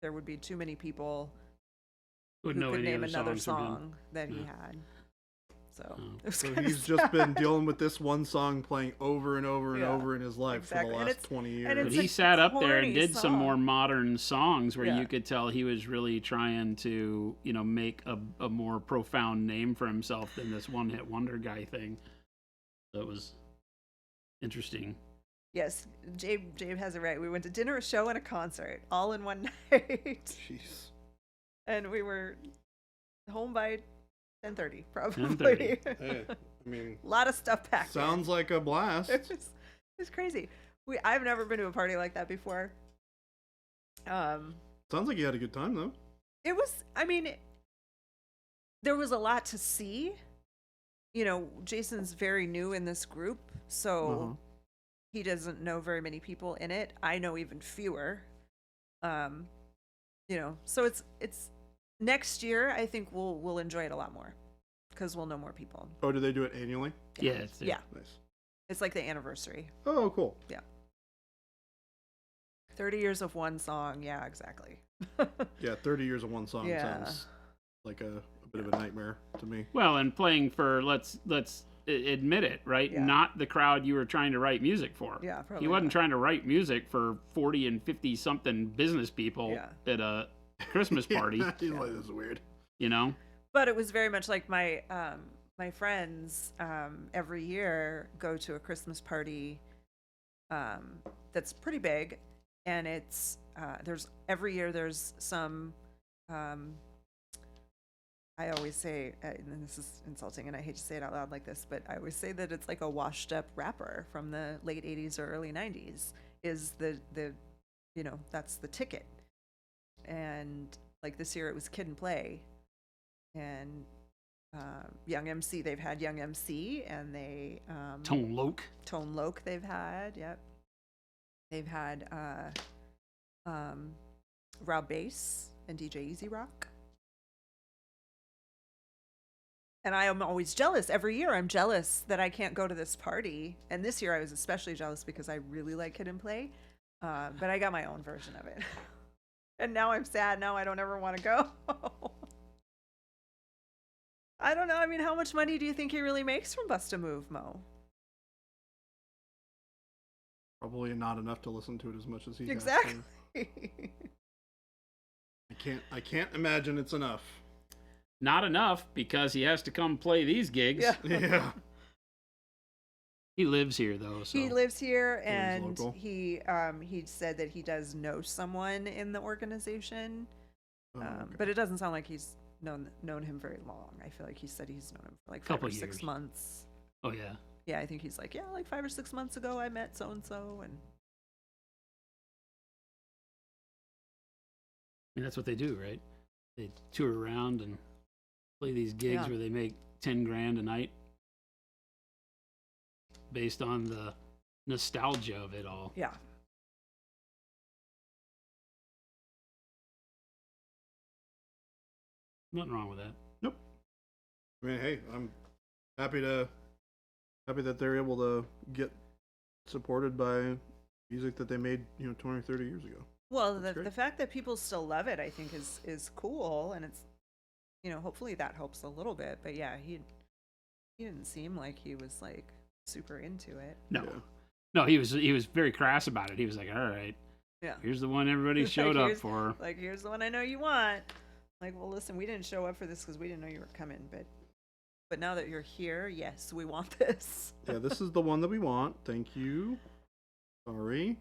there would be too many people who could name another song that he had. So He's just been dealing with this one song playing over and over and over in his life for exactly. the last 20 years. But he sat up there and did some song. more modern songs where you could tell he was really trying to, make a more profound name for himself than this one-hit wonder guy thing. That was interesting. Yes, Jabe has it right. We went to dinner, a show, and a concert all in one night. Jeez. And we were home by 10:30, probably. 10:30. Hey, I mean, a lot of stuff packed. Sounds like a blast. It's crazy. I've never been to a party like that before. Sounds like you had a good time, though. It was, there was a lot to see. Jason's very new in this group, so he doesn't know very many people in it. I know even fewer. So it's Next year, I think we'll enjoy it a lot more because we'll know more people. Oh, do they do it annually? Yeah, it's Yeah, Nice. it's like the anniversary. Oh, cool. 30 years of one song. Yeah, exactly. Yeah, 30 years of one song Yeah. sounds like a bit of a nightmare to me. Well, and playing for let's admit it, right? Yeah. Not the crowd you were trying to write music for. Yeah, probably. He wasn't not. trying to write music for 40 and 50 something business people Yeah. at a Christmas party, He's like, this is weird. you know? But it was very much like my my friends every year go to a Christmas party that's pretty big, and it's there's every year there's some I always say, and this is insulting, and I hate to say it out loud like this, but I always say that it's like a washed-up rapper from the late '80s or early '90s. Is the that's the ticket, and like this year it was Kid and Play, and Young MC. They've had Young MC, and they Tone Loc. Tone Loc. They've had, yep. They've had Rob Bass and DJ Easy Rock. And I am always jealous. Every year I'm jealous that I can't go to this party. And this year I was especially jealous because I really like Kid and Play. But I got my own version of it. And now I'm sad. Now I don't ever want to go. I don't know. I mean, how much money do you think he really makes from Bust a Move, Mo? Probably not enough to listen to it as much as he has Exactly. to. I can't imagine it's enough. Not enough because he has to come play these gigs. Yeah. Yeah. He lives here though, so He lives here, he's and local. he said that he does know someone in the organization, Oh, okay. but it doesn't sound like he's known him very long. I feel like he said he's known him for like Couple 5 or 6 years. months. Oh yeah. Yeah, I think he's like, yeah, like 5 or 6 months ago I met so and so, and I mean, that's what they do, right? They tour around and play these gigs Yeah. where they make 10 grand a night based on the nostalgia of it all. yeah. Nothing wrong with that. I mean, hey, I'm happy that they're able to get supported by music that they made, 20 or 30 years ago. Well, That's the great. fact that people still love it, I think, is cool, and it's hopefully that helps a little bit. But yeah, he didn't seem like he was like super into it. No. Yeah. No, he was very crass about it. He was like, "All right, Yeah. here's the one everybody Like, showed up here's- for." Like, here's the one I know you want. Like, well, listen, we didn't show up for this because we didn't know you were coming, but now that you're here, yes, we want this. Yeah, this is the one that we want. Thank you. Sorry.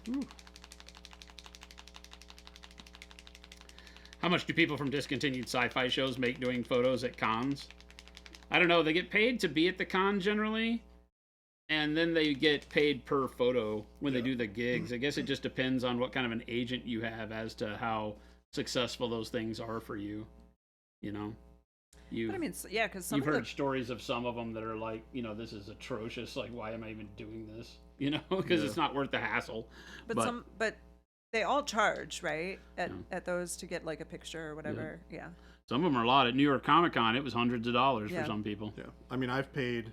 Ooh. How much do people from discontinued sci-fi shows make doing photos at cons? I don't know. They get paid to be at the con generally, and then they get paid per photo when they Yeah. do the gigs. I guess it just depends on what kind of an agent you have as to how successful those things are for you. You know, But I mean, yeah, because some you've of heard the stories of some of them that are like, this is atrocious. Like, why am I even doing this? Because Yeah. it's not worth the hassle. but they all charge, right? Yeah. At those to get like a picture or whatever. Yeah. Some of them are a lot. At New York Comic Con, it was hundreds of dollars Yeah. for some people. Yeah. I mean, I've paid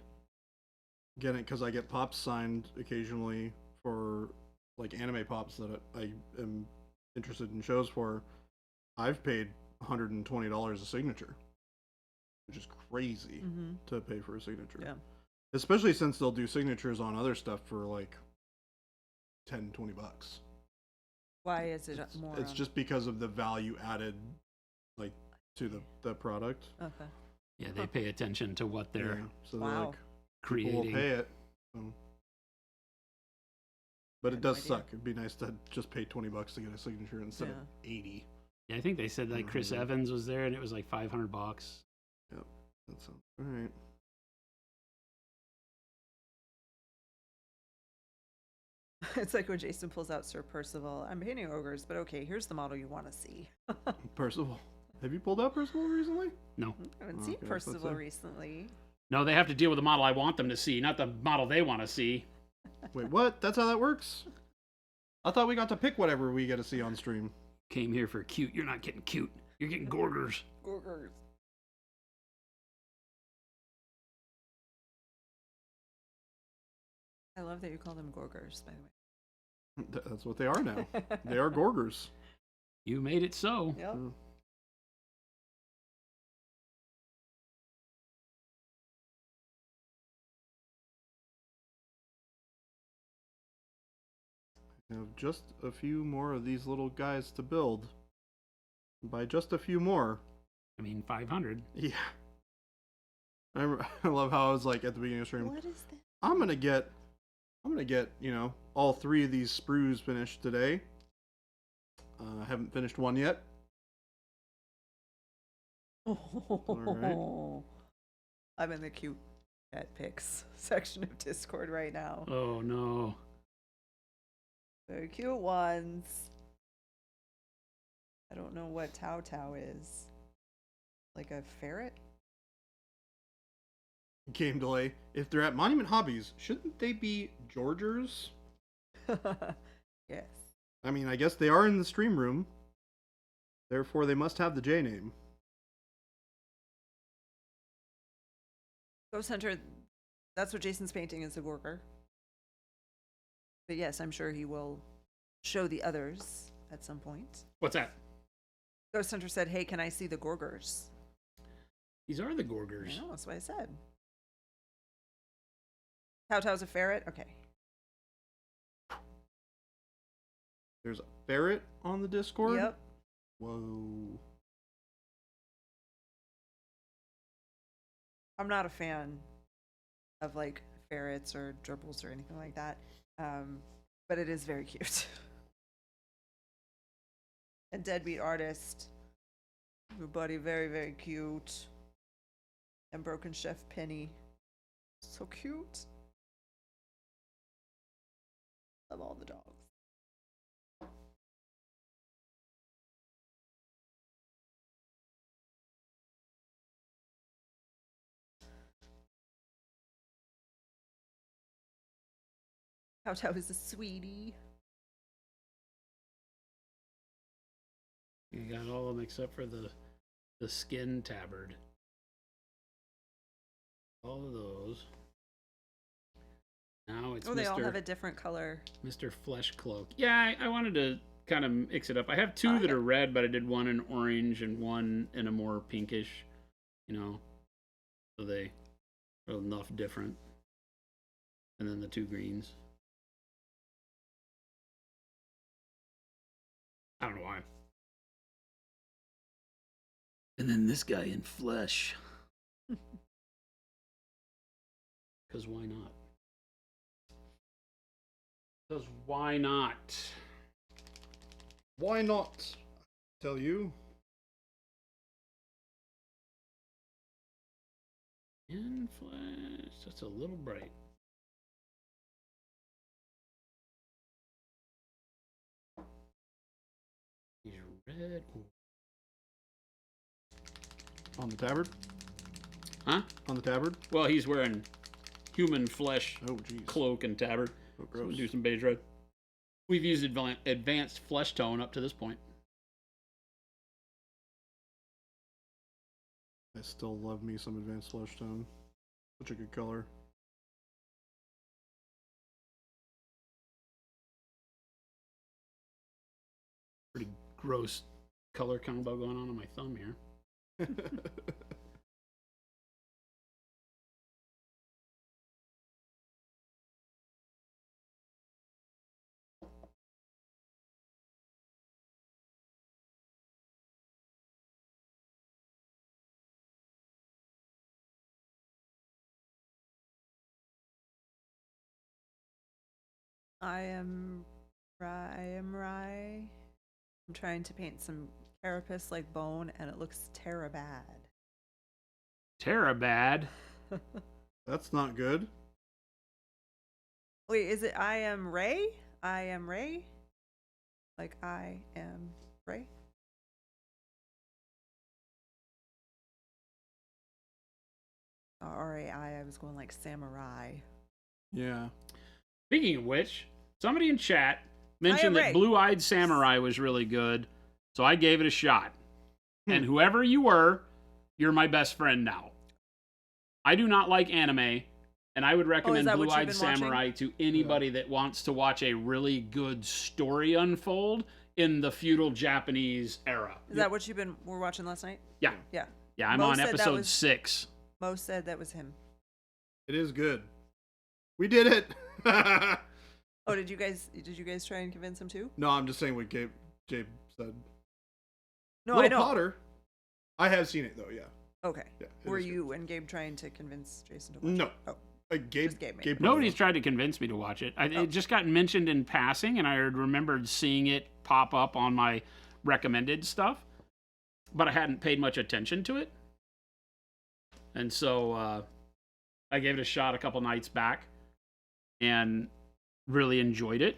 getting, because I get pops signed occasionally for like anime pops that I am interested in shows for. I've paid $120 a signature, which is crazy Mm-hmm. to pay for a signature. Yeah. Especially since they'll do signatures on other stuff for like $10-20. Why is it more? It's just because of the value added, like, to the product. Okay. Yeah, they pay attention to what they're Yeah, so they're Wow. like, people will creating. pay it. So. But I it had no does idea. suck. It'd be nice to just pay $20 to get a signature instead of Yeah. 80. Yeah, I think they said like Chris Mhm. Evans was there and it was like $500. That sounds all right. It's like when Jason pulls out Sir Percival. I'm painting ogres, but okay, here's the model you want to see. Percival. Have you pulled out Percival recently? No. I haven't seen Okay, I was about to Percival say. recently. No, they have to deal with the model I want them to see, not the model they want to see. Wait, what? That's how that works? I thought we got to pick whatever we get to see on stream. Came here for cute. You're not getting cute. You're getting gorgers. Gorgers. I love that you call them gorgers, by the That's what they are now. way. They are gorgers. You made it so. Yep. Mm. I have just a few more of these little guys to build. By just a few more. I mean, 500. Yeah. I love how I was like at the beginning of the stream. What is that? I'm gonna get, all 3 of these sprues finished today. I haven't finished one yet. Oh, I'm in the cute pet pics section of Discord right now. Oh, no. Very cute ones. I don't know what Tao Tao is. Like a ferret? Game delay. If they're at Monument Hobbies, shouldn't they be Georgers? Yes. I mean, I guess they are in the stream room. Therefore, they must have the J name. Ghost Hunter, that's what Jason's painting is, a Gorger. But yes, I'm sure he will show the others at some point. What's that? Ghost Hunter said, hey, can I see the Gorgers? These are the gorgers. I know, that's what I said. Tao Tao's a ferret? Okay. There's a ferret on the Discord? Yep. Whoa. I'm not a fan of like ferrets or gerbils or anything like that. But it is very cute. And Deadbeat Artist. Your buddy, very, very cute. And Broken Chef Penny. So cute. Love all the dogs. Tao Tao is a sweetie. You got all of them except for the skin tabard. All of those. Now it's Oh, they all Mr. have a different color. Mr. Flesh Cloak. Yeah, I wanted to kind of mix it up. I have 2 that yeah. are red, but I did one in orange and one in a more pinkish, so they are enough different. And then the 2 greens. I don't know why. And then this guy in flesh. Because why not? Because why not? Why not? Tell you. In flesh. That's a little bright. He's red. Ooh. On the tabard? Huh? On the tabard? Well, he's wearing human flesh Oh, jeez. cloak and tabard. Oh, So gross. we'll do some beige red. We've used advanced flesh tone up to this point. I still love me some advanced flesh tone. Such a good color. Pretty gross color combo going on my thumb here. I am Rye. I'm trying to paint some carapace like bone, and it looks bad. Terabad. That's not good. Wait, is it I am Ray? I Am Ray. Like I Am Ray. R-A-I, I was going like samurai. Yeah. Speaking of which, somebody in chat mentioned that Ray. Blue-Eyed Samurai was really good, so I gave it a shot. And whoever you were, you're my best friend now. I do not like anime, and I would recommend that what you've Blue-Eyed been Samurai to anybody that wants to watch a really good story unfold in the feudal Japanese era. Is that what were watching last night? Yeah. Yeah. Yeah, I'm Mo on said that episode was- 6. Mo said that was him. It is good. We did it. Oh, did you guys try and convince him too? No, I'm just saying what Gabe said. No, Little I know. Potter. I have seen it though. Yeah. Okay. Yeah. it Were is good. you and Gabe trying to convince Jason to watch No. it? Oh. Gabe. Just Gabe made Gabe it. Nobody's tried to convince me to watch it. It just got mentioned in passing, and I had remembered seeing it pop up on my recommended stuff, but I hadn't paid much attention to it. And so I gave it a shot a couple nights back and really enjoyed it.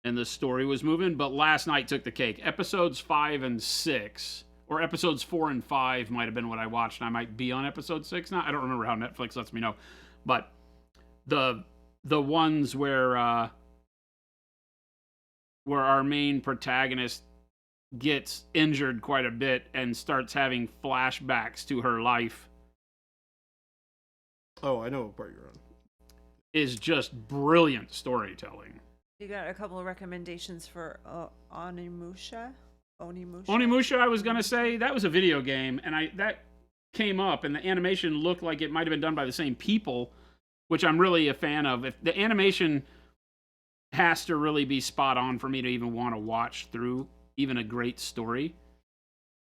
And the story was moving, but last night took the cake. Episodes 5 and 6, or episodes 4 and 5 might have been what I watched, and I might be on episode 6 now. I don't remember how Netflix lets me know. But the ones where our main protagonist gets injured quite a bit and starts having flashbacks to her life Oh, I know what part you're on. is just brilliant storytelling. You got a couple of recommendations for Onimusha? Onimusha, I was gonna say, that was a video game, and that came up, and the animation looked like it might have been done by the same people, which I'm really a fan of. If the animation has to really be spot on for me to even want to watch through even a great story.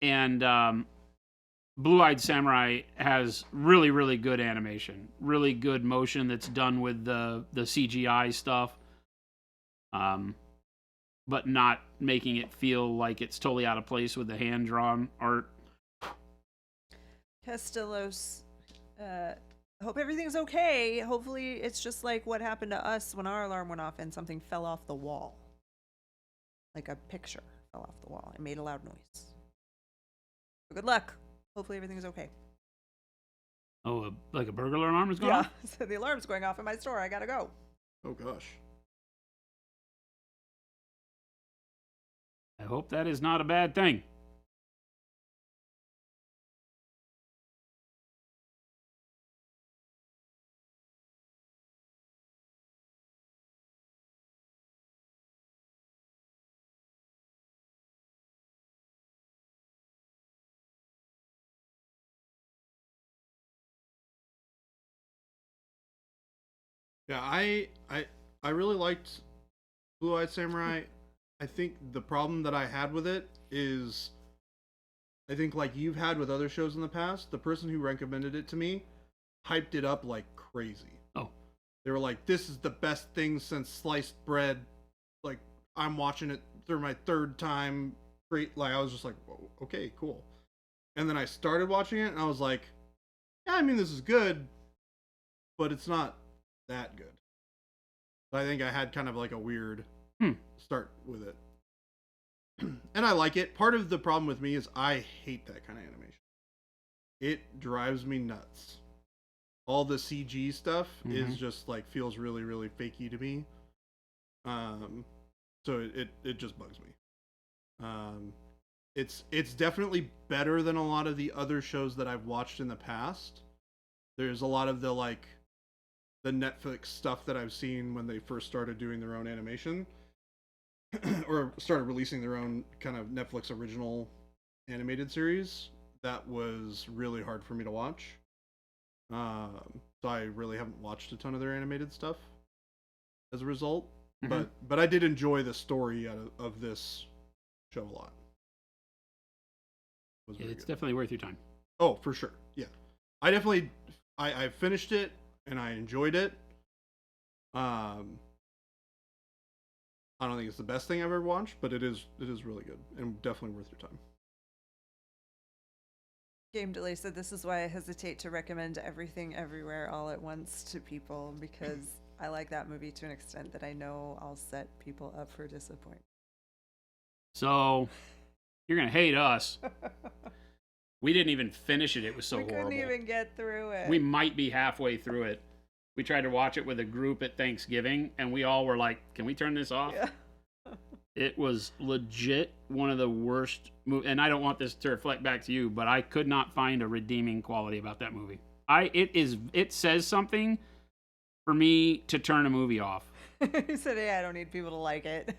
And Blue-Eyed Samurai has really, really good animation, really good motion that's done with the CGI stuff, but not making it feel like it's totally out of place with the hand-drawn art. Castellos, hope everything's okay. Hopefully it's just like what happened to us when our alarm went off and something fell off the wall. Like a picture fell off the wall and made a loud noise. Good luck. Hopefully everything's okay. Oh, like a burglar alarm is going Yeah, off? so the alarm's going off in my store. I gotta go. Oh gosh. I hope that is not a bad thing. Yeah, I really liked Blue-Eyed Samurai. I think the problem that I had with it is, I think like you've had with other shows in the past, the person who recommended it to me hyped it up like crazy. Oh. They were like, this is the best thing since sliced bread. Like, I'm watching it through my third time. Great. Like, I was just like, whoa, okay, cool. And then I started watching it and I was like, yeah, I mean, this is good, but it's not that good. I think I had kind of like a weird start with it. And I like it. Part of the problem with me is I hate that kind of animation. It drives me nuts. All the CG stuff is just like feels really, really fakey to me. So it just bugs me. It's definitely better than a lot of the other shows that I've watched in the past. There's a lot of the like the Netflix stuff that I've seen when they first started doing their own animation or started releasing their own kind of Netflix original animated series. That was really hard for me to watch. So I really haven't watched a ton of their animated stuff as a result. But I did enjoy the story of this show a lot. It was very It's good. definitely worth your time. Oh, for sure. Yeah. I finished it and I enjoyed it. I don't think it's the best thing I've ever watched, but it is really good and definitely worth your time. Game Delay said, this is why I hesitate to recommend everything everywhere all at once to people, because I like that movie to an extent that I know I'll set people up for disappointment. So you're gonna hate us. We didn't even finish it. It was so we horrible. couldn't even get through it. We might be halfway through it. We tried to watch it with a group at Thanksgiving, and we all were like, "Can we turn this off?" Yeah. It was legit one of the worst movies. And I don't want this to reflect back to you, but I could not find a redeeming quality about that movie. It says something for me to turn a movie off. He said, "Hey, I don't need people to like it."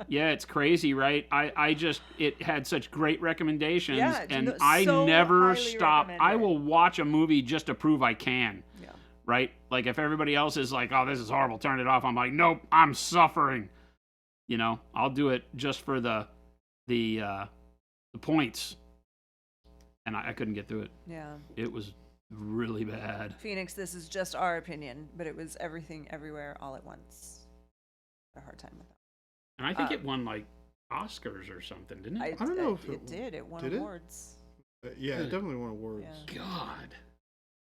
Yeah, it's crazy, right? It had such great recommendations, Yeah, and I so never highly stop. recommend I it. will watch a movie just to prove I can. Yeah. Right? Like if everybody else is like, "Oh, this is horrible, turn it off," I'm like, "Nope, I'm suffering." You know, I'll do it just for the points, and I couldn't get through it. Yeah. It was really bad. Phoenix, this is just our opinion, but it was everything, everywhere, all at once. I had a hard time with that. And I think it won like Oscars or something, didn't it? I don't know if it did. It won did it? awards. Yeah, it definitely won awards. Yeah. God,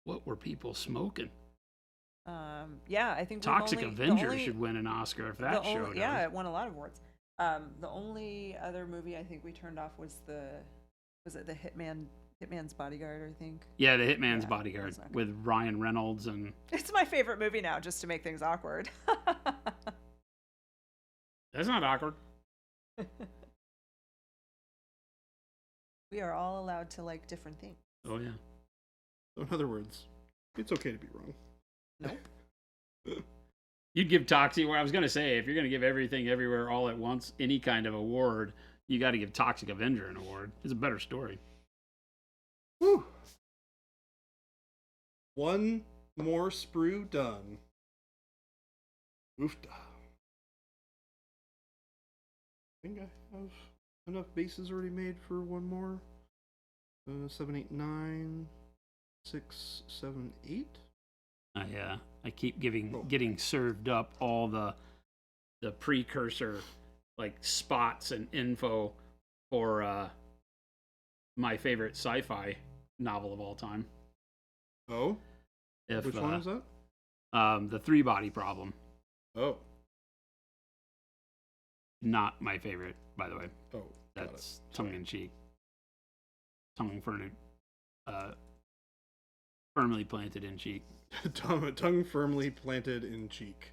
what were people smoking? Yeah, I think Toxic we've only, Avenger should win an Oscar if that show does. Yeah, it won a lot of awards. The only other movie I think we turned off was it the Hitman's Bodyguard, I think. Yeah, The Hitman's Yeah, Bodyguard that's not good. with Ryan Reynolds and It's my favorite movie now, just to make things awkward. that's not awkward. We are all allowed to like different things. Oh yeah. So in other words, it's okay to be wrong. Nope. You'd give Toxic. What I was gonna say, if you're gonna give Everything Everywhere All at Once any kind of award, you got to give Toxic Avenger an award. It's a better story. Whew. One more sprue done. Oofda. I think I have enough bases already made for one more. 7, 8, 9, 6, 7, 8. I keep getting served up all the precursor like spots and info for my favorite sci-fi novel of all time. Oh, If, which one is that? The Three Body Problem. Oh, Not my favorite, by the way. oh, got That's tongue in cheek. Firmly planted in cheek. it. Tongue firmly planted in cheek.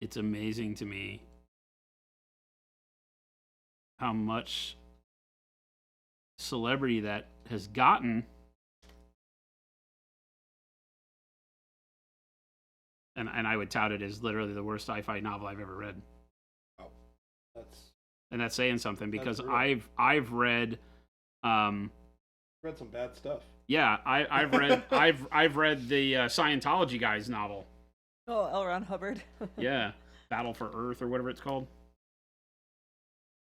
It's amazing to me how much celebrity that has gotten. And I would tout it as literally the worst sci-fi novel I've ever read. Oh, that's And that's saying something because brutal. I've read read some bad stuff. yeah, I've read I've read the Scientology guy's novel. Oh, L. Ron Hubbard. Yeah, Battle for Earth or whatever it's called.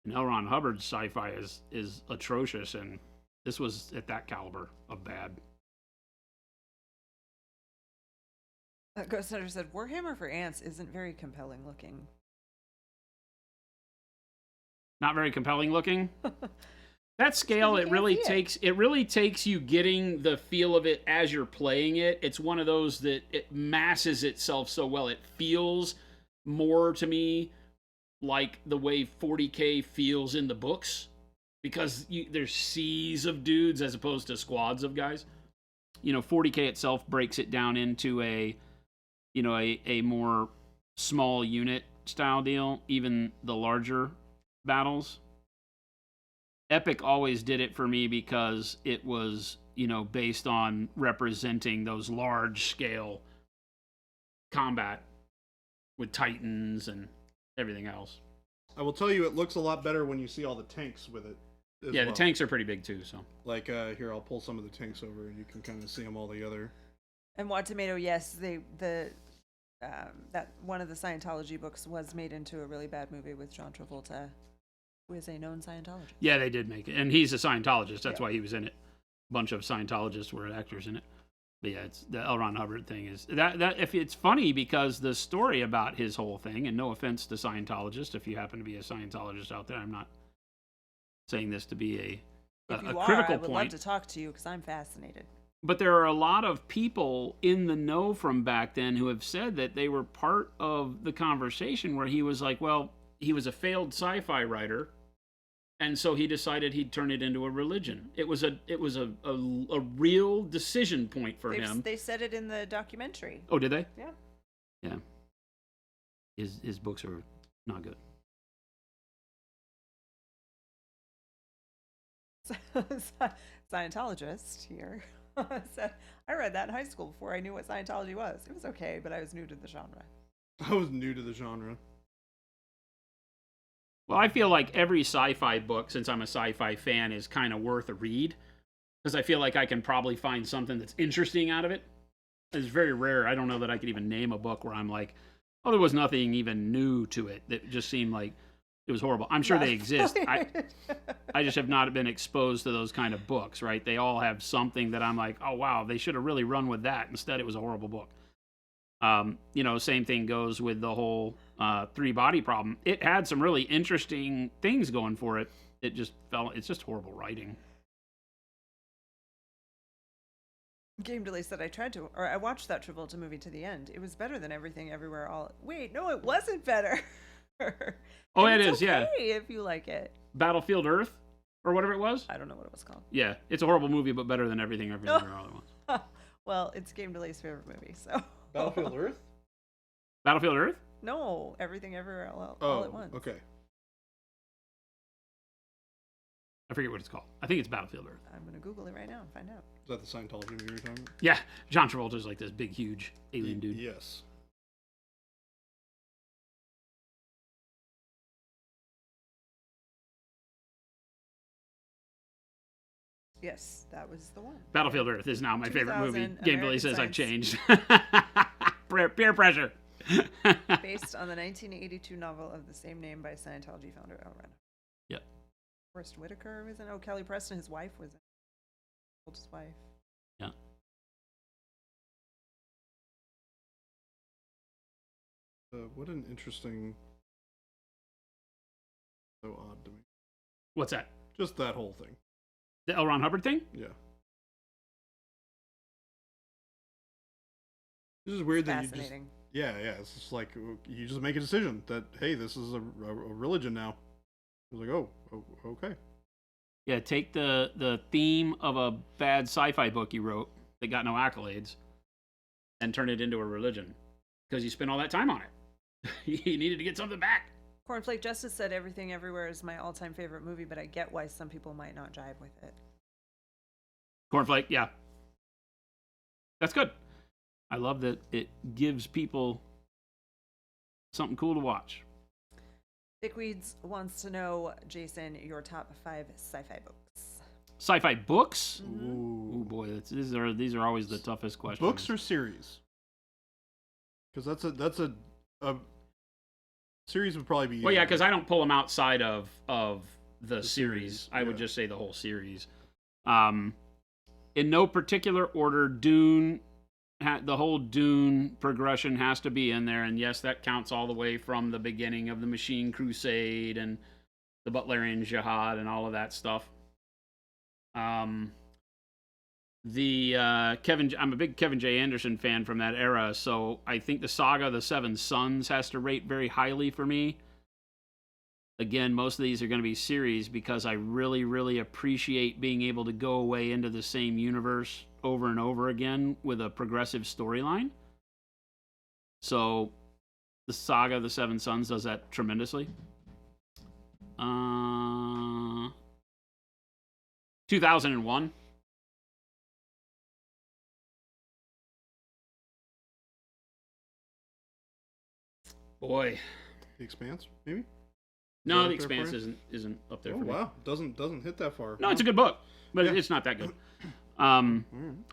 And L. Ron Hubbard's sci-fi is atrocious, and this was at that caliber of bad. Ghost Hunter said Warhammer for Ants isn't very compelling looking. Not very compelling looking. That scale, you it can't really see it. takes you getting the feel of it as you're playing it. It's one of those that it masses itself so well. It feels more to me like the way 40K feels in the books, because there's seas of dudes as opposed to squads of guys. 40K itself breaks it down into a more small unit style deal, even the larger battles. Epic always did it for me because it was, based on representing those large scale combat with Titans and everything else. I will tell you, it looks a lot better when you see all the tanks with it. Yeah, the tanks are pretty big too, so. Like, here, I'll pull some of the tanks over and you can kind of see them all together. And Watt Tomato, yes, that one of the Scientology books was made into a really bad movie with John Travolta, who is a known Scientologist. Yeah, they did make it. And he's a Scientologist. That's Yeah. why he was in it. A bunch of Scientologists were actors in it. But yeah, it's the L. Ron Hubbard thing is that if it's funny because the story about his whole thing, and no offense to Scientologists, if you happen to be a Scientologist out there, I'm not saying this to be If a you are, critical I would point. love to talk to you because I'm fascinated. But there are a lot of people in the know from back then who have said that they were part of the conversation where he was like, well, he was a failed sci-fi writer, and so he decided he'd turn it into a religion. It was a real decision point for him. They said it in the documentary. Oh, did they? Yeah. Yeah. His books are not good. Scientologist here said, I read that in high school before I knew what Scientology was. It was okay, but I was new to the genre. I was new to the genre. Well, I feel like every sci-fi book, since I'm a sci-fi fan, is kind of worth a read, because I feel like I can probably find something that's interesting out of it. It's very rare. I don't know that I could even name a book where I'm like, oh, there was nothing even new to it that just seemed like it was horrible. I'm sure they exist. I just have not been exposed to those kind of books, right? They all have something that I'm like, oh, wow, they should have really run with that. Instead, it was a horrible book. Same thing goes with the whole three-body problem. It had some really interesting things going for it. It's just horrible writing. Game Delay said I watched that Travolta movie to the end. It was better than Everything Everywhere All. Wait, no, it wasn't better. Oh, it is, okay yeah. If you like it. Battlefield Earth, or whatever it was. I don't know what it was called. Yeah, it's a horrible movie, but better than Everything Everywhere All at Once. Well, it's Game Delay's favorite movie, so. Battlefield Earth? Battlefield Earth? No, Everything Everywhere All at Once. Okay. I forget what it's called. I think it's Battlefield Earth. I'm gonna Google it right now and find out. Is that the Scientology movie you're talking about? Yeah, John Travolta's like this big, huge alien dude. Yes. Yes, that was the one. Battlefield Earth is now my favorite movie. 2000 Game Billy American says I've Science. changed. Peer pressure. Based on the 1982 novel of the same name by Scientology founder Al Red. Yep. Forrest Whitaker was in. Oh, Kelly Preston, his wife was in. His wife. Yeah. What an interesting. So odd to me. What's that? Just that whole thing. The L. Ron Hubbard thing? Yeah. This is weird that you just. Fascinating. Yeah. It's just like you just make a decision that hey, this is a religion now. It's like oh, okay. Yeah, take the theme of a bad sci-fi book you wrote that got no accolades and turn it into a religion because you spent all that time on it. You needed to get something back. Cornflake Justice said Everything Everywhere is my all-time favorite movie, but I get why some people might not jive with it. Cornflake, yeah. That's good. I love that it gives people something cool to watch. Dickweeds wants to know, Jason, your top 5 sci-fi books. Sci-fi books? Mm-hmm. Oh boy, these are always the toughest questions. Books or series? Because that's a series would probably be. Well, yeah, because I don't pull them outside of the series. series, I would yeah. just say the whole series. In no particular order, Dune. The whole Dune progression has to be in there, and yes, that counts all the way from the beginning of the Machine Crusade and the Butlerian Jihad and all of that stuff. I'm a big Kevin J. Anderson fan from that era, so I think the Saga of the Seven Sons has to rate very highly for me. Again, most of these are going to be series because I really, really appreciate being able to go away into the same universe over and over again with a progressive storyline. So the Saga of the Seven Sons does that tremendously. 2001. Boy. The Expanse, maybe. No, that The up there Expanse for you? isn't up there Oh for me. wow, doesn't hit that far. No, it's a good book, but Yeah. it's not that good.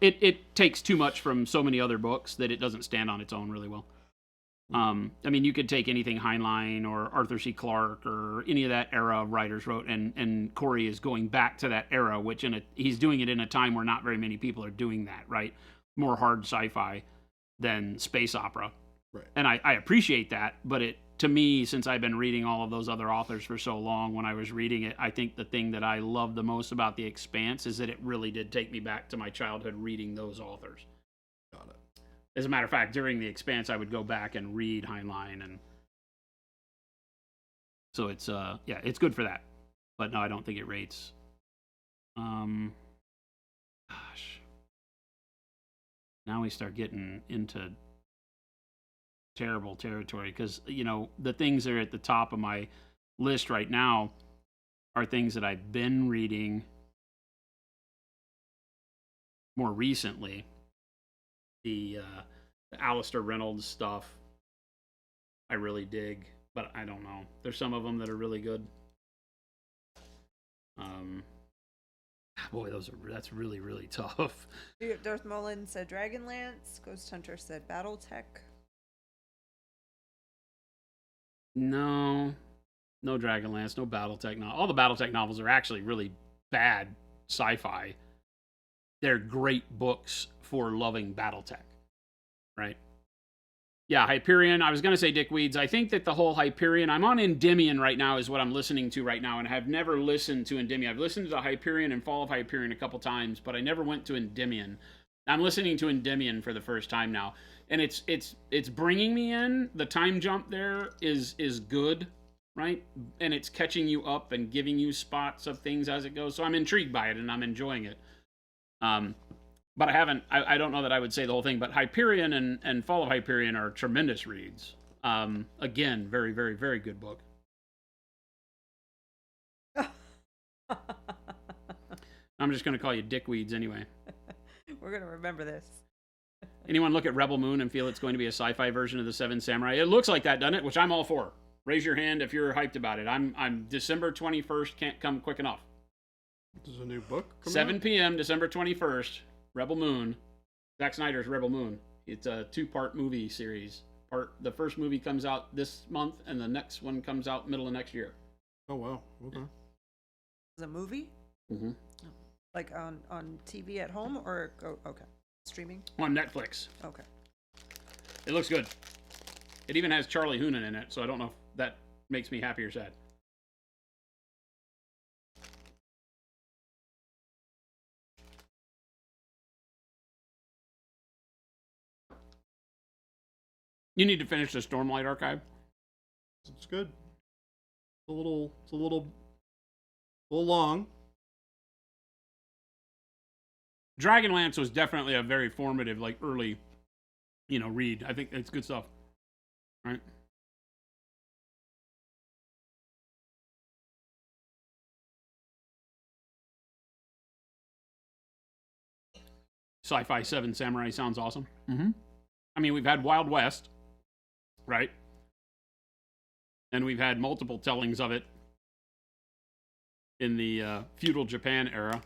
It takes too much from so many other books that it doesn't stand on its own really well. I mean, you could take anything Heinlein or Arthur C. Clarke or any of that era of writers wrote, and Corey is going back to that era, which he's doing it in a time where not very many people are doing that, right? More hard sci-fi than space opera. Right. And I appreciate that, but to me, since I've been reading all of those other authors for so long, when I was reading it, I think the thing that I love the most about The Expanse is that it really did take me back to my childhood reading those authors. Got it. As a matter of fact, during The Expanse, I would go back and read Heinlein, and so it's yeah, it's good for that. But no, I don't think it rates. Gosh, now we start getting into terrible territory, because the things that are at the top of my list right now are things that I've been reading more recently. The Alistair Reynolds stuff I really dig, but I don't know. There's some of them that are really good. Boy, that's really, really tough. Darth Mullen said Dragonlance. Ghost Hunter said BattleTech. No Dragonlance, no BattleTech. All the BattleTech novels are actually really bad sci-fi. They're great books for loving BattleTech, right? Yeah, Hyperion. I was going to say Dickweeds. I think that the whole Hyperion, I'm on Endymion right now is what I'm listening to right now, and I've never listened to Endymion. I've listened to Hyperion and Fall of Hyperion a couple times, but I never went to Endymion. I'm listening to Endymion for the first time now, and it's bringing me in. The time jump there is good, right? And it's catching you up and giving you spots of things as it goes. So I'm intrigued by it, and I'm enjoying it. But I don't know that I would say the whole thing, but Hyperion and Fall of Hyperion are tremendous reads. Again, very, very, very good book. I'm just going to call you Dickweeds anyway. We're going to remember this. Anyone look at Rebel Moon and feel it's going to be a sci-fi version of the Seven Samurai? It looks like that, doesn't it? Which I'm all for. Raise your hand if you're hyped about it. I'm December 21st, can't come quick enough. This is a new book? 7 p.m., December 21st, Rebel Moon. Zack Snyder's Rebel Moon. It's a 2-part movie series. The first movie comes out this month, and the next one comes out middle of next year. Oh, wow. Okay. It's a movie? Mm-hmm. Like on TV at home, or okay, streaming? On Netflix. Okay. It looks good. It even has Charlie Hunnam in it, so I don't know if that makes me happy or sad. You need to finish the Stormlight Archive. It's good. It's a little long. Dragonlance was definitely a very formative, like early, read. I think it's good stuff. Right? Sci-Fi 7 Samurai sounds awesome. Mm-hmm. I mean, we've had Wild West, right? And we've had multiple tellings of it in the feudal Japan era.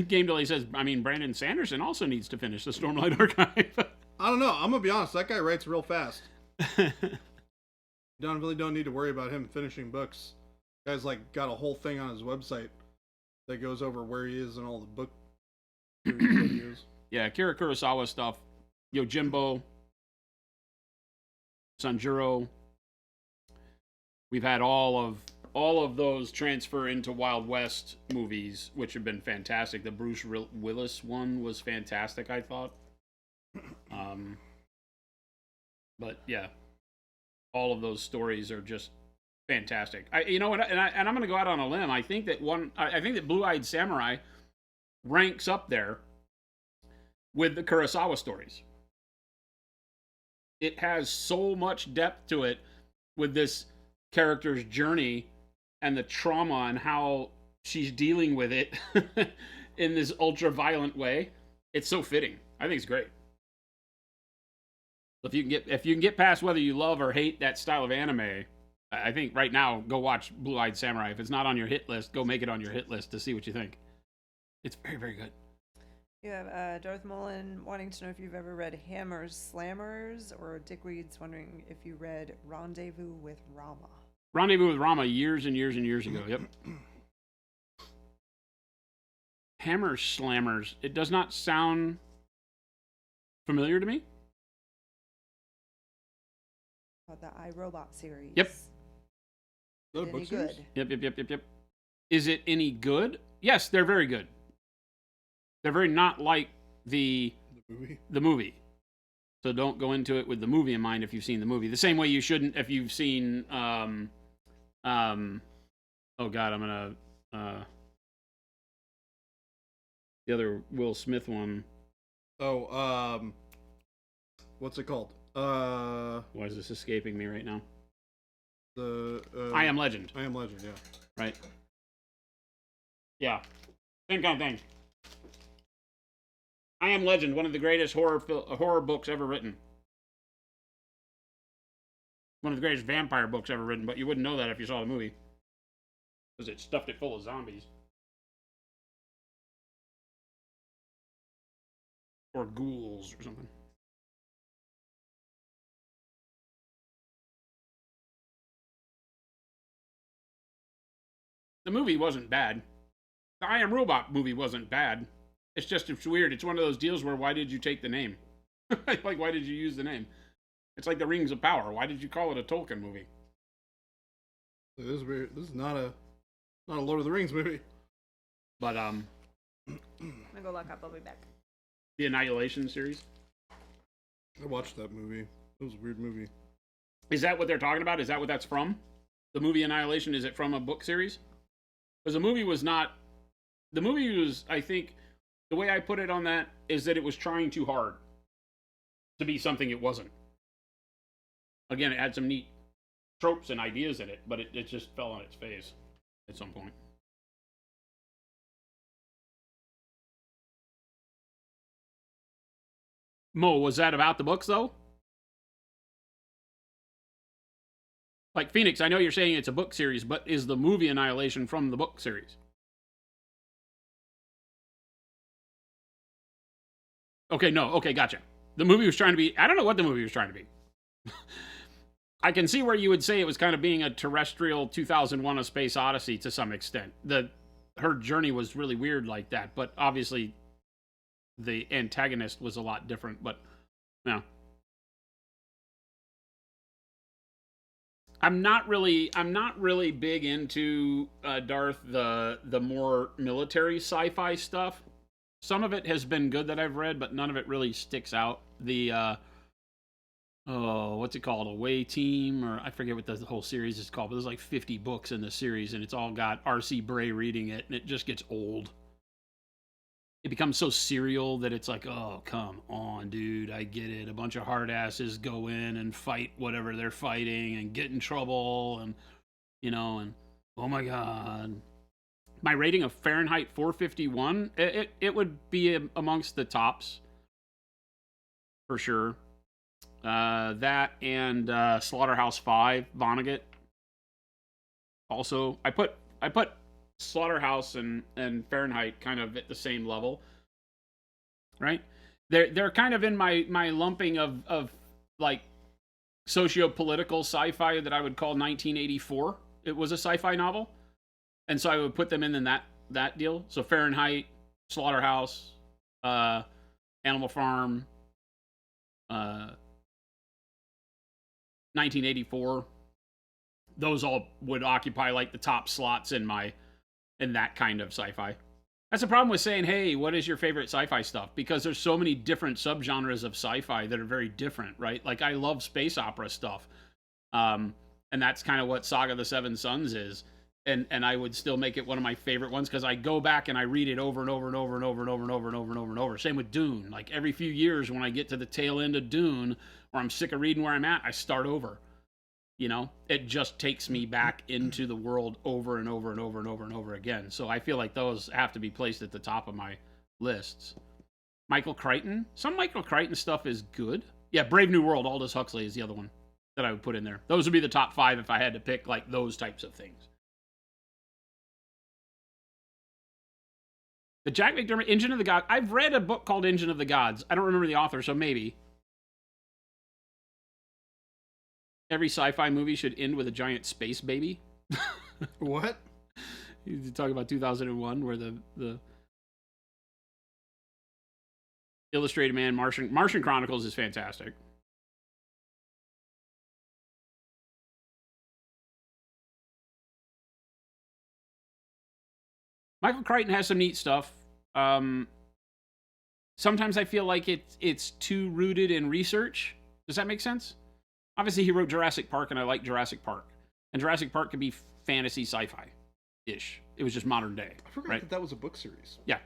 Game Delay says, I mean, Brandon Sanderson also needs to finish the Stormlight Archive. I don't know. I'm going to be honest. That guy writes real fast. Really don't need to worry about him finishing books. Guy's got a whole thing on his website that goes over where he is and all the book series he is. Yeah, Akira Kurosawa stuff. Yojimbo, Sanjuro. We've had all of those transfer into Wild West movies, which have been fantastic. The Bruce Willis one was fantastic, I thought. But yeah, all of those stories are just fantastic. And I'm going to go out on a limb. I think that Blue-Eyed Samurai ranks up there with the Kurosawa stories. It has so much depth to it with this character's journey and the trauma and how she's dealing with it in this ultra-violent way. It's so fitting. I think it's great. If you can get past whether you love or hate that style of anime, I think right now go watch Blue-Eyed Samurai. If it's not on your hit list, go make it on your hit list to see what you think. It's very, very good. You have Darth Mullen wanting to know if you've ever read Hammer's Slammers, or Dickweeds wondering if you read Rendezvous with Rama. Rendezvous with Rama years and years and years ago. Yep. Hammer Slammers. It does not sound familiar to me. The iRobot series. Yep. Is that a Any book series? good? Yep. Is it any good? Yes, they're very good. They're very not like the movie. So don't go into it with the movie in mind if you've seen the movie. The same way you shouldn't if you've seen oh god, I'm gonna the other Will Smith one. Oh, what's it called? Why is this escaping me right now? The I Am Legend. I Am Legend, yeah. Right. Yeah. Same kind of thing. I Am Legend, one of the greatest horror books ever written. One of the greatest vampire books ever written, but you wouldn't know that if you saw the movie. Because it stuffed it full of zombies. Or ghouls or something. The movie wasn't bad. The I Am Robot movie wasn't bad. It's weird. It's one of those deals where why did you take the name? Like, why did you use the name? It's like the Rings of Power. Why did you call it a Tolkien movie? This is weird. This is not a Lord of the Rings movie. But I'm gonna go look up. I'll be back. the Annihilation series. I watched that movie. It was a weird movie. Is that what they're talking about? Is that what that's from? The movie Annihilation, is it from a book series? Because the movie was not... The movie was, I think, the way I put it on that is that it was trying too hard to be something it wasn't. Again, it had some neat tropes and ideas in it, but it just fell on its face at some point. Mo, was that about the books, though? Like, Phoenix, I know you're saying it's a book series, but is the movie Annihilation from the book series? Okay, no, okay, gotcha. The movie was trying to be... I don't know what the movie was trying to be. I can see where you would say it was kind of being a terrestrial 2001 A Space Odyssey to some extent. Her journey was really weird like that, but obviously the antagonist was a lot different, but no. I'm not really big into Darth the more military sci-fi stuff. Some of it has been good that I've read, but none of it really sticks out. The what's it called? Away Team, or I forget what the whole series is called, but there's like 50 books in the series, and it's all got R.C. Bray reading it, and it just gets old. It becomes so serial that it's like, oh, come on, dude, I get it. A bunch of hard asses go in and fight whatever they're fighting and get in trouble, and, you know, and oh my God. My rating of Fahrenheit 451, it would be amongst the tops, for sure. That and Slaughterhouse 5, Vonnegut. Also, I put Slaughterhouse and Fahrenheit kind of at the same level, right? They're kind of in my lumping of like socio-political sci-fi that I would call 1984. It was a sci-fi novel, and so I would put them in that deal. So Fahrenheit, Slaughterhouse, Animal Farm, 1984. Those all would occupy like the top slots in that kind of sci-fi. That's the problem with saying, hey, what is your favorite sci-fi stuff? Because there's so many different subgenres of sci-fi that are very different, right? Like, I love space opera stuff. And that's kind of what Saga of the Seven Suns is. And I would still make it one of my favorite ones because I go back and I read it over and over and over and over and over and over and over and over and over. Same with Dune. Like, every few years when I get to the tail end of Dune, or I'm sick of reading where I'm at, I start over. You know, it just takes me back into the world over and over and over and over and over again. So I feel like those have to be placed at the top of my lists. Michael Crichton. Some Michael Crichton stuff is good. Yeah, Brave New World, Aldous Huxley is the other one that I would put in there. Those would be the top 5 if I had to pick like those types of things. The Jack McDermott, Engine of the Gods. I've read a book called Engine of the Gods. I don't remember the author, so maybe. Every sci-fi movie should end with a giant space baby. What? You talk about 2001, where the Illustrated Man, Martian Chronicles is fantastic. Michael Crichton has some neat stuff. Sometimes I feel like it's too rooted in research. Does that make sense? Obviously, he wrote Jurassic Park, and I like Jurassic Park. And Jurassic Park could be fantasy sci-fi-ish. It was just modern day. I forgot right? that was a book series. Yeah.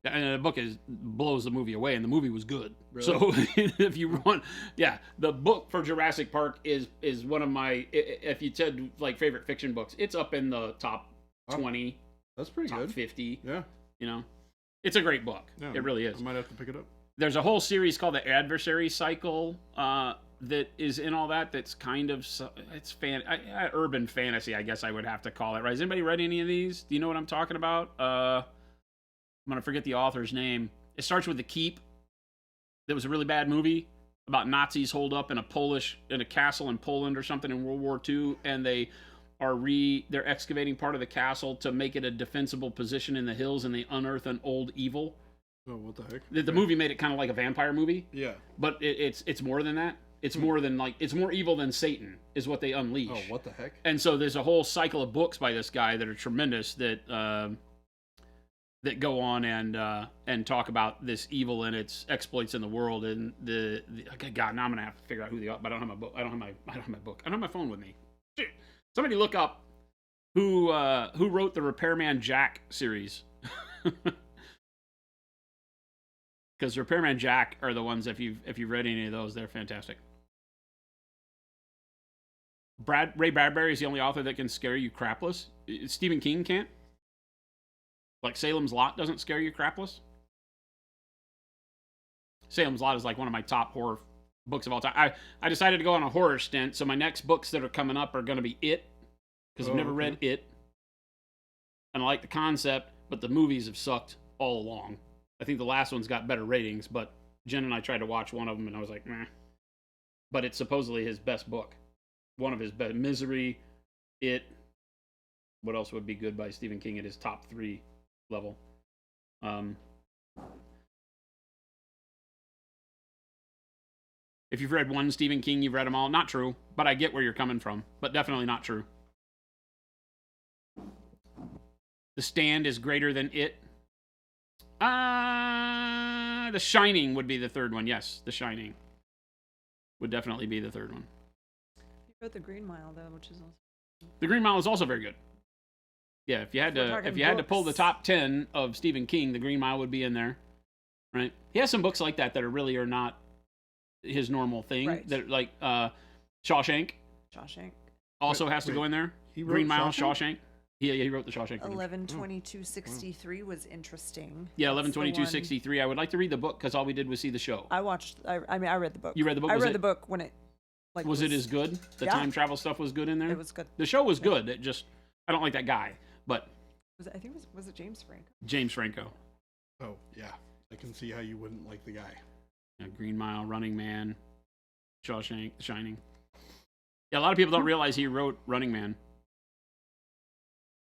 And the book blows the movie away, and the movie was good. Really? So if you want, the book for Jurassic Park is one of my, if you said like favorite fiction books, it's up in the top 20. That's pretty top good. 50. Yeah. You know, it's a great book. Yeah, it really is. I might have to pick it up. There's a whole series called the Adversary Cycle that is in all that. That's kind of it's urban fantasy, I guess I would have to call it. Right? Has anybody read any of these? Do you know what I'm talking about? I'm gonna forget the author's name. It starts with The Keep. That was a really bad movie about Nazis holed up in a castle in Poland or something in World War II, and they're excavating part of the castle to make it a defensible position in the hills, and they unearth an old evil. Oh, what the heck? The movie made it kind of like a vampire movie. Yeah. But it's more than that. It's more than it's more evil than Satan is what they unleash. Oh, what the heck? And so there's a whole cycle of books by this guy that are tremendous that go on and talk about this evil and its exploits in the world. And God, now I'm gonna have to figure out who but I don't have my book. I don't have my book. I don't have my phone with me. Shit. Somebody look up who wrote the Repairman Jack series. Because Repairman Jack are the ones, if you've read any of those, they're fantastic. Ray Bradbury is the only author that can scare you crapless. Stephen King can't. Like Salem's Lot doesn't scare you crapless. Salem's Lot is like one of my top horror books of all time. I decided to go on a horror stint, so my next books that are coming up are going to be It, because I've never read It. And I like the concept, but the movies have sucked all along. I think the last one's got better ratings, but Jen and I tried to watch one of them, and I was like, meh. But it's supposedly his best book. One of his best. Misery, It. What else would be good by Stephen King at his top 3 level? If you've read one Stephen King, you've read them all. Not true, but I get where you're coming from. But definitely not true. The Stand is greater than It. The Shining would be the third one. Yes, The Shining would definitely be the third one. You wrote The Green Mile, though, which is also... The Green Mile is also very good. Yeah, if you had to pull the top 10 of Stephen King, The Green Mile would be in there, right? He has some books like that are not his normal thing. Right. That like Shawshank. Shawshank. Also has to go in there. He wrote Green Mile, Shawshank? Yeah, he wrote the Shawshank. 11/22/63 was interesting. Yeah, That's the 11/22/63. I would like to read the book because all we did was see the show. I watched. I read the book. You read the book? I read the book when it. Like, was it as good? The time travel stuff was good in there. It was good. The show was good. It just I don't like that guy, but Was it James Franco? James Franco. Oh yeah, I can see how you wouldn't like the guy. Yeah, Green Mile, Running Man, Shawshank, The Shining. Yeah, a lot of people don't realize he wrote Running Man.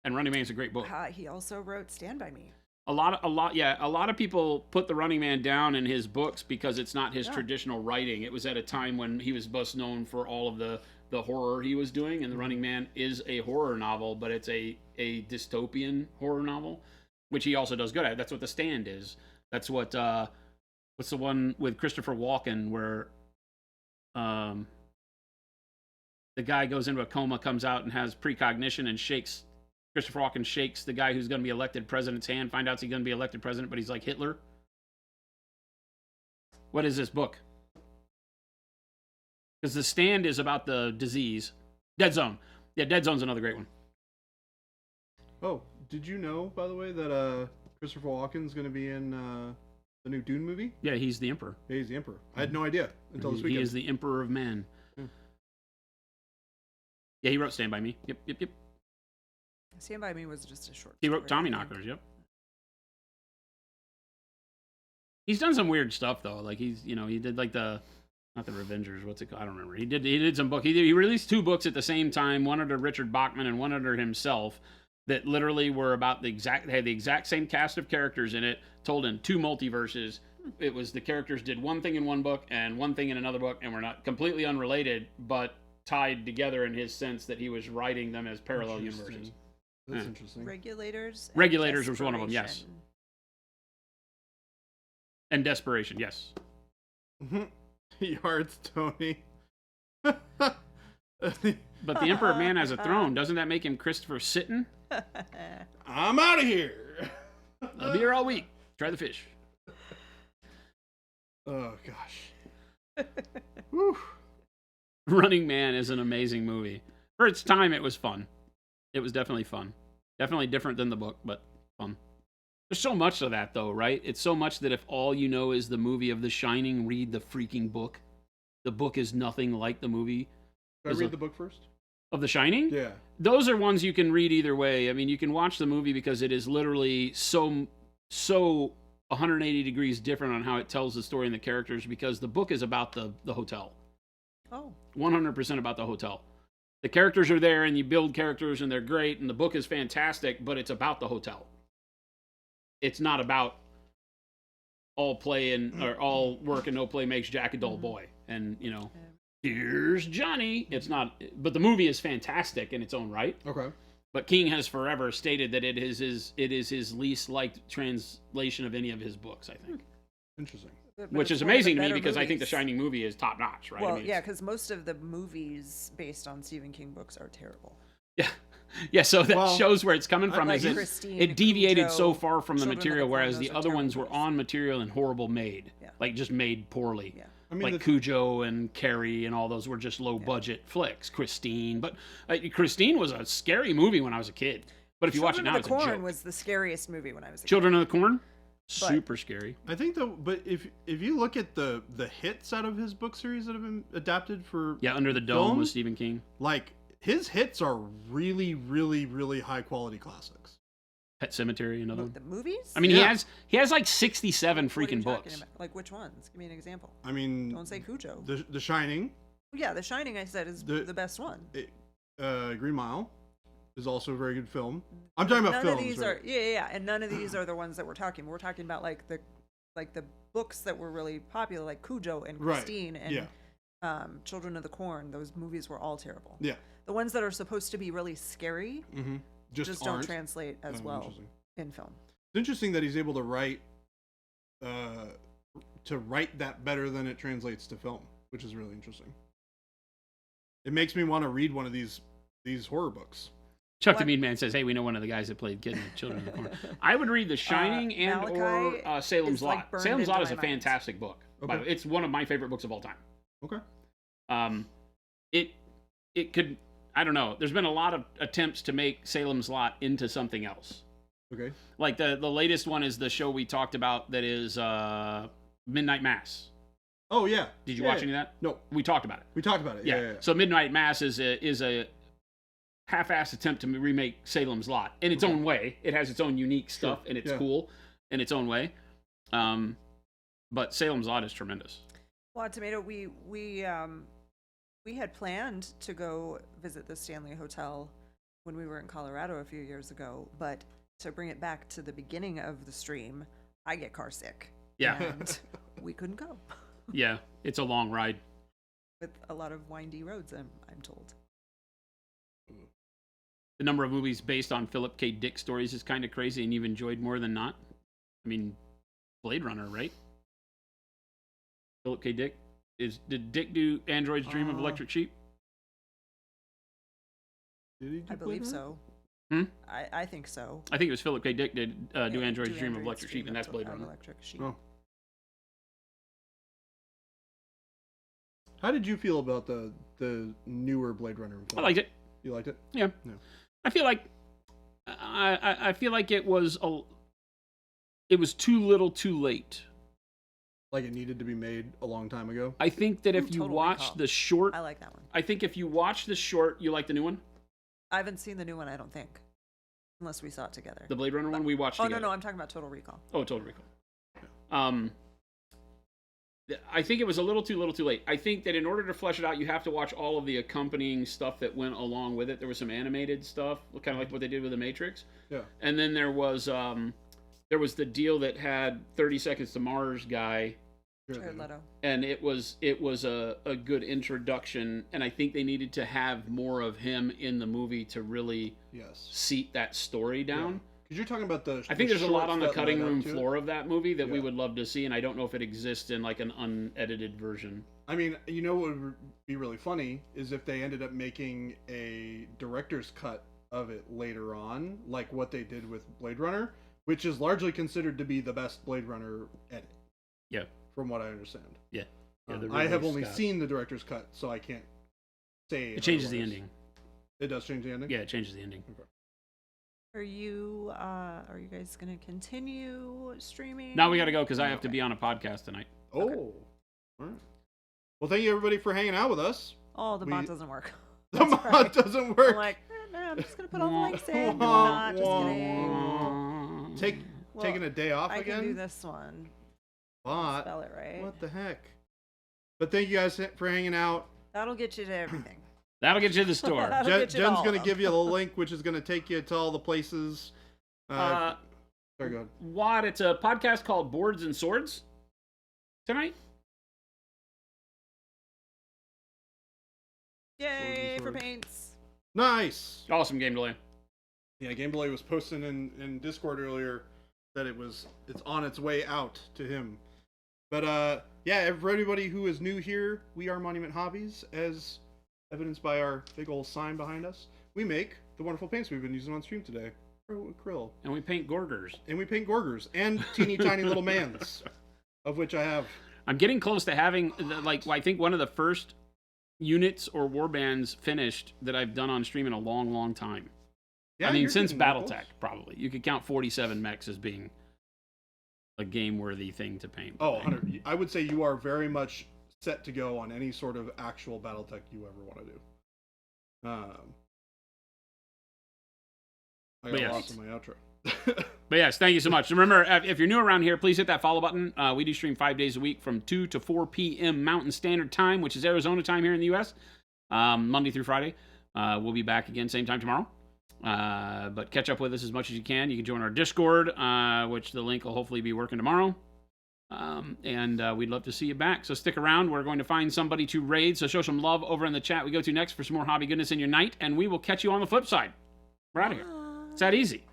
And Running Man is a great book. He also wrote Stand By Me. A lot of people put the Running Man down in his books because it's not his traditional writing. It was at a time when he was best known for all of the horror he was doing, and the Running Man is a horror novel, but it's a dystopian horror novel, which he also does good at. That's what The Stand is. That's what what's the one with Christopher Walken where the guy goes into a coma, comes out and has precognition and shakes. Christopher Walken shakes the guy who's going to be elected president's hand, find out he's going to be elected president, but he's like Hitler. What is this book? Because The Stand is about the disease. Dead Zone. Yeah, Dead Zone's another great one. Oh, did you know, by the way, that Christopher Walken's going to be in the new Dune movie? Yeah, he's the Emperor. Yeah, he's the Emperor. I had no idea until this He weekend. is the Emperor of Man. Yeah, he wrote Stand By Me. Yep. Stand By Me was just a short. He wrote story, Tommy I think. Knockers, yep. He's done some weird stuff though. Like he did like not the Revengers, what's it called? I don't remember. He did some book. He released 2 books at the same time, one under Richard Bachman and one under himself, that literally were about had the exact same cast of characters in it, told in 2 multiverses, it was the characters did one thing in one book and one thing in another book, and were not completely unrelated, but tied together in his sense that he was writing them as parallel universes. That's Yeah. interesting. Regulators. and Regulators was one of them, yes. Desperation. And Desperation, yes. Yards, Tony. But the Emperor Man has a throne. Doesn't that make him Christopher Sitten? I'm out of here. I'll be here all week. Try the fish. Oh gosh. Whew. Running Man is an amazing movie. For its time, it was fun. It was definitely fun. Definitely different than the book, but fun. There's so much of that, though, right? It's so much that if all you know is the movie of The Shining, read the freaking book. The book is nothing like the movie. Should I read the book first? Of The Shining? Yeah. Those are ones you can read either way. I mean, you can watch the movie because it is literally so 180 degrees different on how it tells the story and the characters, because the book is about the hotel. Oh. 100% about the hotel. The characters are there, and you build characters, and they're great, and the book is fantastic, but it's about the hotel. It's not about all play and or all work and no play makes Jack a dull boy. And, you know, here's Johnny. It's not, but the movie is fantastic in its own right. Okay. But King has forever stated that it is his least liked translation of any of his books, I think. Interesting. But Which it's is one of the amazing to me better because I think The movies. Shining movie is top notch, right? Well, I mean, yeah, because most of the movies based on Stephen King books are terrible. Yeah. Yeah, so that Well, shows where it's coming from. like Is it, Christine, it deviated so Cujo, far from the Children of the material, Corn, whereas those the are other terrible ones were movies. on material and horrible made. Yeah. Like just made poorly. Yeah. I mean, Like Cujo and Carrie and all those were just low budget flicks. Christine. But Christine was a scary movie when I was a kid. But if you watch it Children now, of it's the a Corn joke. was the scariest movie when I was a Children of the Corn? Super scary. I think though, but if you look at the hits out of his book series that have been adapted for Yeah, Under the Dome film, with Stephen King. like his hits are really, really, really high quality classics. Pet Cemetery, another kid. one. The movies? I mean, Yeah. he has like 67 What are you freaking talking books. about? Like which ones? Give me an example. I mean, Don't say Cujo. the Shining, Yeah, The Shining, I said, is the best one. Green Mile is also a very good film. I'm talking about None films. of these right? are yeah, and none of these are the ones that we're talking. We're talking about like the books that were really popular, like Cujo and Right, Christine and yeah. Children of the Corn. Those movies were all terrible. Yeah. The ones that are supposed to be really scary Mm-hmm. just don't aren't. translate as Oh, well interesting. in film. It's interesting that he's able to write that better than it translates to film, which is really interesting. It makes me want to read one of these horror books. Chuck the What? Mean Man says, hey, we know one of the guys that played Kid in Children of the Corn. I would read The Shining and Malachi or Salem's is, like, Lot. burned Salem's into Lot is my a mind. fantastic book. By Okay. the way. It's one of my favorite books of all time. Okay. It could, I don't know. There's been a lot of attempts to make Salem's Lot into something else. Okay. Like the latest one is the show we talked about that is Midnight Mass. Oh yeah. Did you Yeah, watch yeah. any of that? No, We talked about it. we talked about it. Yeah. Yeah. So Midnight Mass is a half-assed attempt to remake Salem's Lot in its own way. It has its own unique stuff, and it's Yeah. cool in its own way. But Salem's Lot is tremendous. Well, Tomato, we had planned to go visit the Stanley Hotel when we were in Colorado a few years ago, but to bring it back to the beginning of the stream, I get car sick. Yeah. And we couldn't go Yeah, it's a long ride. with a lot of windy roads, I'm told. The number of movies based on Philip K. Dick stories is kind of crazy, and you've enjoyed more than not. I mean, Blade Runner, right? Philip K. Dick did Dick do Android's Dream of Electric Sheep? Did he do I believe Blade so. Hmm? I think so. I think it was Philip K. Dick did do Yeah, Android's Dream of Android's Electric Dream Sheep, and that's of Blade Runner. Electric Sheep. Runner? Oh. How did you feel about the newer Blade Runner film? I liked it. You liked it? Yeah. Yeah. I feel like I feel like it was too little, too late. Like it needed to be made a long time ago? I think that Ooh, if you Total watch Recall. the short, I like that one. I think if you watch the short, you like the new one, I haven't seen the new one, I don't think. Unless we saw it together. the Blade Runner one we watched Oh, together. no, I'm talking about Total Recall. Oh, Total Recall. I think it was a little too late. I think that in order to flesh it out, you have to watch all of the accompanying stuff that went along with it. There was some animated stuff, kind of like what they did with The Matrix. Yeah. And then there was there was the deal that had 30 Seconds to Mars guy, Jared Leto. and it was a good introduction, and I think they needed to have more of him in the movie to really Yes. seat that story down. Because you're talking about the. I think there's a lot on the cutting room floor. floor of that movie that we Yeah. would love to see, and I don't know if it exists in like an unedited version. I mean, you know what would be really funny is if they ended up making a director's cut of it later on, like what they did with Blade Runner, which is largely considered to be the best Blade Runner edit. Yeah. From what I understand. Yeah. Yeah, the I have Ridley only Scott. seen the director's cut, so I can't say. It changes the otherwise. ending. It does change the ending? Yeah, it changes the ending. Are you guys gonna continue streaming? Now we got to go because I have to be on a podcast tonight. Oh. All right. Well, thank you everybody for hanging out with us. Oh, the bot doesn't work. The mod doesn't work. I'm like, I'm just gonna put all the links in. No, I'm not. Just kidding. Taking a day off I again? can do this one. Bot. Spell it right. What the heck? But thank you guys for hanging out. That'll get you to everything. That'll get you to the store. That'll get you to Jen's all going to of give you the link, which is going to take you to all the places. Sorry, go ahead. What? It's a podcast called Boards and Swords tonight. Yay for Swords. paints. Nice. Awesome game delay. Yeah, Game Delay was posting in Discord earlier that it's on its way out to him. But yeah, for everybody who is new here, we are Monument Hobbies, as evidenced by our big old sign behind us. We make the wonderful paints we've been using on stream today. Acryl. And we paint Gorgers. And we paint Gorgers and teeny tiny little mans, of which I have. I'm getting close to having, I think one of the first units or warbands finished that I've done on stream in a long, long time. Yeah, I mean, you're since getting Battletech, close. probably. You could count 47 mechs as being a game-worthy thing to paint. Oh, 100. I would say you are very much set to go on any sort of actual Battletech you ever want to do. I got lost in my outro. But yes, thank you so much. Remember, if you're new around here, please hit that follow button. We do stream 5 days a week from 2 to 4 p.m. Mountain Standard Time, which is Arizona time here in the U.S., Monday through Friday. We'll be back again same time tomorrow. But catch up with us as much as you can. You can join our Discord, which the link will hopefully be working tomorrow. And we'd love to see you back. So stick around. We're going to find somebody to raid. So show some love over in the chat we go to next for some more hobby goodness in your night. And we will catch you on the flip side. We're out of here. It's that easy.